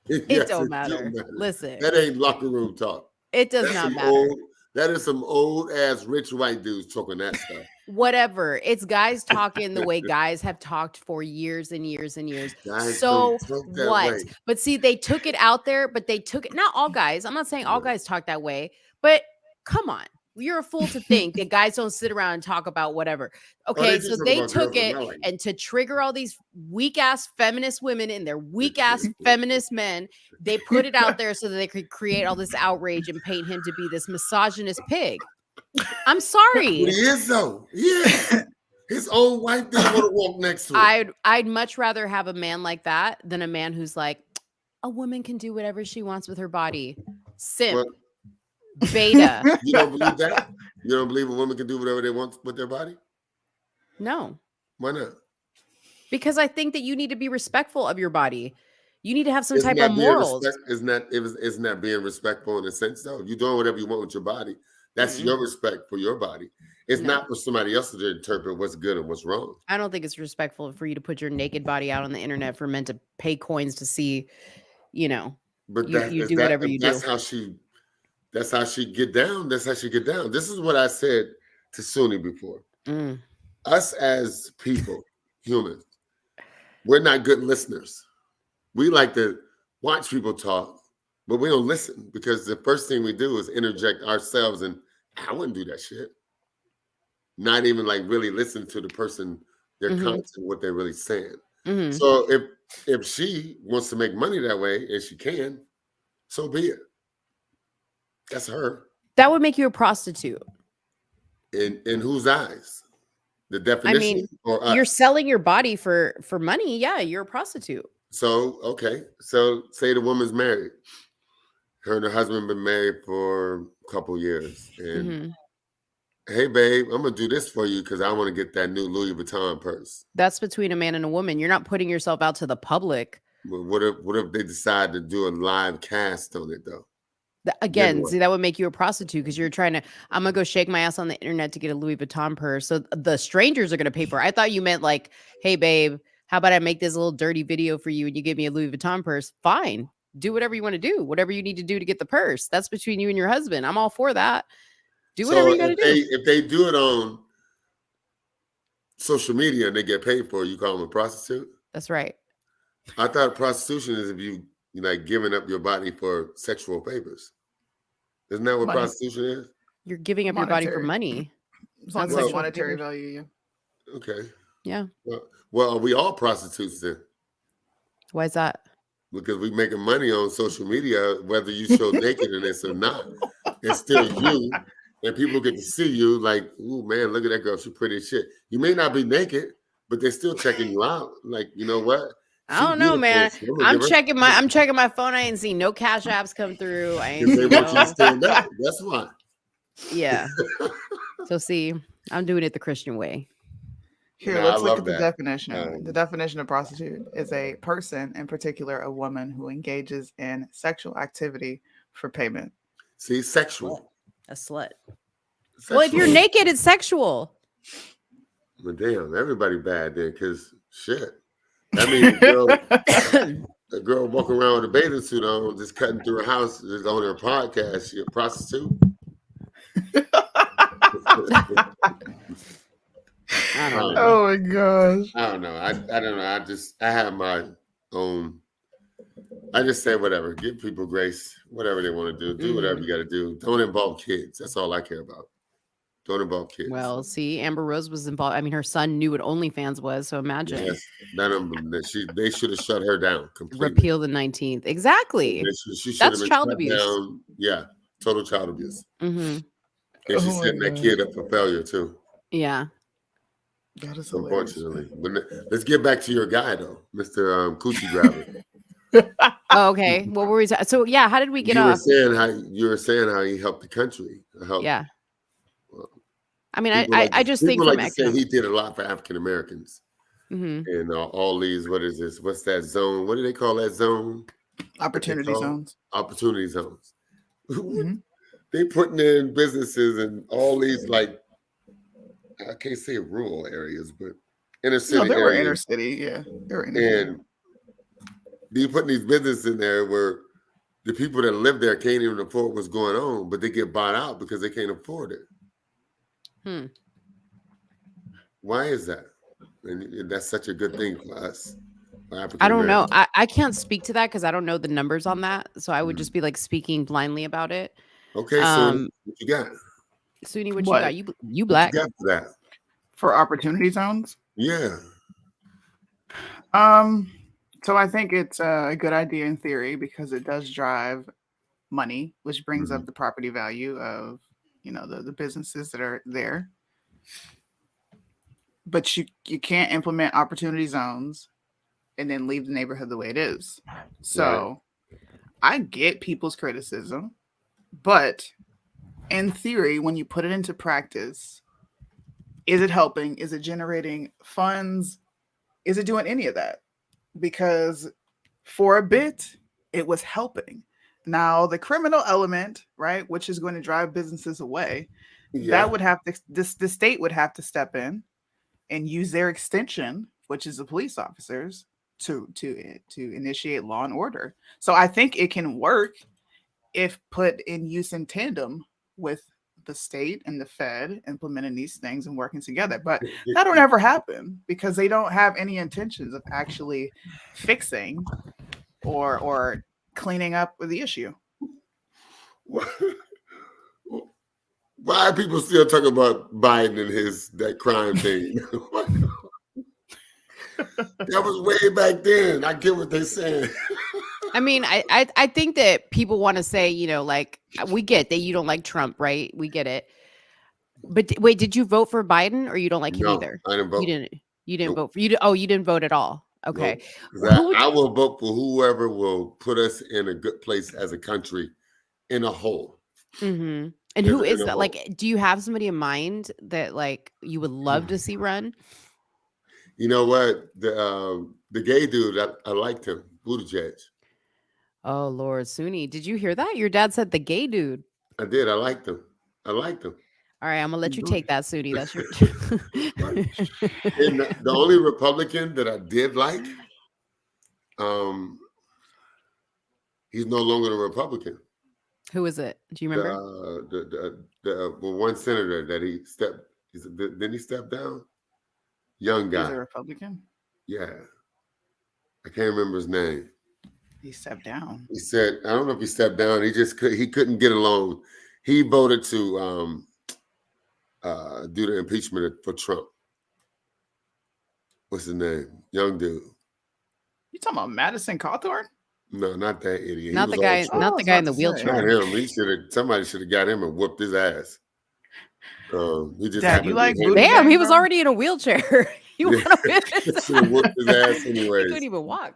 It don't matter. Listen. That ain't locker room talk. It does not matter. That is some old ass rich white dudes talking that stuff. Whatever. It's guys talking the way guys have talked for years and years and years. Guys so what? Way. But see, they took it out there, but they took it. Not all guys. I'm not saying all guys talk that way, but come on. You're a fool to think that guys don't sit around and talk about whatever. Okay, so they took it and to trigger all these weak ass feminist women and their weak ass feminist men, they put it out there so that they could create all this outrage and paint him to be this misogynist pig. I'm sorry. He is though. Yeah. His own wife didn't want to walk next to him. I'd much rather have a man like that than a man who's like, a woman can do whatever she wants with her body. Simp. Well, beta. You don't believe that? You don't believe a woman can do whatever they want with their body? No. Why not? Because I think that you need to be respectful of your body. You need to have some type of morals. Isn't that being respectful in a sense though? You're doing whatever you want with your body. That's your respect for your body. It's No. not for somebody else to interpret what's good and what's wrong. I don't think it's respectful for you to put your naked body out on the internet for men to pay coins to see, you know. But You do whatever you do. That's how she get down. That's how she get down. This is what I said to Soonie before. Us as people, humans, we're not good listeners. We like to watch people talk, but we don't listen because the first thing we do is interject ourselves, and I wouldn't do that shit. Not even like really listen to the person, their content, what they're really saying. So if she wants to make money that way and she can, so be it. That's her. That would make you a prostitute. In whose eyes? The definition, I mean, or us? you're selling your body for money. Yeah, you're a prostitute. So okay. So say the woman's married. Her and her husband been married for a couple years, and hey, babe, I'm gonna do this for you because I want to get that new Louis Vuitton purse. That's between a man and a woman. You're not putting yourself out to the public. But what if they decide to do a live cast on it though? Again, see, that would make you a prostitute because you're trying to, I'm going to go shake my ass on the internet to get a Louis Vuitton purse. So the strangers are going to pay for it. I thought you meant like, hey, babe, how about I make this little dirty video for you and you give me a Louis Vuitton purse? Fine. Do whatever you want to do. Whatever you need to do to get the purse. That's between you and your husband. I'm all for that. Do whatever you got to do. If they do it on social media and they get paid for it, you call them a prostitute? That's right. I thought prostitution is if you like giving up your body for sexual favors. Isn't that what prostitution is? You're giving up your body for money. As long as it's monetary value. Okay. Yeah. Well, are we all prostitutes then? Why is that? Because we making money on social media, whether you show nakedness or not. It's still you. And people get to see you like, ooh, man, look at that girl. She's pretty as shit. You may not be naked, but they're still checking you out. Like, you know what? I don't know, man. I'm checking my phone. I ain't seen no cash apps come through. I ain't they want you to stand up. That's why. Yeah. So see, I'm doing it the Christian way. Here, let's look at the definition. The definition of prostitute is a person, in particular a woman, who engages in sexual activity for payment. See, sexual. A slut. Sexual. Well, if you're naked, it's sexual. But damn, everybody bad then, because shit. That means a girl walking around with a bathing suit on, just cutting through her house, just on her podcast. She a prostitute. I don't know. Oh my gosh. I don't know. I don't know. I have my own. I just say whatever. Give people grace. Whatever they want to do. Do whatever you got to do. Don't involve kids. That's all I care about. Don't involve kids. Well, see, Amber Rose was involved. I mean, her son knew what OnlyFans was, so imagine. Yes, none of them. They should have shut her down completely. Repeal the 19th. Exactly. That's child abuse. Down. Yeah, total child abuse. And Oh she's setting that kid up for failure too. Yeah. That is unfortunately. But let's get back to your guy though, Mr. Coochie Grabber. Oh, okay. What were we? So yeah, how did we get off? You were saying how he helped the country. Yeah. I mean, I just think from like to say he did a lot for African Americans. And all these, what is this? What's that zone? What do they call that zone? Opportunity zones. Opportunity zones. They putting in businesses in all these, like, I can't say rural areas, but inner city. No, they were areas. inner city. Yeah, they were inner and city. They putting these businesses in there where the people that live there can't even afford what's going on, but they get bought out because they can't afford it. Why is that? And that's such a good thing for us. I don't know. I can't speak to that because I don't know the numbers on that. So I would just be like speaking blindly about it. Okay, so what you got? Soonie, what you got? You black. What you got for that? For opportunity zones? Yeah. So I think it's a good idea in theory because it does drive money, which brings up the property value of, the businesses that are there. But you can't implement opportunity zones and then leave the neighborhood the way it is. So I get people's criticism, but in theory, when you put it into practice, is it helping? Is it generating funds? Is it doing any of that? Because for a bit, it was helping. Now, the criminal element, right, which is going to drive businesses away, that would have to the state would have to step in and use their extension, which is the police officers, to initiate law and order. So I think it can work if put in use in tandem with the state and the Fed implementing these things and working together. But that don't ever happen because they don't have any intentions of actually fixing or cleaning up with the issue. Why are people still talking about Biden and that crime thing? That was way back then. I get what they're saying. I mean, I think that people want to say, you know, like, we get that you don't like Trump, right? We get it. But wait, did you vote for Biden or you don't like him either? I didn't vote. You didn't vote for you. Oh, you didn't vote at all. Okay. Nope. I will vote for whoever will put us in a good place as a country in a whole. Mm-hmm. And who is that? Like, do you have somebody in mind that like you would love to see run? You know what? The gay dude, I liked him, Buttigieg. Oh Lord, Soonie, did you hear that? Your dad said the gay dude. I did. I liked him. All right, I'm gonna let you take that, Soonie. That's your. And the only Republican that I did like, he's no longer a Republican. Who is it? Do you remember? The one senator that didn't he step down? Young guy. He's a Republican? Yeah. I can't remember his name. He stepped down. He said, I don't know if he stepped down. He couldn't get along. He voted to do the impeachment for Trump. What's his name? Young dude. You talking about Madison Cawthorn? No, not that idiot. Not the guy. Not the guy in the wheelchair. Not him. Somebody should have got him and whooped his ass. He just Dad, you like damn, he was already in a wheelchair. You want to whoop his ass anyways. He couldn't even walk.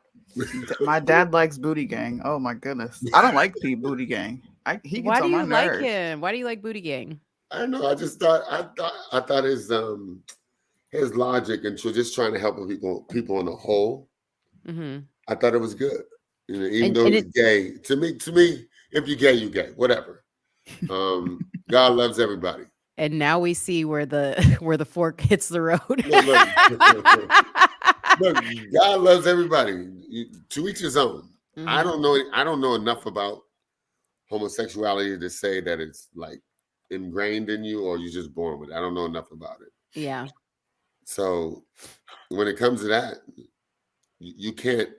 My dad likes Booty Gang. Oh my goodness. I don't like P Booty Gang. He Why do you like nerves. him? Why do you like Booty Gang? I don't know. I just thought his logic and just trying to help people in the whole. Mm-hmm. I thought it was good. You know, even though he's gay. To me, if you're gay, you're gay. Whatever. God loves everybody. And now we see where the fork hits the road. Look, God loves everybody. To each his own. Mm-hmm. I don't know enough about homosexuality to say that it's like ingrained in you or you're just born with it. I don't know enough about it. Yeah. So when it comes to that, you can't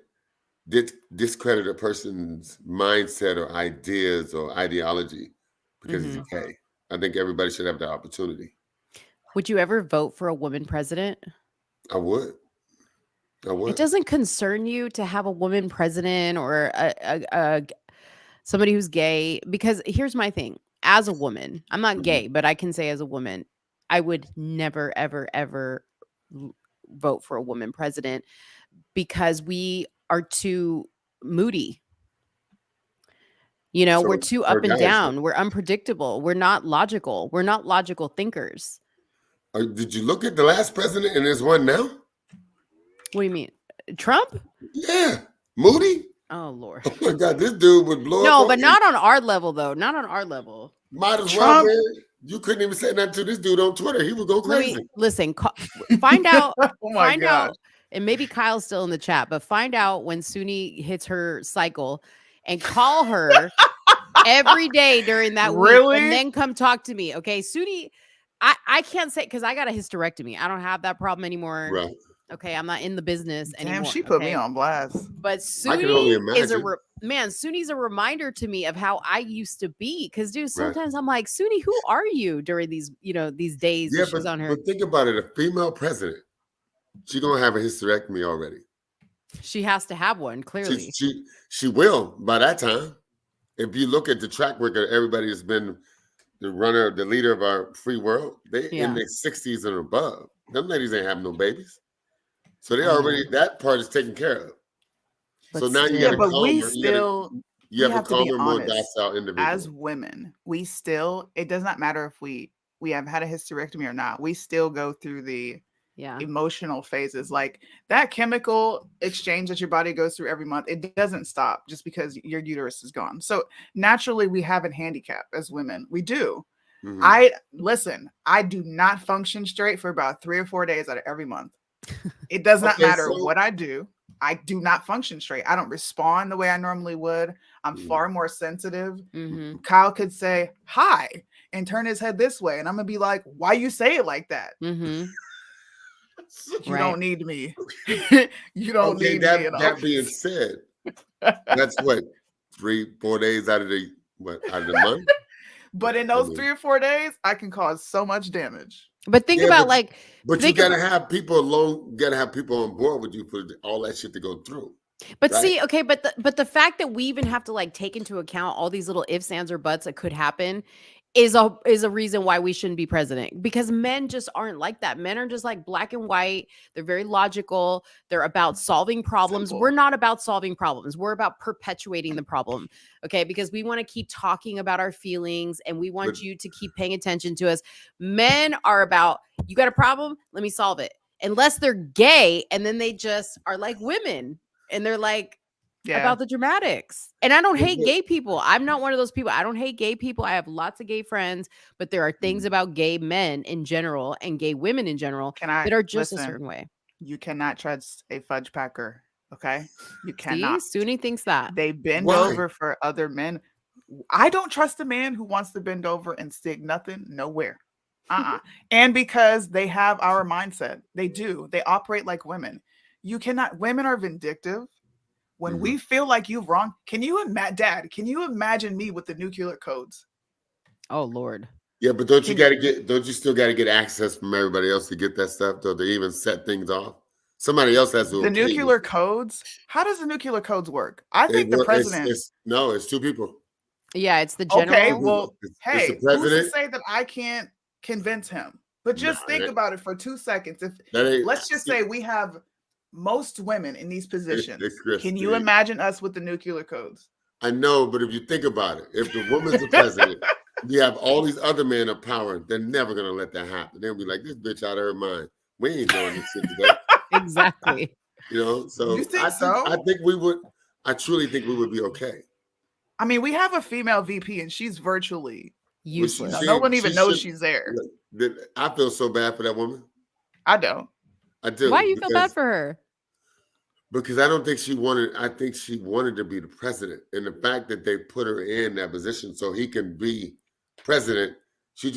discredit a person's mindset or ideas or ideology because he's gay. I think everybody should have the opportunity. Would you ever vote for a woman president? I would. It doesn't concern you to have a woman president or somebody who's gay? Because here's my thing. As a woman, I'm not gay, but I can say as a woman, I would never, ever, ever vote for a woman president because we are too moody. You know, we're too up and down. We're unpredictable. We're not logical. We're not logical thinkers. Did you look at the last president and there's one now? What do you mean? Trump? Yeah. Moody? Oh, Lord. Oh, my God. This dude would blow up. No, but not on our level, though. Not on our level. Might as well, man. You couldn't even say nothing to this dude on Twitter. He would go crazy. Listen, find out. Oh my find God. out. And maybe Kyle's still in the chat, but find out when Soonie hits her cycle and call her every day during that week. And then come talk to me. Okay. Soonie, I can't say because I got a hysterectomy. I don't have that problem anymore. Right. Okay. I'm not in the business anymore. Damn, she put me on blast. But I can only Soonie is imagine. Soonie's a reminder to me of how I used to be. Because dude, sometimes I'm like, Soonie, who are you during these, these days Yeah, she's on her? but think about it. A female president, she's gonna have a hysterectomy already. She has to have one, clearly. She will by that time. If you look at the track record, everybody has been the leader of our free world. They in their 60s and above. Them ladies ain't have no babies. So they already, that part is taken care of. But so now you still- got But we still, you have a to be calmer, more honest, docile individual. as women, we still, it does not matter if we have had a hysterectomy or not. We still go through the emotional phases. Like that chemical exchange that your body goes through every month, it doesn't stop just because your uterus is gone. So naturally we have a handicap as women. We do. Listen, I do not function straight for about 3 or 4 days out of every month. It does not matter what I do. I do not function straight. I don't respond the way I normally would. I'm far more sensitive. Kyle could say hi and turn his head this way, and I'm gonna be like, "Why you say it like that? You don't need me. You don't need me." That being said, that's what 3-4 days out of the month. But in those 3 or 4 days, I can cause so much damage. But think about but you gotta have people alone. Gotta have people on board with you for all that shit to go through. But see, okay, but the fact that we even have to like take into account all these little ifs, ands, or buts that could happen is a reason why we shouldn't be president, because men just aren't like that. Men are just like black and white. They're very logical. They're about solving problems. We're not about solving problems. We're about perpetuating the problem. Okay. Because we want to keep talking about our feelings and we want you to keep paying attention to us. Men are about, you got a problem? Let me solve it. Unless they're gay and then they just are like women and they're like, about the dramatics. And I don't hate gay people. I'm not one of those people. I don't hate gay people. I have lots of gay friends, but there are things about gay men in general and gay women in general that are just a certain way. You cannot trust a fudge packer. Okay. You cannot. Soonie thinks that. They bend over for other men. I don't trust a man who wants to bend over and stick nothing nowhere. And because they have our mindset. They do. They operate like women. You cannot. Women are vindictive. When we feel like you've wrong, can you imagine me with the nuclear codes? Oh Lord. Yeah, but don't you still gotta get access from everybody else to get that stuff, though, to even set things off? Somebody else has to. The nuclear codes? How does the nuclear codes work? I think the president. It's 2 people. Yeah, it's the general. Okay, well, hey, who's to say that I can't convince him? But just think about it for 2 seconds. Let's just say we have most women in these positions. Can you imagine us with the nuclear codes? I know, but if you think about it, if the woman's the president, you have all these other men of power, they're never going to let that happen. They'll be like, this bitch out of her mind. We ain't doing this shit today. Exactly. You know, so you think so? I truly think we would be okay. I mean, we have a female VP and she's virtually useless. No one even knows she's there. I feel so bad for that woman. I don't. I do. Why do you feel bad for her? Because I don't think she wanted. I think she wanted to be the president, and the fact that they put her in that position so he can be president, she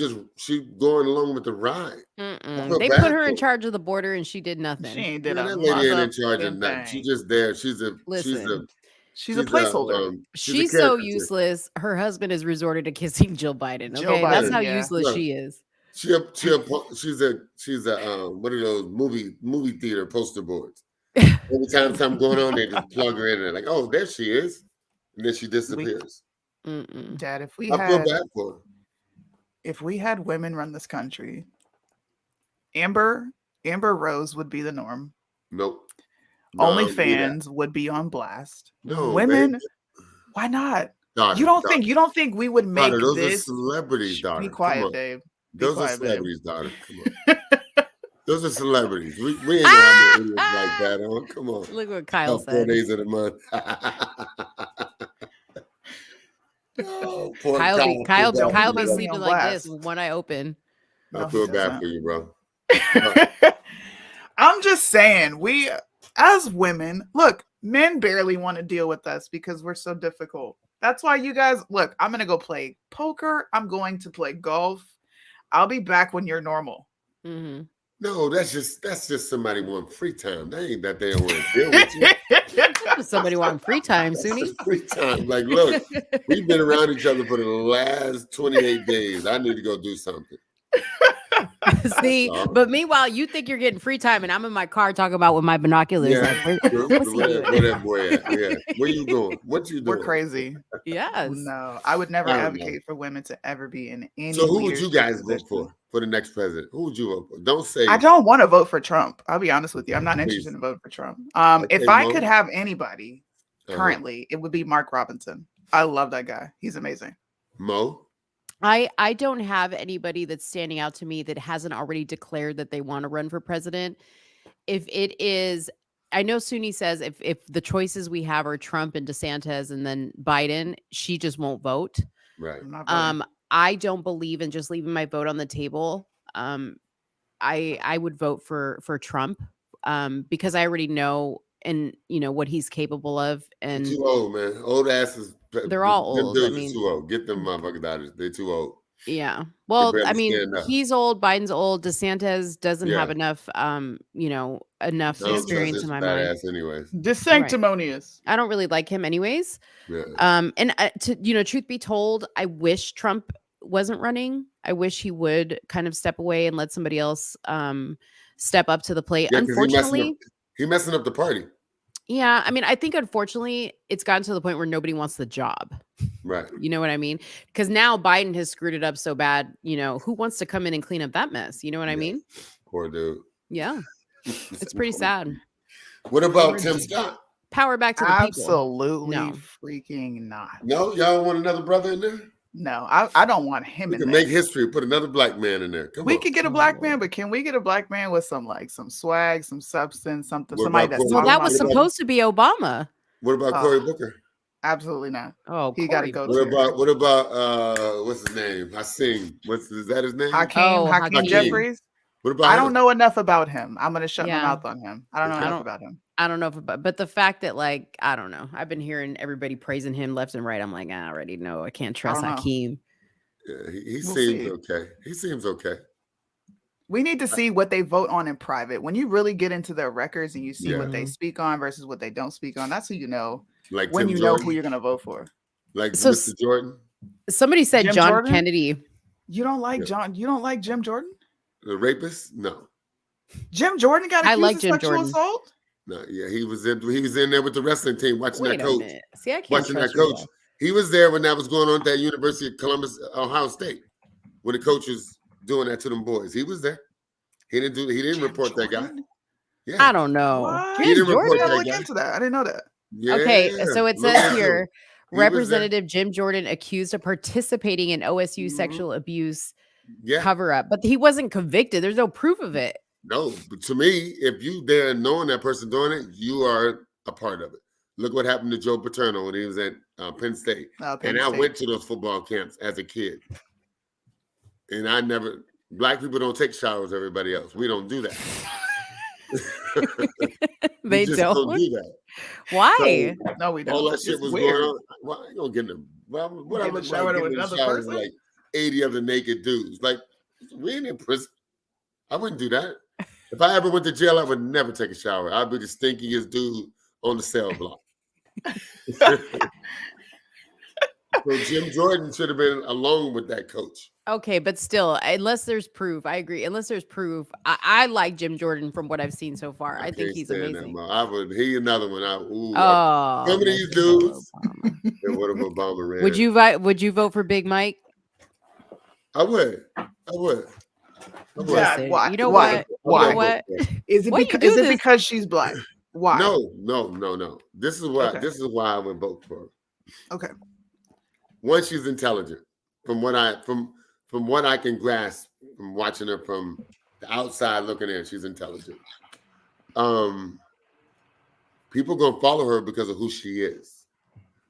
going along with the ride. They put her in charge of the border, and she did nothing. She ain't did that lady ain't in charge of nothing. She's just there. She's a placeholder. She's so useless. Her husband has resorted to kissing Jill Biden. Okay, that's how useless she is. She's a one of those movie theater poster boards. Every time something going on, they just plug her in and like, oh, there she is, and then she disappears. Dad, I feel bad for her. If we had women run this country, Amber Rose would be the norm. Nope. OnlyFans would be on blast. No, women. Baby. Why not? Daughter, you don't think we would make those this? Are celebrities, daughter. Be quiet, Dave. Those are celebrities, daughter. Come on. Those are celebrities. We ain't gonna have no idiots like that on. Come on. Look what Kyle said. 4 days of the month. Kyle be sleeping like this with one eye open. I feel bad for you, bro. I'm just saying, we as women, look, men barely want to deal with us because we're so difficult. That's why you guys, look, I'm gonna go play poker. I'm going to play golf. I'll be back when you're normal. No, that's just somebody wanting free time. That ain't that they don't want to deal with you. Somebody wanting free time, Soonie. Free time. Like, look, we've been around each other for the last 28 days. I need to go do something. See, but meanwhile, you think you're getting free time, and I'm in my car talking about with my binoculars. Yeah. Like, where that boy at? Yeah. Where you going? What you doing? We're crazy. Yes. No, I would never advocate for women to ever be in any. So who would you guys vote for the next president? Who would you vote for? Don't say. I don't want to vote for Trump. I'll be honest with you. I'm not interested in voting for Trump. If I could have anybody currently, it would be Mark Robinson. I love that guy. He's amazing. Mo? I don't have anybody that's standing out to me that hasn't already declared that they want to run for president. If it is, I know Soonie says if the choices we have are Trump and DeSantis and then Biden, she just won't vote. Right. I don't believe in just leaving my vote on the table. I would vote for Trump because I already know and what he's capable of, They're and too old, man. Old asses. they're all Them old. dudes I are mean, too old. Get them motherfuckers out of it. They're too old. yeah. They Well, barely I mean, stand up. he's old. Biden's old. DeSantis doesn't have Yeah. enough, enough Donald Trump experience is in my mind. badass anyways. Sanctimonious. I don't really like him anyways. Yeah. And truth be told, I wish Trump wasn't running. I wish he would kind of step away and let somebody else step up to the plate. Yeah, 'cause Unfortunately, he messing up the party. yeah, I mean, I think unfortunately it's gotten to the point where nobody wants the job. Right. You know what I mean? Because now Biden has screwed it up so bad, who wants to come in and clean up that mess? You know what I mean? Poor dude. Yeah. It's pretty sad. What about Tim Scott? Power back to the people. Absolutely No. freaking not. No, y'all want another brother in there? No, I don't want him We in can there. make history. Put another black man in there. Come We on. could get a black man, but can we get a black man with some swag, some substance, something? What Somebody about that's Cory Well, talking that was about supposed to be Obama. What about Cory Booker? Absolutely not. Oh, he got to Cory go. What about what's his name? Is that his name? Hakeem Jeffries. What about I him? don't know enough about him. I'm gonna shut my Yeah. mouth on him. I don't know enough about him. I don't know but the fact that I don't know. I've been hearing everybody praising him left and right. I'm like, I already know. I can't trust don't know. Hakeem. Yeah, he We'll seems see. okay. He seems okay. We need to see what they vote on in private. When you really get into their records and you see what they speak on versus what they don't speak on, that's who you know. Like when Tim you Jordan? know who you're gonna vote for. Like So Mr. Jordan, Somebody said Jim John Jordan? Kennedy. You don't like John? You don't like Jim Jordan? the rapist? No, Jim Jordan got I accused like of Jim sexual Jordan. assault? no. Yeah, he was in there with the wrestling team watching Wait that a coach. minute. See, I can't Watching that trust you, coach. though. He was there when that was going on at that University of Columbus, Ohio State, when the coach was doing that to them boys. He was there. He didn't report that guy. Yeah. I don't know. What? He Jim didn't report Jordan? that Look guy. into that. I didn't know that. Yeah. Okay, so it Look says into here, it. He was there. Representative Jim Jordan accused of participating in OSU sexual abuse Yeah. cover up, but he wasn't convicted. There's no proof of it. No, but to me, if you there knowing that person doing it, you are a part of it. Look what happened to Joe Paterno when he was at Penn State. Penn And I State. went to those football camps as a kid. And black people don't take showers, everybody else. We don't do that. They We just don't? do that. Why? So, No, we don't. all that shit It's was weird. going on. Well, you don't get in the what I Get in the look shower like with getting in the another shower with person? like 80 other naked dudes. Like, we ain't in prison. I wouldn't do that. If I ever went to jail, I would never take a shower. I'd be the stinkiest dude on the cell block. So Jim Jordan should have been alone with that coach. Okay, but still, unless there's proof, I agree. Unless there's proof, I like Jim Jordan from what I've seen so far. I think can't he's stand that, amazing. man. He another one. Oh, some of these dudes. And what if Obama ran? Would you vote for Big Mike? I would. Yeah, why? You know Why? what? Why? You know what? Is it Why you because do this? because she's black? Why? No. This is why. Okay. This is why I would vote for her. Okay. One, she's intelligent. From what I can grasp from watching her from the outside looking in, she's intelligent. People gonna follow her because of who she is.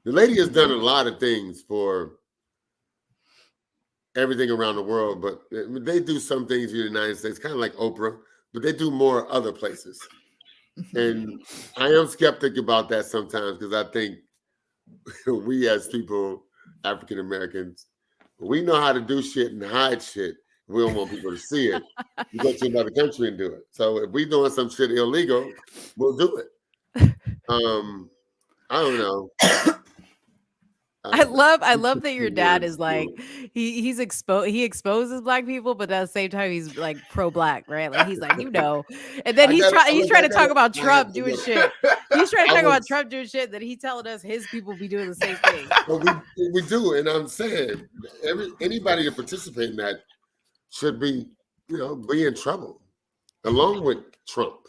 The lady has done a lot of things for everything around the world, but they do some things in the United States, kind of like Oprah, but they do more other places. And I am skeptic about that sometimes because I think we as people, African Americans, we know how to do shit and hide shit. We don't want people to see it. We go to another country and do it. So if we doing some shit illegal, we'll do it. I don't know. I love that your dad is like he exposes black people, but at the same time he's like pro-black, right? Like he's like, and then he's trying to talk about Trump doing shit. He's trying to talk about Trump doing shit that he's telling us his people be doing the same thing. But we do, and I'm saying anybody that participate in that should be in trouble, along with Trump.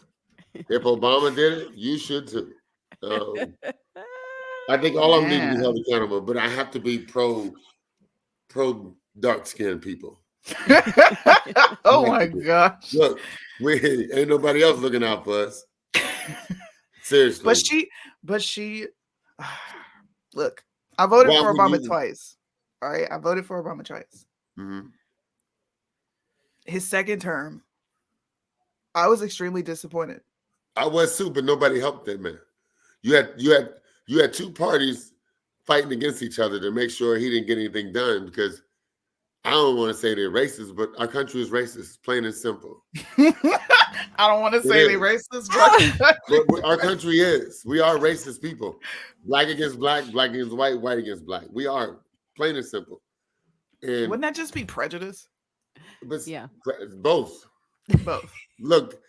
If Obama did it, you should too. I think all of them need to be held accountable, but I have to be pro dark skinned people. Oh my gosh! Look, we ain't nobody else looking out for us. Seriously. But she look, I voted for Obama twice. All right, I voted for Obama twice. Mm-hmm. His second term, I was extremely disappointed. I was too, but nobody helped that man. You had two parties fighting against each other to make sure he didn't get anything done, because I don't want to say they're racist, but our country is racist, plain and simple. I don't want to say they're racist, but our country is. We are racist people. Black against black, black against white, white against black. We are, plain and simple. And wouldn't that just be prejudice? But yeah, both. Look,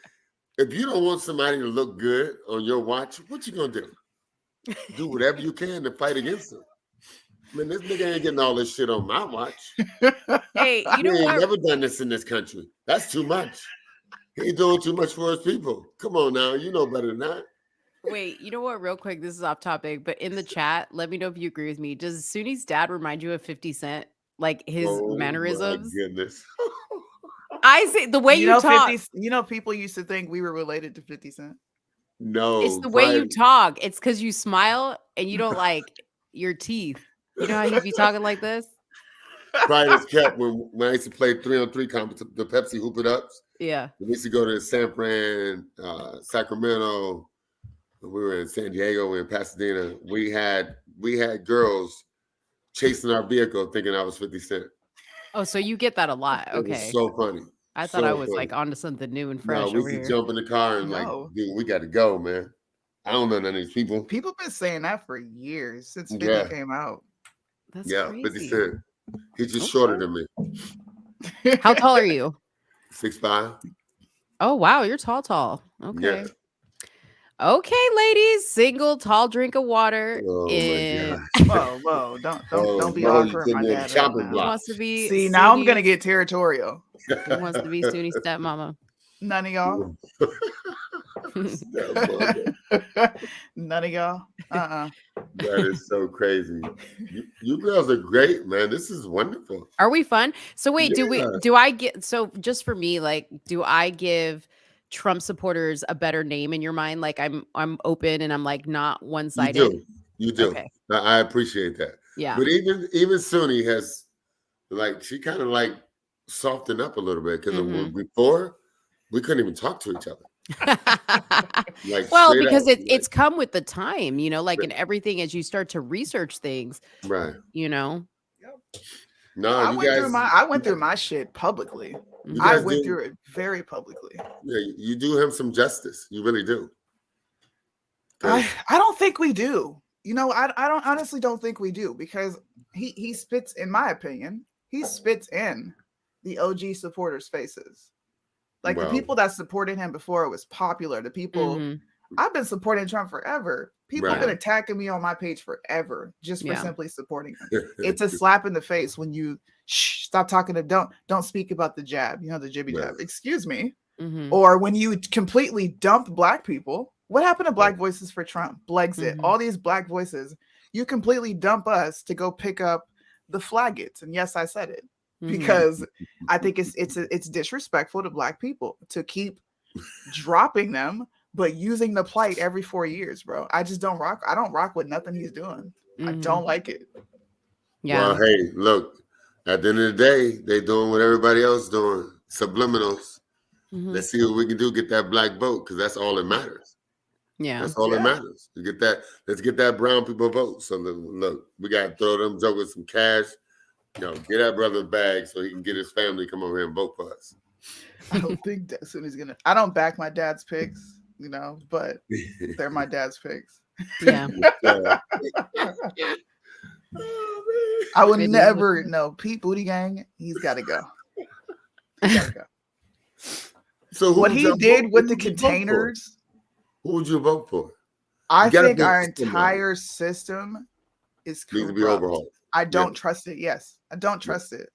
if you don't want somebody to look good on your watch, what you gonna do? Do whatever you can to fight against them. I mean, this nigga ain't getting all this shit on my watch. Hey, you know he ain't what? never done this in this country. That's too much. He's doing too much for his people. Come on now, you know better than that. Wait, you know what? Real quick, this is off topic, but in the chat, let me know if you agree with me. Does Soonie's dad remind you of 50 Cent? Like his mannerisms? My goodness. I say the way you talk. 50, people used to think we were related to 50 Cent. No. It's the way you talk. It's because you smile and you don't like your teeth. You know how you be talking like this? Pride is kept when I used to play 3-on-3 competition, the Pepsi Hoop It Ups. Yeah. We used to go to San Fran, Sacramento. We were in San Diego, we were in Pasadena. We had girls chasing our vehicle thinking I was 50 Cent. Oh, so you get that a lot. Okay. It was so funny. I thought I was like onto something new and fresh. No, we used to jump in the car and like, dude, we got to go, man. I don't know none of these people. People been saying that for years since 50 came out. That's crazy. 50 Cent. He's just shorter than me. How tall are you? 6'5". Oh wow, you're tall. Okay. Yeah. Okay, ladies, single, tall drink of water. Oh in... Whoa, don't be offering my dad. Who wants to be? See, now I'm gonna get territorial. Who wants to be Soonie's stepmama? None of y'all. None of y'all. That is so crazy. You girls are great, man. This is wonderful. Are we fun? So wait, do I get, so just for me, like, do I give Trump supporters a better name in your mind? Like I'm open and I'm like not one-sided. You do. Okay. I appreciate that. Yeah. But even Soonie has, like, she kind of like softened up a little bit, because before we couldn't even talk to each other. Like, well, because it's come with the time, like in everything as you start to research things, right? No, I went through my shit publicly. I went through it very publicly. Yeah, you do him some justice. You really do. I don't think we do. I don't honestly don't think we do, because he spits, in my opinion, he spits in the OG supporters' faces. Like the people that supported him before it was popular. The people I've been supporting Trump forever. People have been attacking me on my page forever just for simply supporting him. It's a slap in the face when you stop talking to don't speak about the jab, the jibby jab. Excuse me. Or when you completely dump black people. What happened to Black Voices for Trump? Blexit, all these black voices. You completely dump us to go pick up the flaggets. And yes, I said it. Because I think it's disrespectful to black people to keep dropping them, but using the plight every 4 years, bro. I just don't rock. I don't rock with nothing he's doing. I don't like it. Yeah. Well, hey, look, at the end of the day, they doing what everybody else doing. Subliminals. Let's see what we can do. Get that black vote, because that's all that matters. Yeah, that's all that matters. You get that. Let's get that brown people vote. So look, we got to throw them jokers some cash. Get that brother a bag so he can get his family come over here and vote for us. I don't think that Soonie's gonna. I don't back my dad's picks, but they're my dad's picks. Yeah. I would never. No, Pete Booty Gang. He's got to go. He's got to go. So what he did with the containers? Who would you vote for? I think our entire system is needs to be overhauled. I don't trust it. Yes, I don't trust it.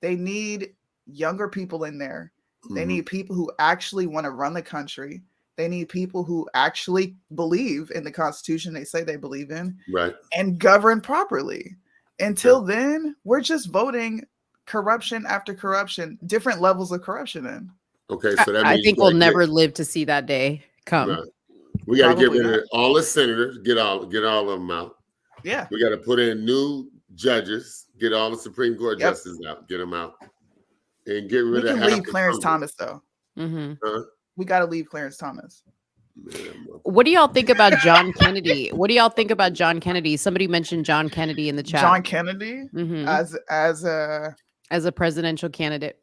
They need younger people in there. They need people who actually want to run the country. They need people who actually believe in the Constitution they say they believe in, right? And govern properly. Until then, we're just voting corruption after corruption, different levels of corruption in. Okay, so that means I think we'll never live to see that day come. Right. We got to get rid of all the senators, get all of them out. Yeah. We got to put in new judges, get all the Supreme Court justices out, get them out, and get We rid of can half leave the Clarence Congress. Thomas though. Huh? We got to leave Clarence Thomas. What do y'all think about John Kennedy? What do y'all think about John Kennedy? Somebody mentioned John Kennedy in the chat. John Kennedy as a presidential candidate.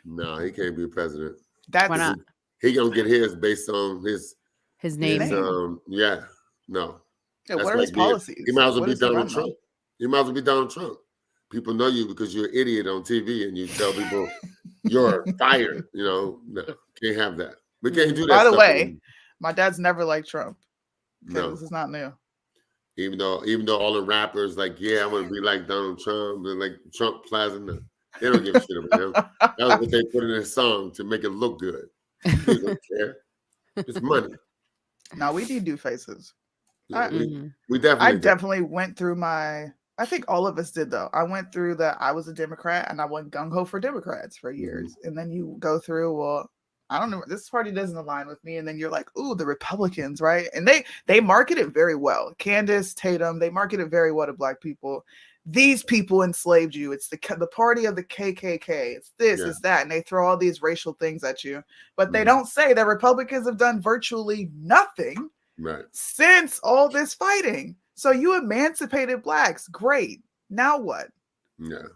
No, he can't be president. That's Why not? He gonna get his based on his name. Yeah, no. Yeah, That's what are his policies? He might as well What be does he Donald run Trump. on? He might as well be Donald Trump. People know you because you're an idiot on TV and you tell people you're fired. You know, no, can't have that. We can't do that. By the stuff way, anymore. my dad's never liked Trump. Okay, No. this is not new. Even though all the rappers like, yeah, I want to be like Donald Trump, and like Trump Plaza, no, they don't give a shit about him. That was what they put in their song to make it look good. They don't care. It's money. No, we do faces. Yeah, we I definitely. definitely went through my. I think all of us did though. I went through that. I was a Democrat and I went gung ho for Democrats for years, and then you go through. Well, I don't know. This party doesn't align with me, and then you're like, ooh, the Republicans, right? And they market it very well. Candace Tatum, they market it very well to Black people. These people enslaved you. It's the party of the KKK. It's this, it's that, and they throw all these racial things at you, but they don't say that Republicans have done virtually nothing since all this fighting. So you emancipated Blacks. Great. Now what? Yeah.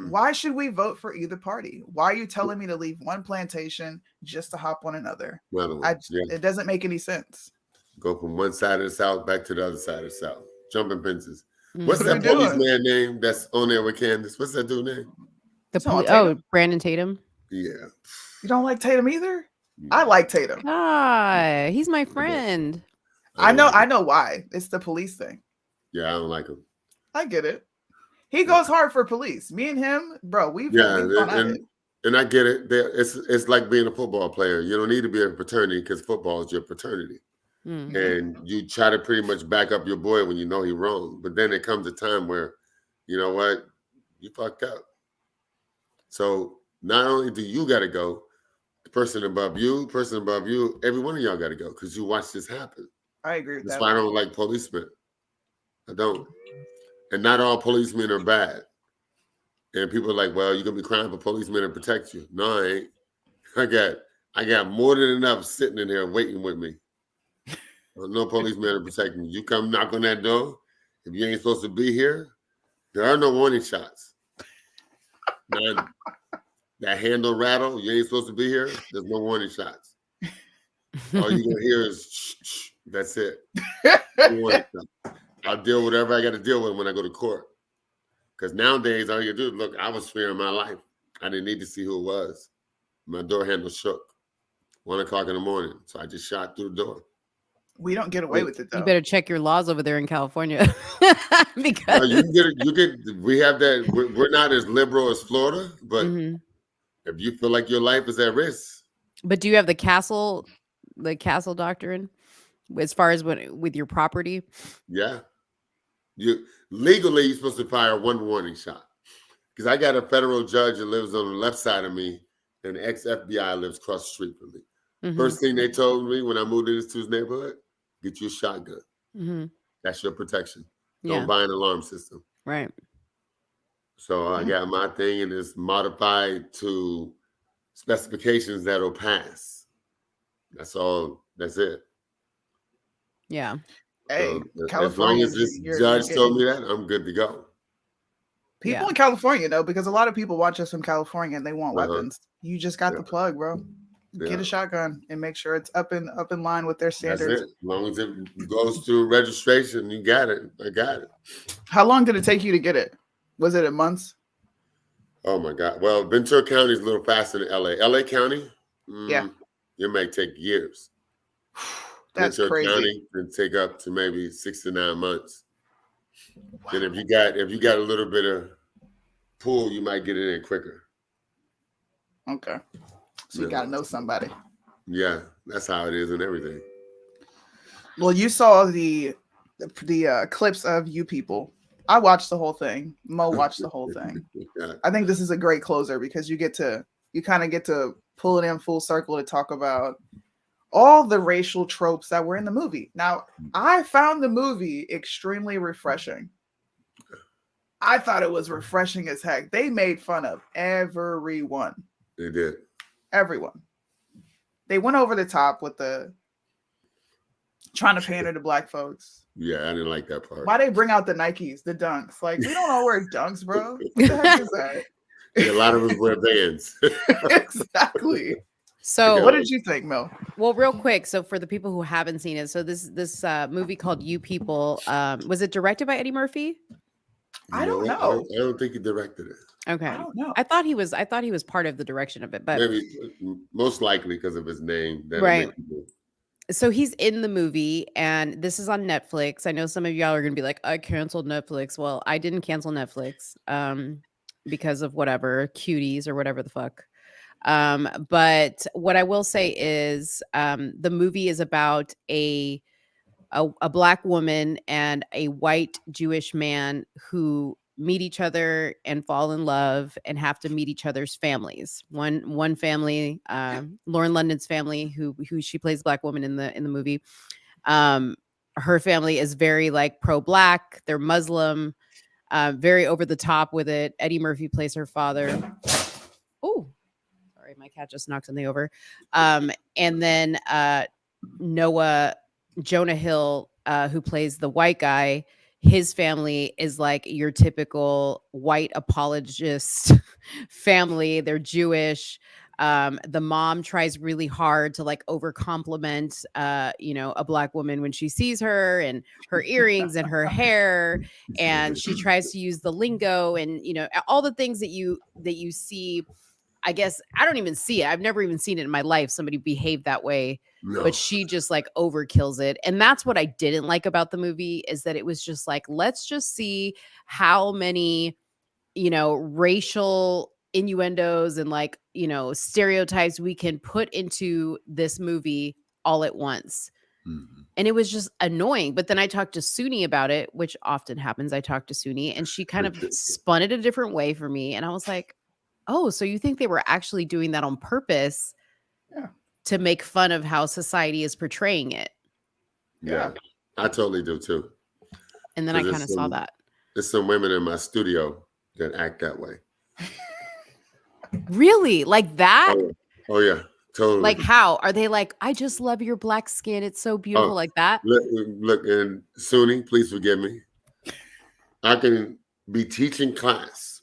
Why should we vote for either party? Why are you telling me to leave one plantation just to hop on another? It doesn't make any sense. Go from one side of the South back to the other side of the South. Jumping fences. What's What are that we doing? policeman name that's on there with Candace? What's that dude name? Brandon Tatum. Yeah. You don't like Tatum either? I like Tatum. Ah, he's my friend. I know why. It's the police thing. Yeah, I don't like him. I get it. He goes hard for police. Me and him, bro, we've gone at it. And I get it. It's like being a football player. You don't need to be a fraternity because football is your fraternity. And you try to pretty much back up your boy when you know he's wrong. But then it comes a time where, you know what, you fucked up. So not only do you got to go, the person above you, every one of y'all got to go because you watched this happen. I agree with that. That's why I don't like policemen. I don't. And not all policemen are bad. And people are like, well, you're going to be crying for policemen to protect you. No, I ain't. I got more than enough sitting in there waiting with me. No policeman to protect me. You come knock on that door. If you ain't supposed to be here, there are no warning shots. None. That handle rattle, you ain't supposed to be here, there's no warning shots. All you're going to hear is shh, shh. That's it. I'll deal with whatever I got to deal with when I go to court. Because nowadays, all you do, look, I was fearing my life. I didn't need to see who it was. My door handle shook. 1 o'clock in the morning. So I just shot through the door. We don't get away with it, though. You better check your laws over there in California. Because no, you get. We have that. We're not as liberal as Florida, but if you feel like your life is at risk. But do you have the castle doctrine as far as with your property? Yeah. Legally, you're supposed to fire 1 warning shot. Because I got a federal judge that lives on the left side of me, and the ex-FBI lives across the street from me. First thing they told me when I moved into his neighborhood, get you a shotgun. That's your protection. Don't buy an alarm system. Right. So I got my thing, and it's modified to specifications that'll pass. That's all. That's it. Yeah. Hey, so as long as this judge told me that, I'm good to go. People in California, though, because a lot of people watch us from California and they want weapons. You just got the plug, bro. Get a shotgun and make sure it's up in line with their standards. That's it. As long as it goes through registration, you got it. I got it. How long did it take you to get it? Was it in months? Oh my God. Well, Ventura County is a little faster than LA. LA County, it may take years. That's Ventura crazy. County can take up to maybe 6 to 9 months. Wow. Then if you got a little bit of pull, you might get it in quicker. Okay. So you gotta know somebody. Yeah, that's how it is and everything. Well, you saw the clips of you people. I watched the whole thing. Mo watched the whole thing. I think this is a great closer because you kind of get to pull it in full circle to talk about all the racial tropes that were in the movie. Now, I found the movie extremely refreshing. I thought it was refreshing as heck. They made fun of everyone. They did. Everyone. They went over the top with the trying to pander to black folks. Yeah, I didn't like that part. Why they bring out the Nikes, the dunks? Like, we don't all wear dunks, bro. What the heck is that? Yeah, a lot of us wear Vans. Exactly. So what did you think, Mel? Well, real quick, so for the people who haven't seen it, so this movie called You People, was it directed by Eddie Murphy? I don't know. I don't think he directed it. Okay. I don't know. I thought he was part of the direction of it, but Maybe most likely because of his name. Right. So he's in the movie, and this is on Netflix. I know some of y'all are gonna be like, I canceled Netflix. Well, I didn't cancel Netflix because of whatever, cuties or whatever the fuck. But what I will say is the movie is about a black woman and a white Jewish man who meet each other and fall in love and have to meet each other's families. One family, Lauren London's family, who she plays black woman in the movie. Her family is very like pro-black. They're Muslim, very over the top with it. Eddie Murphy plays her father. Oh, sorry, my cat just knocked something over. And then Jonah Hill, who plays the white guy, his family is like your typical white apologist family. They're Jewish. The mom tries really hard to like over compliment, a black woman when she sees her and her earrings and her hair, and she tries to use the lingo and all the things that you see. I guess I don't even see it. I've never even seen it in my life. Somebody behave that way. No. But she just like overkills it. And that's what I didn't like about the movie, is that it was just like, let's just see how many, racial innuendos and like, stereotypes we can put into this movie all at once. Mm-hmm. And it was just annoying. But then I talked to Soonie about it, which often happens. I talked to Soonie and she kind of spun it a different way for me. And I was like, oh, so you think they were actually doing that on purpose? Yeah. To make fun of how society is portraying it. Yeah, I totally do too. And then I kind of saw that. There's some women in my studio that act that way. Really? Like that? Oh yeah, totally. Like how? Are they like, I just love your black skin. It's so beautiful, like that? Look, and Soonie, please forgive me. I can be teaching class.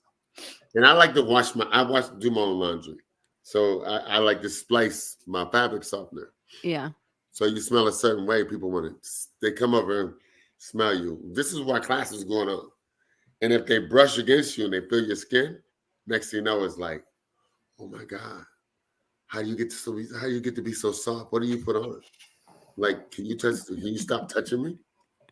And I like to do my own laundry. So I like to splice my fabric softener. Yeah. So you smell a certain way, people they come over and smell you. This is why class is going on. And if they brush against you and they feel your skin, next thing you know, it's like, oh my God, how do you get to be so soft? What do you put on? Like, can you stop touching me?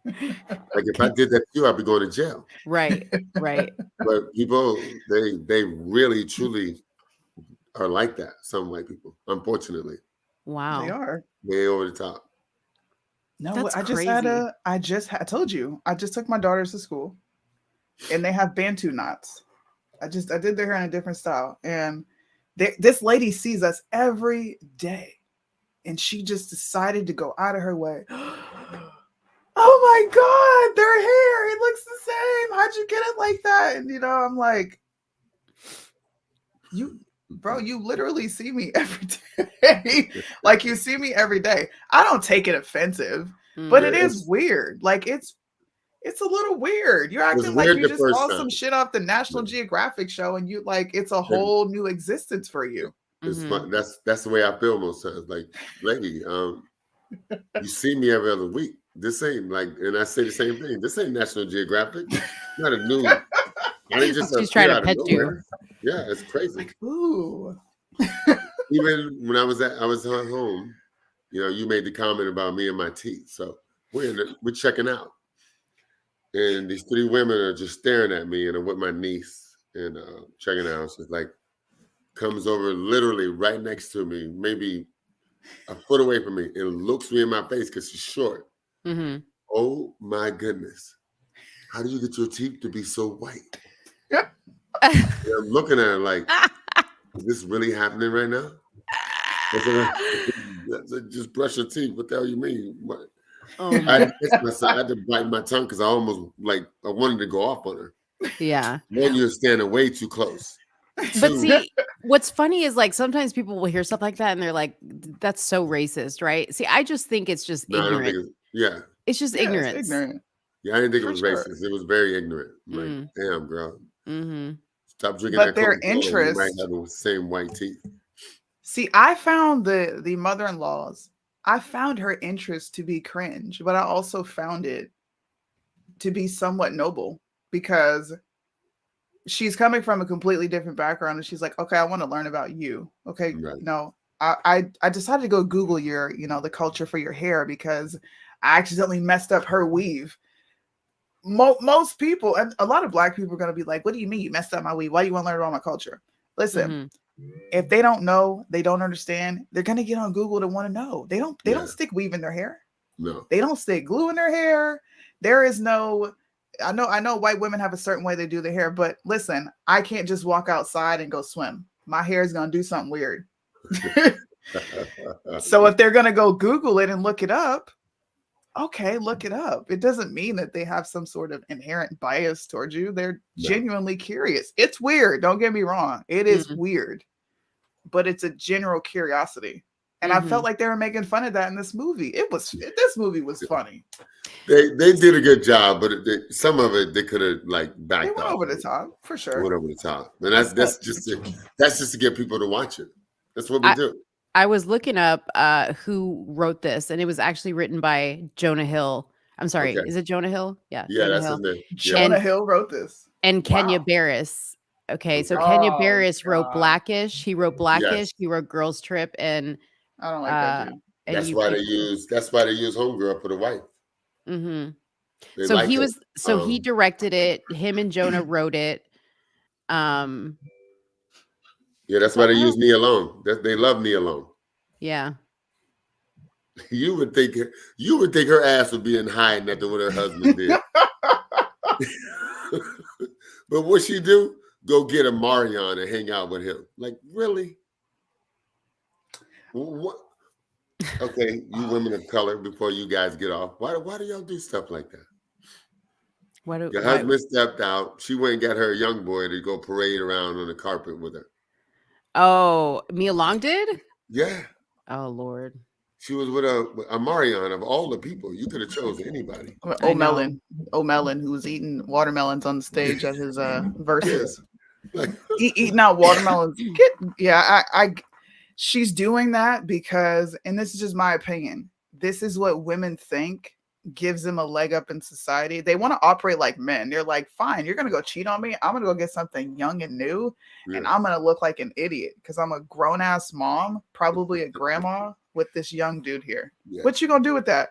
Like if I did that to you, I'd be going to jail. Right. But people, they really truly are like that. Some white people, unfortunately. Wow. They are way over the top. No, that's I told you, I just took my daughters to school and they have Bantu knots. I did their hair in a different style. And this lady sees us every day and she just decided to go out of her way. Oh my God, their hair, it looks the same. How'd you get it like that? And I'm like, you literally see me every day. Like you see me every day. I don't take it offensive, but it is weird. Like it's a little weird. You're acting like you just saw some shit off the National Geographic show and you like it's a whole new existence for you. It's fun. That's the way I feel most times. Like, lady, you see me every other week. This ain't like, and I say the same thing. This ain't National Geographic. Not a new. She's trying to pet you. Yeah, it's crazy. Like, ooh. Even when I was at home, you made the comment about me and my teeth. So we're checking out, and these three women are just staring at me, and I'm with my niece and checking out. She's like, comes over literally right next to me, maybe a foot away from me, and looks me in my face because she's short. Mm-hmm. Oh my goodness. How do you get your teeth to be so white? I'm looking at her like, is this really happening right now? Just brush your teeth. What the hell you mean? I had to bite my tongue because I almost I wanted to go off on her. Yeah. One, you're standing way too close. But Two, see, what's funny is like sometimes people will hear stuff like that and they're like, that's so racist, right? See, I just think it's just no, I don't think ignorant. it's, yeah. It's just Yeah, it's ignorance. ignorant. Yeah, I didn't think it For was sure. racist. It was very ignorant. I'm like, Mm. damn, girl. Mm-hmm. Stop drinking But that their Coca-Cola. You might interest. have the same white teeth. See, I found the mother-in-laws. I found her interest to be cringe, but I also found it to be somewhat noble because she's coming from a completely different background, and she's like, okay, I want to learn about you. Okay, Right. no, I decided to go Google your, the culture for your hair because I accidentally messed up her weave. Most people, and a lot of Black people are going to be like, what do you mean you messed up my weave? Why do you want to learn about my culture? Listen, Mm-hmm. if they don't know, they don't understand, they're going to get on Google to want to know. They don't stick weave in their hair. No. They don't stick glue in their hair. There is no, I know white women have a certain way they do their hair, but listen, I can't just walk outside and go swim. My hair is going to do something weird. So if they're going to go Google it and look it up, okay, look it up. It doesn't mean that they have some sort of inherent bias towards you. They're genuinely curious. It's weird. Don't get me wrong. It is weird, but it's a general curiosity. And I felt like they were making fun of that in this movie. This movie was funny. They did a good job, but some of it they could have like backed They went off. over the top for sure. Went over the top, and that's just to get people to watch it. That's what we do. I was looking up who wrote this, and it was actually written by Jonah Hill. I'm sorry, is it Jonah Hill? Yeah, yeah, Jonah that's Hill. his name. Jonah Hill wrote this, and Kenya Barris. Okay, so Kenya Barris wrote Blackish. He wrote Blackish. Yes. He wrote Girls Trip, and I don't like that dude. That's why they use Homegirl for the wife. Mm-hmm. They So like he it. was. So he directed it. Him and Jonah wrote it. Yeah, that's why they use Nia Long. They love Nia Long. Yeah. You would think her ass would be in hiding after what her husband did. But what she do? Go get a Marion and hang out with him. Like, really? What? Okay, you women of color, before you guys get off, why do y'all do stuff like that? Your husband stepped out. She went and got her a young boy to go parade around on the carpet with her. Oh, Mia Long did? Yeah. Oh, Lord. She was with a Marion of all the people. You could have chosen anybody. O'Melon, who was eating watermelons on the stage at his verses. Eating out watermelons. She's doing that because, and this is just my opinion, this is what women think gives them a leg up in society. They want to operate like men. They're like, fine, you're going to go cheat on me. I'm going to go get something young and new, and I'm going to look like an idiot because I'm a grown-ass mom, probably a grandma, with this young dude here. Yeah. What you going to do with that?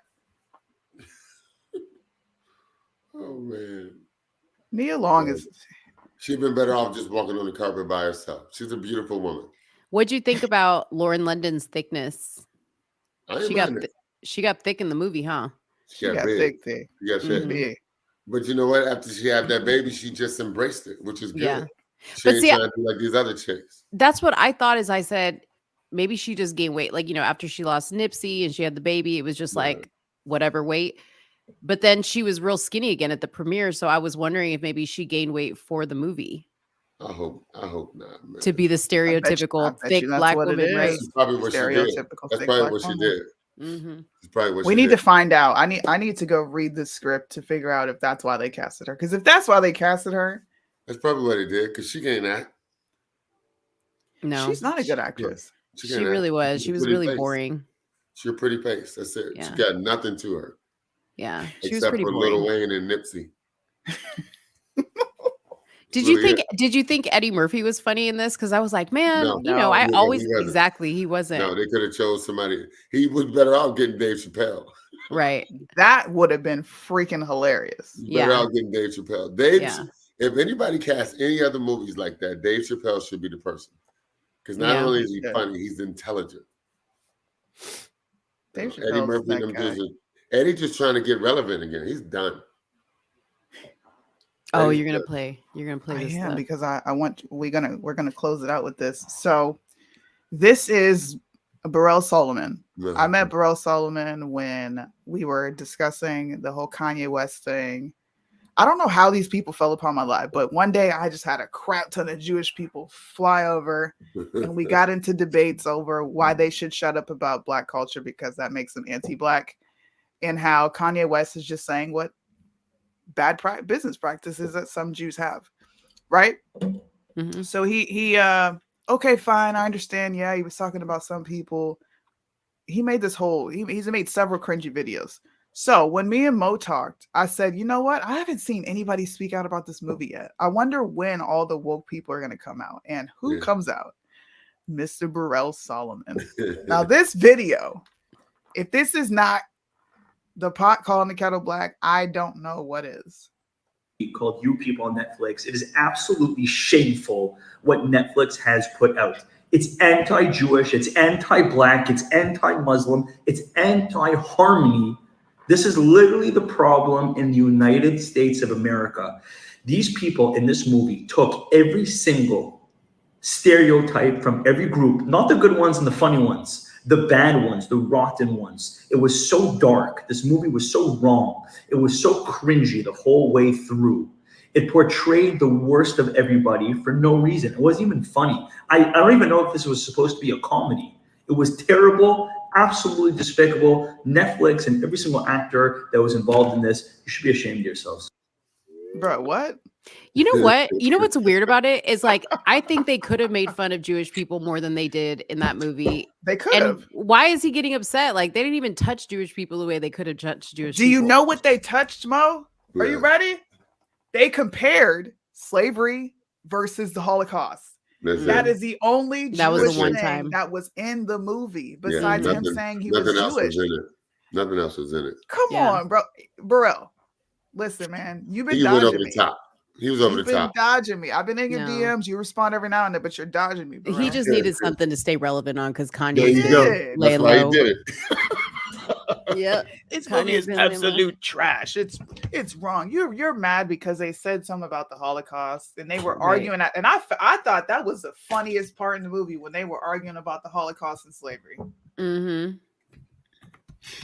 Oh, man. Nia Long is... She'd been better off just walking on the carpet by herself. She's a beautiful woman. What'd you think about Lauren London's thickness? She got thick in the movie, huh? She got thick. She got big. But you know what? After she had that baby, she just embraced it, which is good. Yeah. She ain't trying to do like these other chicks. That's what I thought. Is I said maybe she just gained weight, like after she lost Nipsey and she had the baby, it was just like whatever weight. But then she was real skinny again at the premiere, so I was wondering if maybe she gained weight for the movie. I hope not, man. To be the stereotypical thick Black woman, right? That's probably what she did. That's probably what she did. Mm-hmm. That's probably what we need to find out. I need to go read the script to figure out if that's why they casted her. Because if that's why they casted her, that's probably what they did. Because she can't act. No, she's not a good actress. She really was. She was really boring. She's a pretty face. That's it. Yeah. She got nothing to her. Yeah, she was pretty boring. Lil Wayne and Nipsey. Did you think Eddie Murphy was funny in this? Because I was like, man, he wasn't. No, they could have chose somebody. He was better off getting Dave Chappelle. Right. That would have been freaking hilarious. Better off getting Dave Chappelle. If anybody casts any other movies like that, Dave Chappelle should be the person. Because not only is he funny, he's intelligent. Dave Eddie Murphy, Eddie just trying to get relevant again. He's done. Oh, you're gonna play this. Yeah, because we're gonna close it out with this. So this is Burrell Solomon. I met Burrell Solomon when we were discussing the whole Kanye West thing. I don't know how these people fell upon my life, but one day I just had a crap ton of Jewish people fly over and we got into debates over why they should shut up about Black culture because that makes them anti-Black, and how Kanye West is just saying what bad business practices that some Jews have, right? Mm-hmm. So he okay, fine, I understand. Yeah, he was talking about some people. He made this whole, he's made several cringy videos. So when me and Mo talked, I said, you know what? I haven't seen anybody speak out about this movie yet. I wonder when all the woke people are going to come out. And who comes out? Mr. Burrell Solomon. Now this video, if this is not the pot calling the kettle black, I don't know what is. Called You People on Netflix. It is absolutely shameful what Netflix has put out. It's anti-Jewish, it's anti-Black, it's anti-Muslim, it's anti-harmony. This is literally the problem in the United States of America. These people in this movie took every single stereotype from every group, not the good ones and the funny ones, the bad ones, the rotten ones. It was so dark. This movie was so wrong. It was so cringy the whole way through. It portrayed the worst of everybody for no reason. It wasn't even funny. I don't even know if this was supposed to be a comedy. It was terrible, absolutely despicable. Netflix and every single actor that was involved in this, you should be ashamed of yourselves. Bro, what? You know what? You know what's weird about it is like, I think they could have made fun of Jewish people more than they did in that movie. They could have. Why is he getting upset? Like, they didn't even touch Jewish people the way they could have touched Jewish people. Do you know what they touched, Mo? Are you ready? They compared slavery versus the Holocaust. That is the only Jewish thing that was in the movie, besides him saying he was Jewish. Nothing else was in it. Come on, bro. Burrell, listen, man. You've been He dodging went over me. the top. He was over the top. Dodging me. I've been in your DMs. You respond every now and then, but you're dodging me, bro. He just needed something to stay relevant on because Kanye. There you go. That's why he did it. Yeah, this movie is absolute trash. It's wrong. You're mad because they said something about the Holocaust and they were arguing that, and I thought that was the funniest part in the movie when they were arguing about the Holocaust and slavery. Mm-hmm.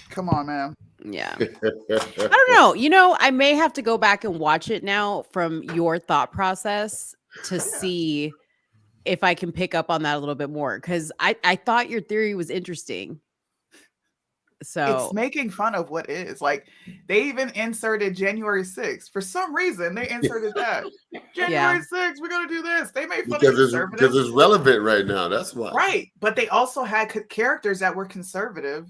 Come on, man. Yeah. I don't know. You know, I may have to go back and watch it now from your thought process to see if I can pick up on that a little bit more, because I thought your theory was interesting. So it's making fun of what is. Like, they even inserted January 6th. For some reason, they inserted that. January 6th, we're going to do this. They made fun of conservatives. Because it's relevant right now. That's why. Right. But they also had characters that were conservative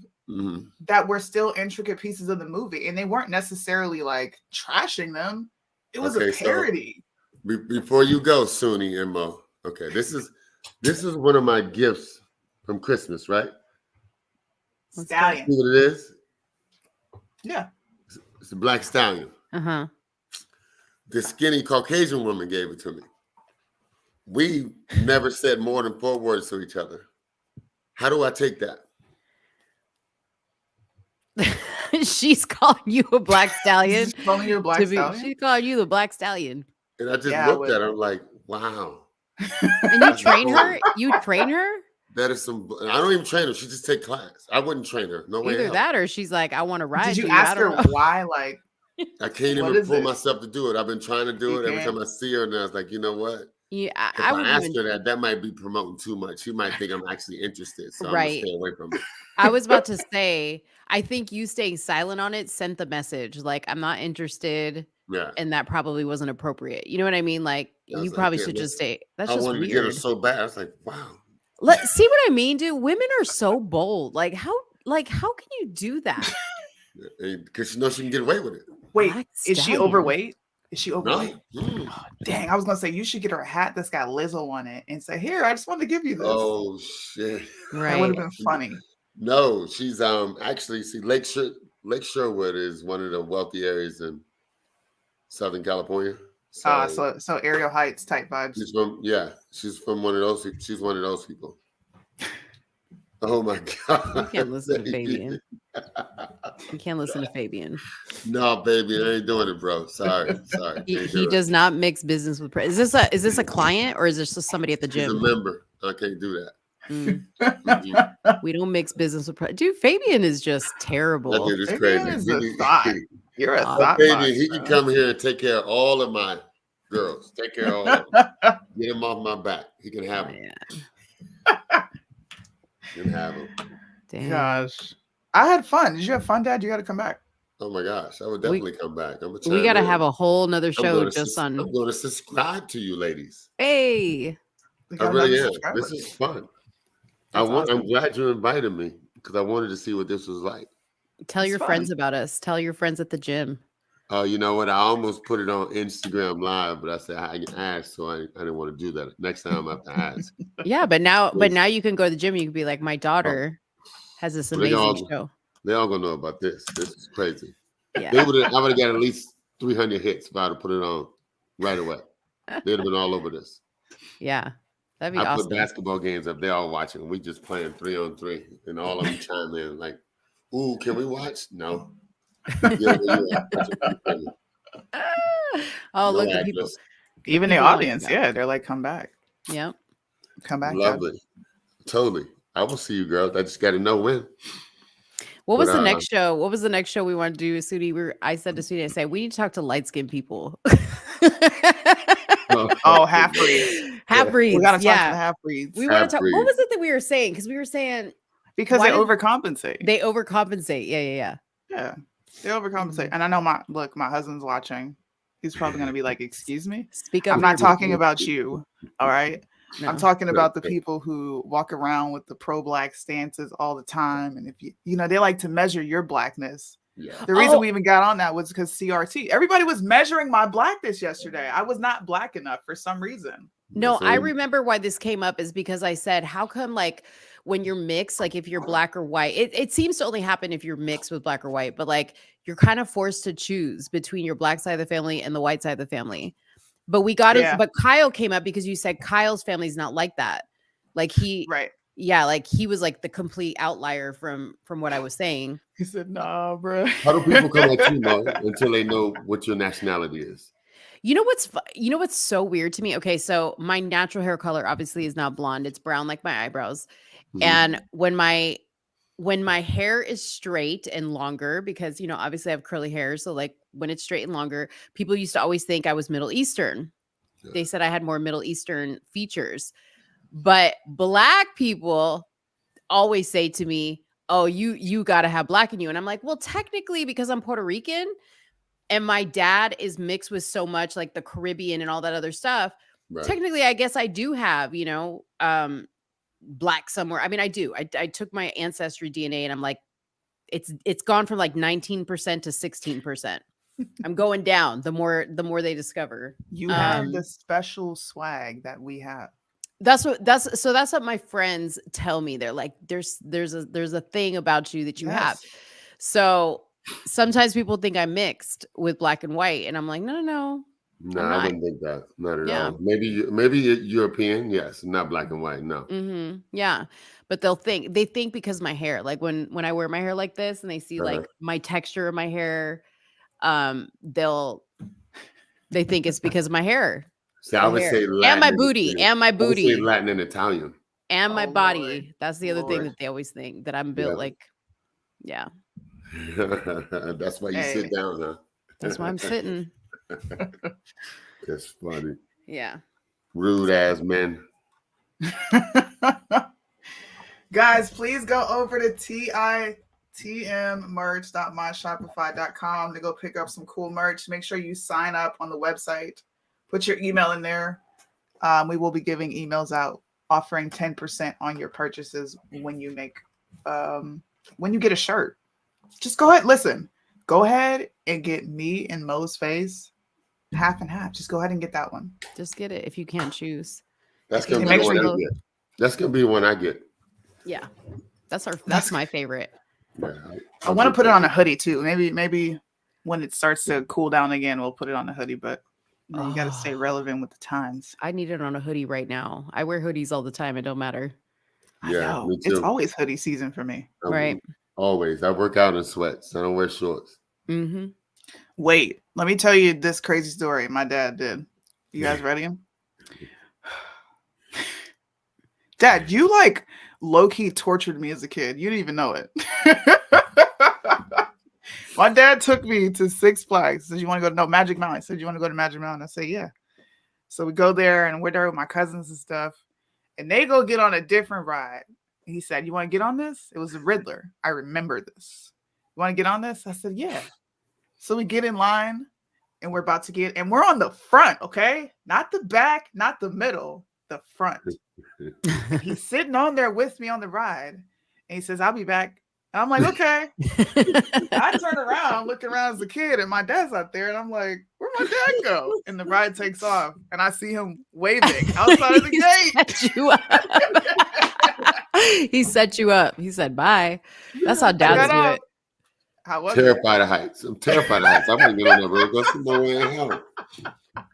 that were still intricate pieces of the movie. And they weren't necessarily like trashing them. It was a parody. So before you go, Soonie and Mo. Okay, this is one of my gifts from Christmas, right? Stallion. See what it is? Yeah. It's a black stallion. Uh-huh. This skinny Caucasian woman gave it to me. We never said more than 4 words to each other. How do I take that? She's calling you a black stallion. She's calling you a black stallion? She's calling you the black stallion. And I just looked at her. I'm like, wow. And you train her? You train her? That is some. I don't even train her. She just take class. I wouldn't train her. No way. Either that or she's like, I want to ride. Did you ask her why? Like, I can't even pull myself to do it. I've been trying to do it every time I see her, and I was like, you know what? Yeah, I would ask her that might be promoting too much. She might think I'm actually interested, so I'm gonna stay away from it. I was about to say, I think you staying silent on it sent the message like, I'm not interested. Yeah, and that probably wasn't appropriate. You know what I mean? Like, you probably should just stay. That's just weird. I wanted to get her so bad. I was like, wow. Let's see what I mean, dude. Women are so bold. Like, how can you do that? Because she knows she can get away with it. Wait, is she overweight? Is she overweight? No. Oh, dang, I was gonna say you should get her a hat that's got Lizzo on it and say, "Here, I just wanted to give you this." Oh shit! Right, that would have been funny. No, she's actually Lake Sherwood is one of the wealthy areas in Southern California. So Ariel Heights type vibes. She's from one of those. She's one of those people. Oh my god! You can't listen to Fabian. You can't listen to Fabian. No, baby, I ain't doing it, bro. Sorry. He does not mix business with. Is this a client or is this just somebody at the gym? He's a member. I can't do that. We don't mix business with. Dude, Fabian is just terrible. That dude is crazy. You're a But thought baby, box, he can bro. come here and take care of all of my girls. Take care of all of them. Get him off my back. He can have them. He can have them. Damn. Gosh, I had fun. Did you have fun, Dad? You got to come back. Oh my gosh, I would definitely come back. I'm gonna We chime got to in. have a whole nother I'm show going just on. I'm going to subscribe to you, ladies. Hey, I really am. subscriber. This is fun. That's awesome. I'm glad you invited me because I wanted to see what this was like. tell It's your fun. friends about us. Tell your friends at the gym. Oh, you know what? I almost put it on Instagram Live, but I said I can ask, so I didn't want to do that. Next time I have to ask. Yeah, but now you can go to the gym. You can be like, my daughter has this They amazing all- show. They all gonna know about this. This is crazy. Yeah. I would have got at least 300 hits if I would have put it on right away. They'd have been all over this. Yeah, that'd be I awesome. put basketball games up. They all watching. We just playing 3-on-3, and all of them chime in like, "Ooh, can we watch?" No. Yeah. Oh, No look at people. address. Even the People wanna audience, come back. yeah, they're like, come back. Yep. Come back, Dad. Lovely. Totally. I will see you, girls. I just got to know when. What was But, the next show? What was the next show we want to do, Soonie? I said to Soonie, I said, we need to talk to light-skinned people. Oh, half breeds. Half breeds. We gotta talk to Yeah. the half breeds. We want to talk. What was it that we were saying? Because we were saying Because why they did- overcompensate. They overcompensate. Yeah. Yeah, they overcompensate. And I know my husband's watching. He's probably gonna be like, "Excuse me." Speak up. I'm for not your talking people. about you. All right. No. I'm talking about the people who walk around with the pro-black stances all the time, and if you know, they like to measure your blackness. Yeah. The reason we even got on that was because CRT. Everybody was measuring my blackness yesterday. I was not black enough for some reason. No, I remember why this came up is because I said, how come like when you're mixed, like if you're black or white, it seems to only happen if you're mixed with black or white, but like you're kind of forced to choose between your black side of the family and the white side of the family. But we got it. But Kyle came up because you said Kyle's family's not like that. Like right. Yeah, like he was like the complete outlier from what I was saying. He said, "Nah, bro." How do people come at you, Mo, until they know what your nationality is? You know what's so weird to me? Okay, so my natural hair color obviously is not blonde; it's brown like my eyebrows. Mhm. And when my hair is straight and longer, because obviously I have curly hair, so like when it's straight and longer, people used to always think I was Middle Eastern. Yeah. They said I had more Middle Eastern features. But black people always say to me, "Oh, you got to have black in you." And I'm like, "Well, technically because I'm Puerto Rican and my dad is mixed with so much like the Caribbean and all that other stuff, Right. technically I guess I do have, black somewhere. I mean, I do. I took my ancestry DNA and I'm like it's gone from like 19% to 16%. I'm going down the more they discover. You have the special swag that we have. That's what my friends tell me. They're like, there's a thing about you that you have. So sometimes people think I'm mixed with black and white, and I'm like, no. No, I wouldn't think that. Not at all. Maybe European, yes, not black and white. No. Mm-hmm. Yeah, but they think because my hair, like when I wear my hair like this, and they see like my texture of my hair, they think it's because of my hair. See, I would say Latin and my booty, I would say Latin and Italian, and my body. Lord. That's the other thing Lord. that they always think, that I'm built like, yeah. That's why you sit down, huh? That's why I'm sitting. That's funny. Yeah. Rude ass men. Guys, please go over to tmmerch.myshopify.com to go pick up some cool merch. Make sure you sign up on the website. Put your email in there. We will be giving emails out offering 10% on your purchases when you make when you get a shirt. Just go ahead. Listen, go ahead and get me and Mo's face half and half. Just go ahead and get that one. Just get it if you can't choose. That's gonna be the one I get. That's gonna be the one I get. Yeah, that's my favorite. Yeah, I want to put it on a hoodie too. Maybe when it starts to cool down again, we'll put it on a hoodie. But you got to stay relevant with the times. I need it on a hoodie right now. I wear hoodies all the time. It don't matter. Yeah, me too. It's always hoodie season for me. Right. Always. I work out in sweats. I don't wear shorts. Mm-hmm. Wait, let me tell you this crazy story my dad did. You guys ready? Dad, you like low-key tortured me as a kid. You didn't even know it. My dad took me to Six Flags. Said, "You want to go to Magic Mountain?" I said, "You want to go to Magic Mountain?" I said, "Yeah." So we go there and we're there with my cousins and stuff. And they go get on a different ride. He said, "You want to get on this?" It was a Riddler. I remember this. "You want to get on this?" I said, "Yeah." So we get in line and we're about to get, and we're on the front, okay? Not the back, not the middle, the front. And he's sitting on there with me on the ride. And he says, "I'll be back." And I'm like, "Okay." I turn around, look around as a kid, and my dad's out there, and I'm like, "Where'd my dad go?" And the ride takes off, and I see him waving outside of the gate. Set you up. He set you up. He said, "Bye." That's how dads do it. How was Terrified of heights. I'm terrified of heights. I wouldn't get on that road. There's no way in hell.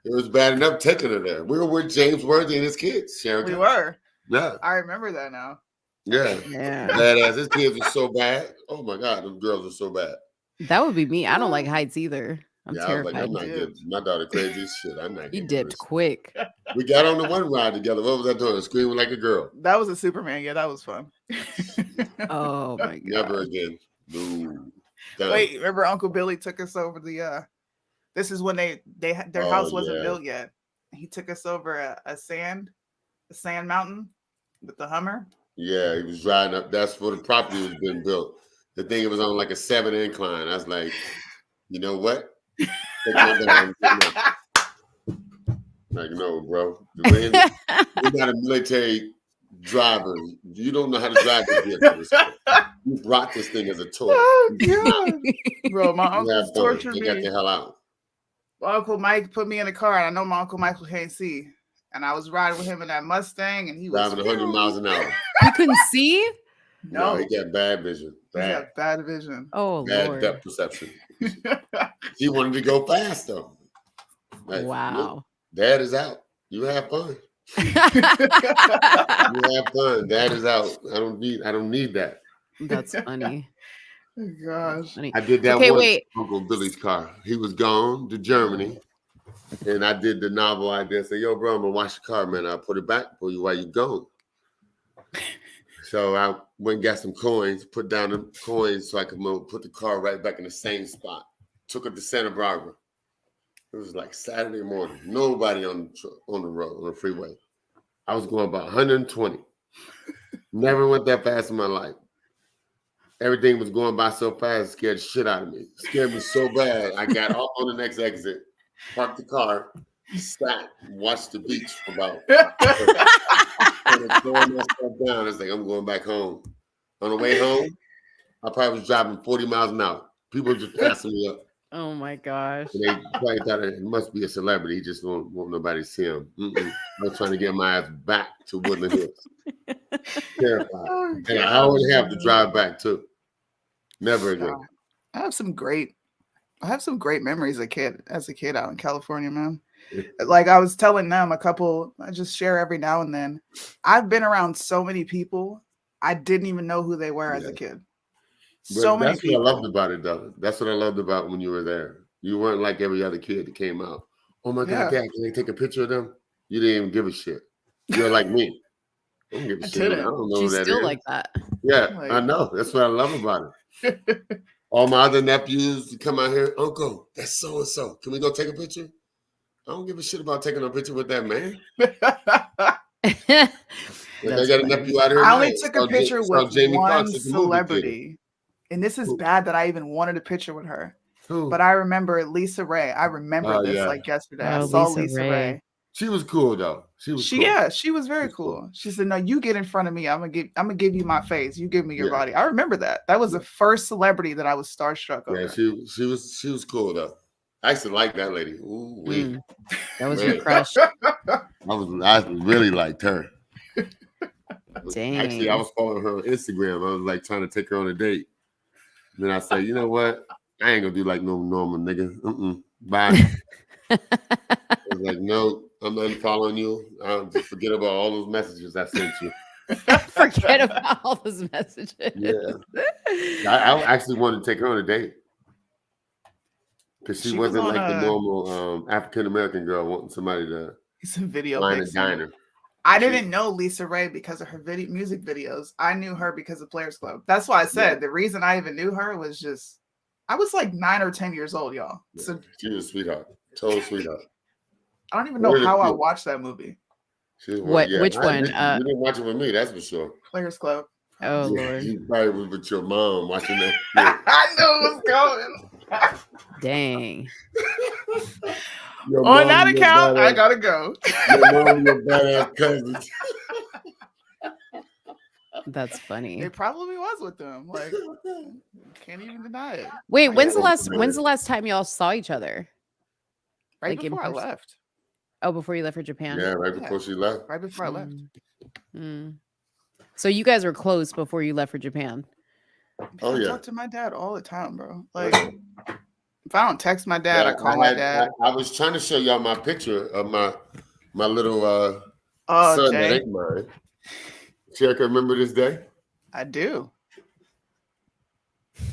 It was bad enough taking her there. We were with James Worthy and his kids, Sharon. We were. Yeah. I remember that now. Yeah. Badass. His kids were so bad. Oh my God, them girls are so bad. That would be me. I don't like heights either. I'm Yeah, terrified. I was like, I'm not good. My daughter crazy as shit. I'm not He getting dipped this. quick. We got on the one ride together. What was I doing? Screaming like a girl. That was a Superman. Yeah, that was fun. Oh my God. Never again. No. Done. Wait, remember Uncle Billy took us over the this is when their house wasn't built yet. He took us over a sand mountain with the Hummer. Yeah, he was driving up. That's where the property was being built. The thing, it was on like a 7 incline. I was like, you know what? Like, no, bro. You're not a military driver. You don't know how to drive this vehicle. You brought this thing as a toy. Oh God, bro, my uncle's tortured me. me. Got the hell out. My Uncle Mike put me in a car, and I know my Uncle Michael can't see. And I was riding with him in that Mustang, and he was driving 100 miles an hour. He couldn't see? No, he got bad vision. He got bad vision. Oh, bad Lord. depth perception. He wanted to go fast though. Like, wow. Look, Dad is out. You have fun. You have fun. Dad is out. I don't need that. That's funny. Oh, gosh. I did that Okay, once wait. with Uncle Billy's car. He was gone to Germany. And I did the novel idea. Say, yo, bro, I'm gonna wash the car, man. I'll put it back for you while you gone. So I went and got some coins, put down the coins so I could put the car right back in the same spot. Took it to Santa Barbara. It was like Saturday morning. Nobody on the road, on the freeway. I was going about 120. Never went that fast in my life. Everything was going by so fast, it scared the shit out of me. It scared me so bad. I got off on the next exit, parked the car, sat, watched the beach for about. Throwing that stuff down. It's like, I'm going back home. On the way home, I probably was driving 40 miles an hour. People were just passing me up. Oh my gosh. And they probably thought it must be a celebrity. He just won't nobody see him. I was trying to get my ass back to Woodland Hills. Terrified. Oh, and I always have to drive back too. Never again. I have some great memories as a kid out in California, man. Like I was telling them, a couple I just share every now and then. I've been around so many people I didn't even know who they were as a kid. So many people. That's what I loved about it, though. That's what I loved about when you were there. You weren't like every other kid that came out. Oh my God, Dad, can they take a picture of them? You didn't even give a shit. You're like me. I don't give a shit. I don't know She's who that still is. like that. Yeah, Like- I know. That's what I love about it. All my other nephews come out here, Uncle, that's so and so. Can we go take a picture? I don't give a shit about taking a picture with that man. I got a nephew out here. I only took a picture with Jamie one Foxx at the movie celebrity. And this is bad that I even wanted a picture with her. Who? But I remember Lisa Ray. I remember this yeah. like yesterday. Oh, I saw Lisa Lisa Ray. Ray. She was cool though. She was cool. Yeah, she was very cool. She said, "No, you get in front of me. I'm gonna give you my face. You give me your body." I remember that. That was the first celebrity that I was starstruck over. Yeah, she was cool though. I used to like that lady. Ooh, wee. That was your crush. I really liked her. Dang. Actually, I was following her on Instagram. I was like trying to take her on a date. Then I said, you know what? I ain't gonna do like no normal nigga. Bye. I was like, no, I'm unfollowing you. I'll just forget about all those messages I sent you. Forget about all those messages. Yeah. I actually wanted to take her on a date. Because she was wasn't on like the a- normal African American girl wanting somebody to Some video line a pics. diner. I didn't know Lisa Ray because of her music videos. I knew her because of Players Club. That's why I said the reason I even knew her was just I was like 9 or 10 years old, y'all. So She was a sweetheart. Total sweetheart. I don't even know how I watched that movie. What? Which one? You didn't watch it with me, that's for sure. Players Club. Oh Lord. You probably was with your mom watching that. I knew it was going. Dang. On that account, I gotta go. Your mom and your badass cousins. That's funny. It probably was with them. Like, can't even deny it. Wait, when's the last time y'all saw each other? Right Like before I left. Oh, before you left for Japan? Yeah, right before she left. Right before I left. So you guys were close before you left for Japan. Oh I yeah. talk to my dad all the time, bro. Like, if I don't text my dad, I call my dad. I was trying to show y'all my picture of my little son Jay. that ain't mine. Check, remember this day? I do.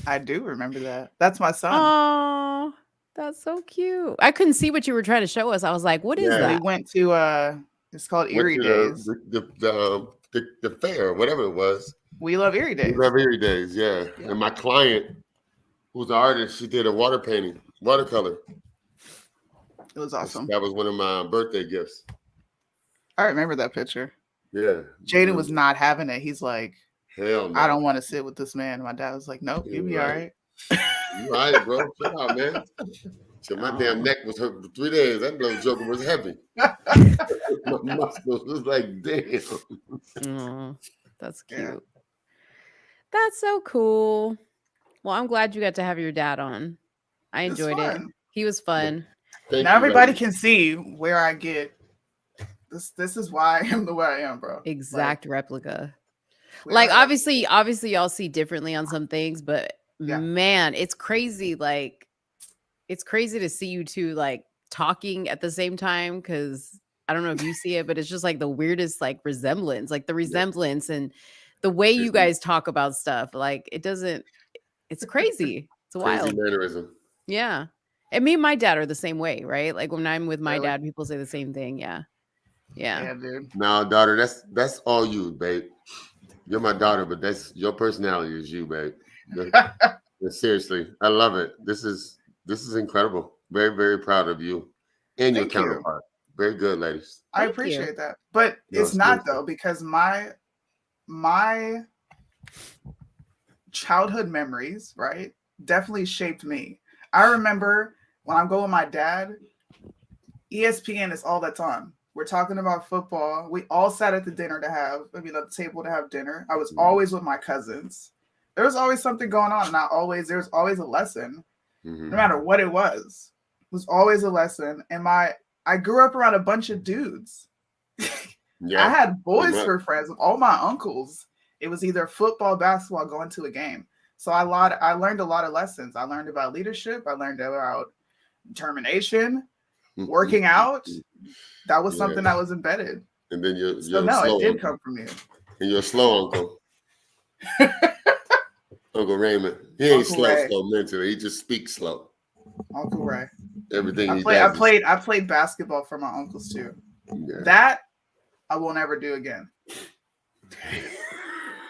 I do remember that. That's my son. Oh, that's so cute. I couldn't see what you were trying to show us. I was like, what is that? We went to it's called Erie Days. The fair, whatever it was. We love Erie Days. We love Erie Days, yeah. And my client, who's an artist, she did a watercolor. It was awesome. That was one of my birthday gifts. I remember that picture. Yeah. Jaden was not having it. He's like, hell no. I don't want to sit with this man. My dad was like, nope, you'll be all right. You all right, bro. Chill out, man. So my damn neck was hurt for 3 days. That little joker was heavy. My muscles was like, damn. That's cute. Yeah. That's so cool. Well, I'm glad you got to have your dad on. I enjoyed it. He was fun. Now everybody can see where I get this is why I am the way I am, bro. Exact replica. Like obviously y'all see differently on some things, but man, it's crazy. Like it's crazy to see you two like talking at the same time, because I don't know if you see it, but it's just like the weirdest like resemblance, like the resemblance and the way you guys talk about stuff. Like it's crazy. It's wild. Crazy mannerism. Yeah. And me and my dad are the same way, right? Like when I'm with my dad, people say the same thing. Yeah. Yeah, dude. No, daughter, that's all you, babe. You're my daughter, but that's your personality is you, babe. Seriously, I love it. This is incredible. Very, very proud of you and your counterpart. Very good, ladies. I appreciate that, but it's not though, because my childhood memories, right, definitely shaped me. I remember when I'm going with my dad, ESPN is all that's on. We're talking about football. We all sat at the table to have dinner. I was always with my cousins. There was always something going on. There was always a lesson, no matter what it was. It was always a lesson. And I grew up around a bunch of dudes. I had boys for friends. All my uncles, it was either football, basketball, going to a game. So I learned a lot of lessons. I learned about leadership. I learned about determination, working out. That was something that was embedded. And then you're it slow did come from you. And you're a slow uncle. Uncle Raymond. He ain't slow mentally. He just speaks slow. Uncle Ray. Everything I played basketball for my uncles too. Yeah. That I will never do again.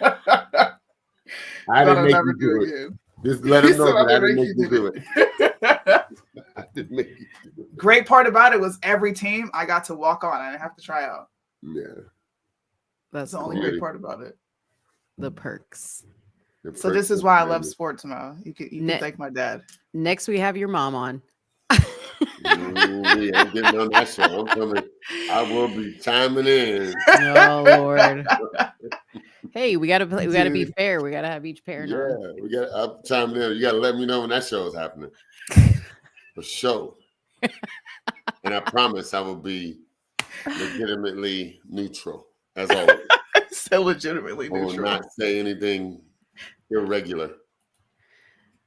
I didn't make you do it. Just let him know that I didn't make you do it. I didn't make you do it. Great part about it was every team I got to walk on. I didn't have to try out. Yeah. That's the only great part about it. The perks. So this is why I love sports, Mo. You can thank my dad. Next we have your mom on. I'm getting on that show. I'm coming. I will be chiming in. Oh Lord. Hey, we gotta play. We gotta be fair. We gotta have each parent. Yeah, I'm chiming in. You gotta let me know when that show is happening. For sure. And I promise I will be legitimately neutral, as always. So legitimately neutral. I will not say anything irregular.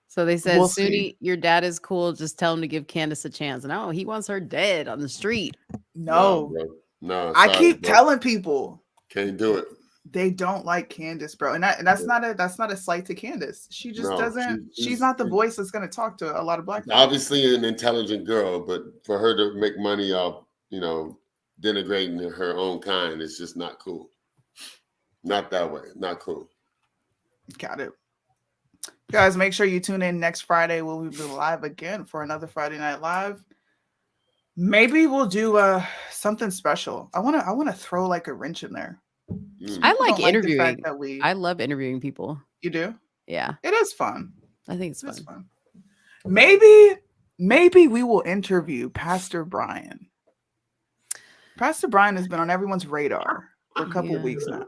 So they said, Soonie, your dad is cool. Just tell him to give Candace a chance. No, he wants her dead on the street. No. No, I keep telling people. Can't do it. They don't like Candace, bro. And that's not a slight to Candace. She just doesn't. She's not the voice that's going to talk to a lot of black people. Obviously an intelligent girl, but for her to make money off, denigrating her own kind is just not cool. Not that way. Not cool. Got it. Guys, make sure you tune in next Friday. We'll be live again for another Friday Night Live. Maybe we'll do something special. I wanna throw like a wrench in there. I like The fact interviewing. that I love interviewing people. You do? Yeah. It is fun. I think it's It's fun. Maybe we will interview Pastor Brian. Pastor Brian has been on everyone's radar for a couple weeks now.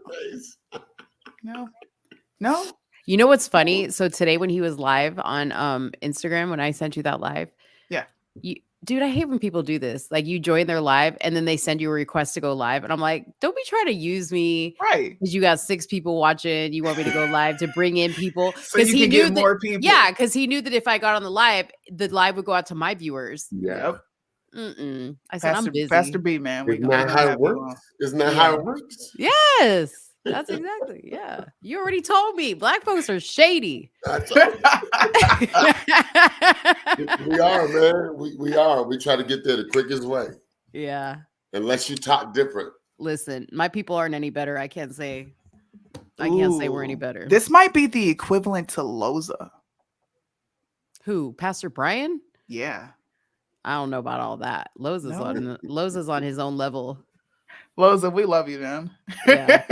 No. You know what's funny? So today when he was live on Instagram, when I sent you that live, dude, I hate when people do this. Like you join their live and then they send you a request to go live, and I'm like, don't be trying to use me, right? Because you got 6 people watching. You want me to go live to bring in people, so you can get more people. Yeah, because he knew that if I got on the live would go out to my viewers. Yeah. I said, I'm busy. Pastor B, man. Isn't that how it works? Isn't that how it works? Yes. That's exactly. Yeah. You already told me. Black folks are shady. We are, man. We are. We try to get there the quickest way. Yeah. Unless you talk different. Listen, my people aren't any better. I can't say we're any better. This might be the equivalent to Loza. Who? Pastor Brian? Yeah. I don't know about all that. Loza's on his own level. Loza, we love you, man. Yeah.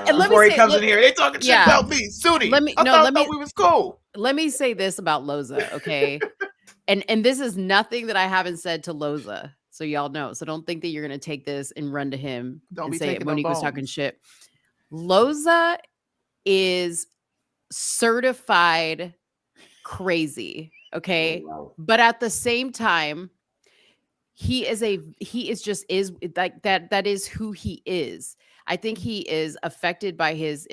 And before he comes in here, they talking shit about me, Soonie. I thought we was cool. Let me say this about Loza, okay? and this is nothing that I haven't said to Loza, so y'all know. So don't think that you're gonna take this and run to him and say Monique was talking shit. Loza is certified crazy, okay? Wow. But at the same time, he is like that. That is who he is. I think he is affected by his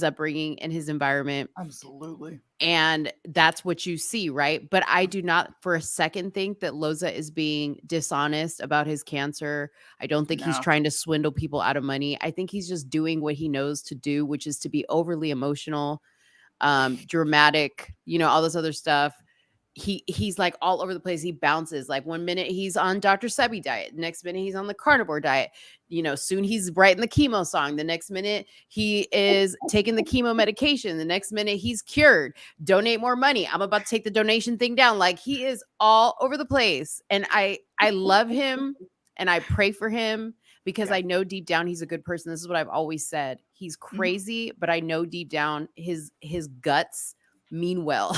upbringing and his environment. Absolutely. And that's what you see, right? But I do not for a second think that Loza is being dishonest about his cancer. I don't think he's trying to swindle people out of money. I think he's just doing what he knows to do, which is to be overly emotional, dramatic, all this other stuff. He's like all over the place. He bounces. Like 1 minute he's on Dr. Sebi diet, next minute he's on the carnivore diet. Soon he's writing the chemo song. The next minute he is taking the chemo medication. The next minute he's cured. Donate more money. I'm about to take the donation thing down. Like he is all over the place. And I love him and I pray for him because I know deep down he's a good person. This is what I've always said. He's crazy, but I know deep down his guts mean well.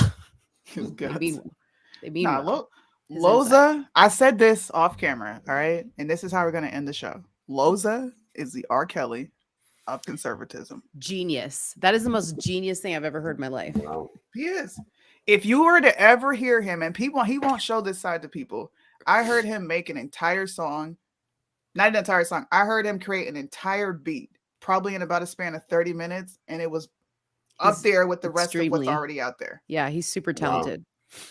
They mean well. Loza, I said this off camera, all right? And this is how we're going to end the show. Loza is the R. Kelly of conservatism. Genius. That is the most genius thing I've ever heard in my life. Wow. He is. If you were to ever hear him, and he won't show this side to people. I heard him make an entire song, not an entire song. I heard him create an entire beat, probably in about a span of 30 minutes. And it was up there with the rest of what's already out there. Yeah, he's super talented.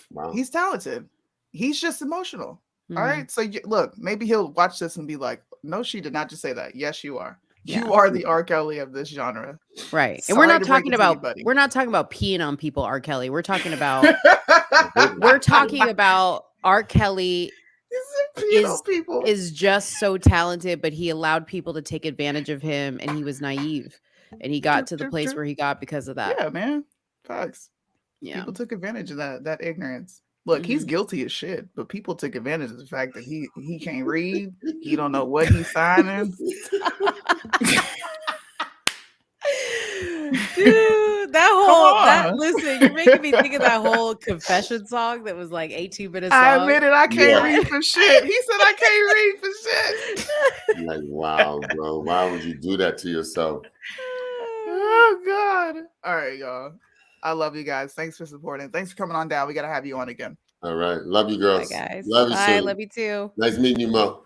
Wow. He's talented. He's just emotional. All right. So look, maybe he'll watch this and be like, no, she did not just say that. Yes, you are. Yeah. You are the R. Kelly of this genre. Right. And we're not talking about peeing on people, R. Kelly. We're talking about R. Kelly is just so talented, but he allowed people to take advantage of him and he was naive. And he got to the place where he got because of that. Yeah, man. Facts. Yeah. People took advantage of that ignorance. Look, he's guilty as shit, but people took advantage of the fact that he can't read. He don't know what he's signing. Dude, listen, you're making me think of that whole confession song that was like 18 minutes long. I admit it, I can't read for shit. He said I can't read for shit. Like, wow, bro. Why would you do that to yourself? Oh, God. All right, y'all. I love you guys. Thanks for supporting. Thanks for coming on down. We got to have you on again. All right. Love you, girls. Bye, guys. Love you, Bye. Soonie. Love you too. Nice meeting you, Mo.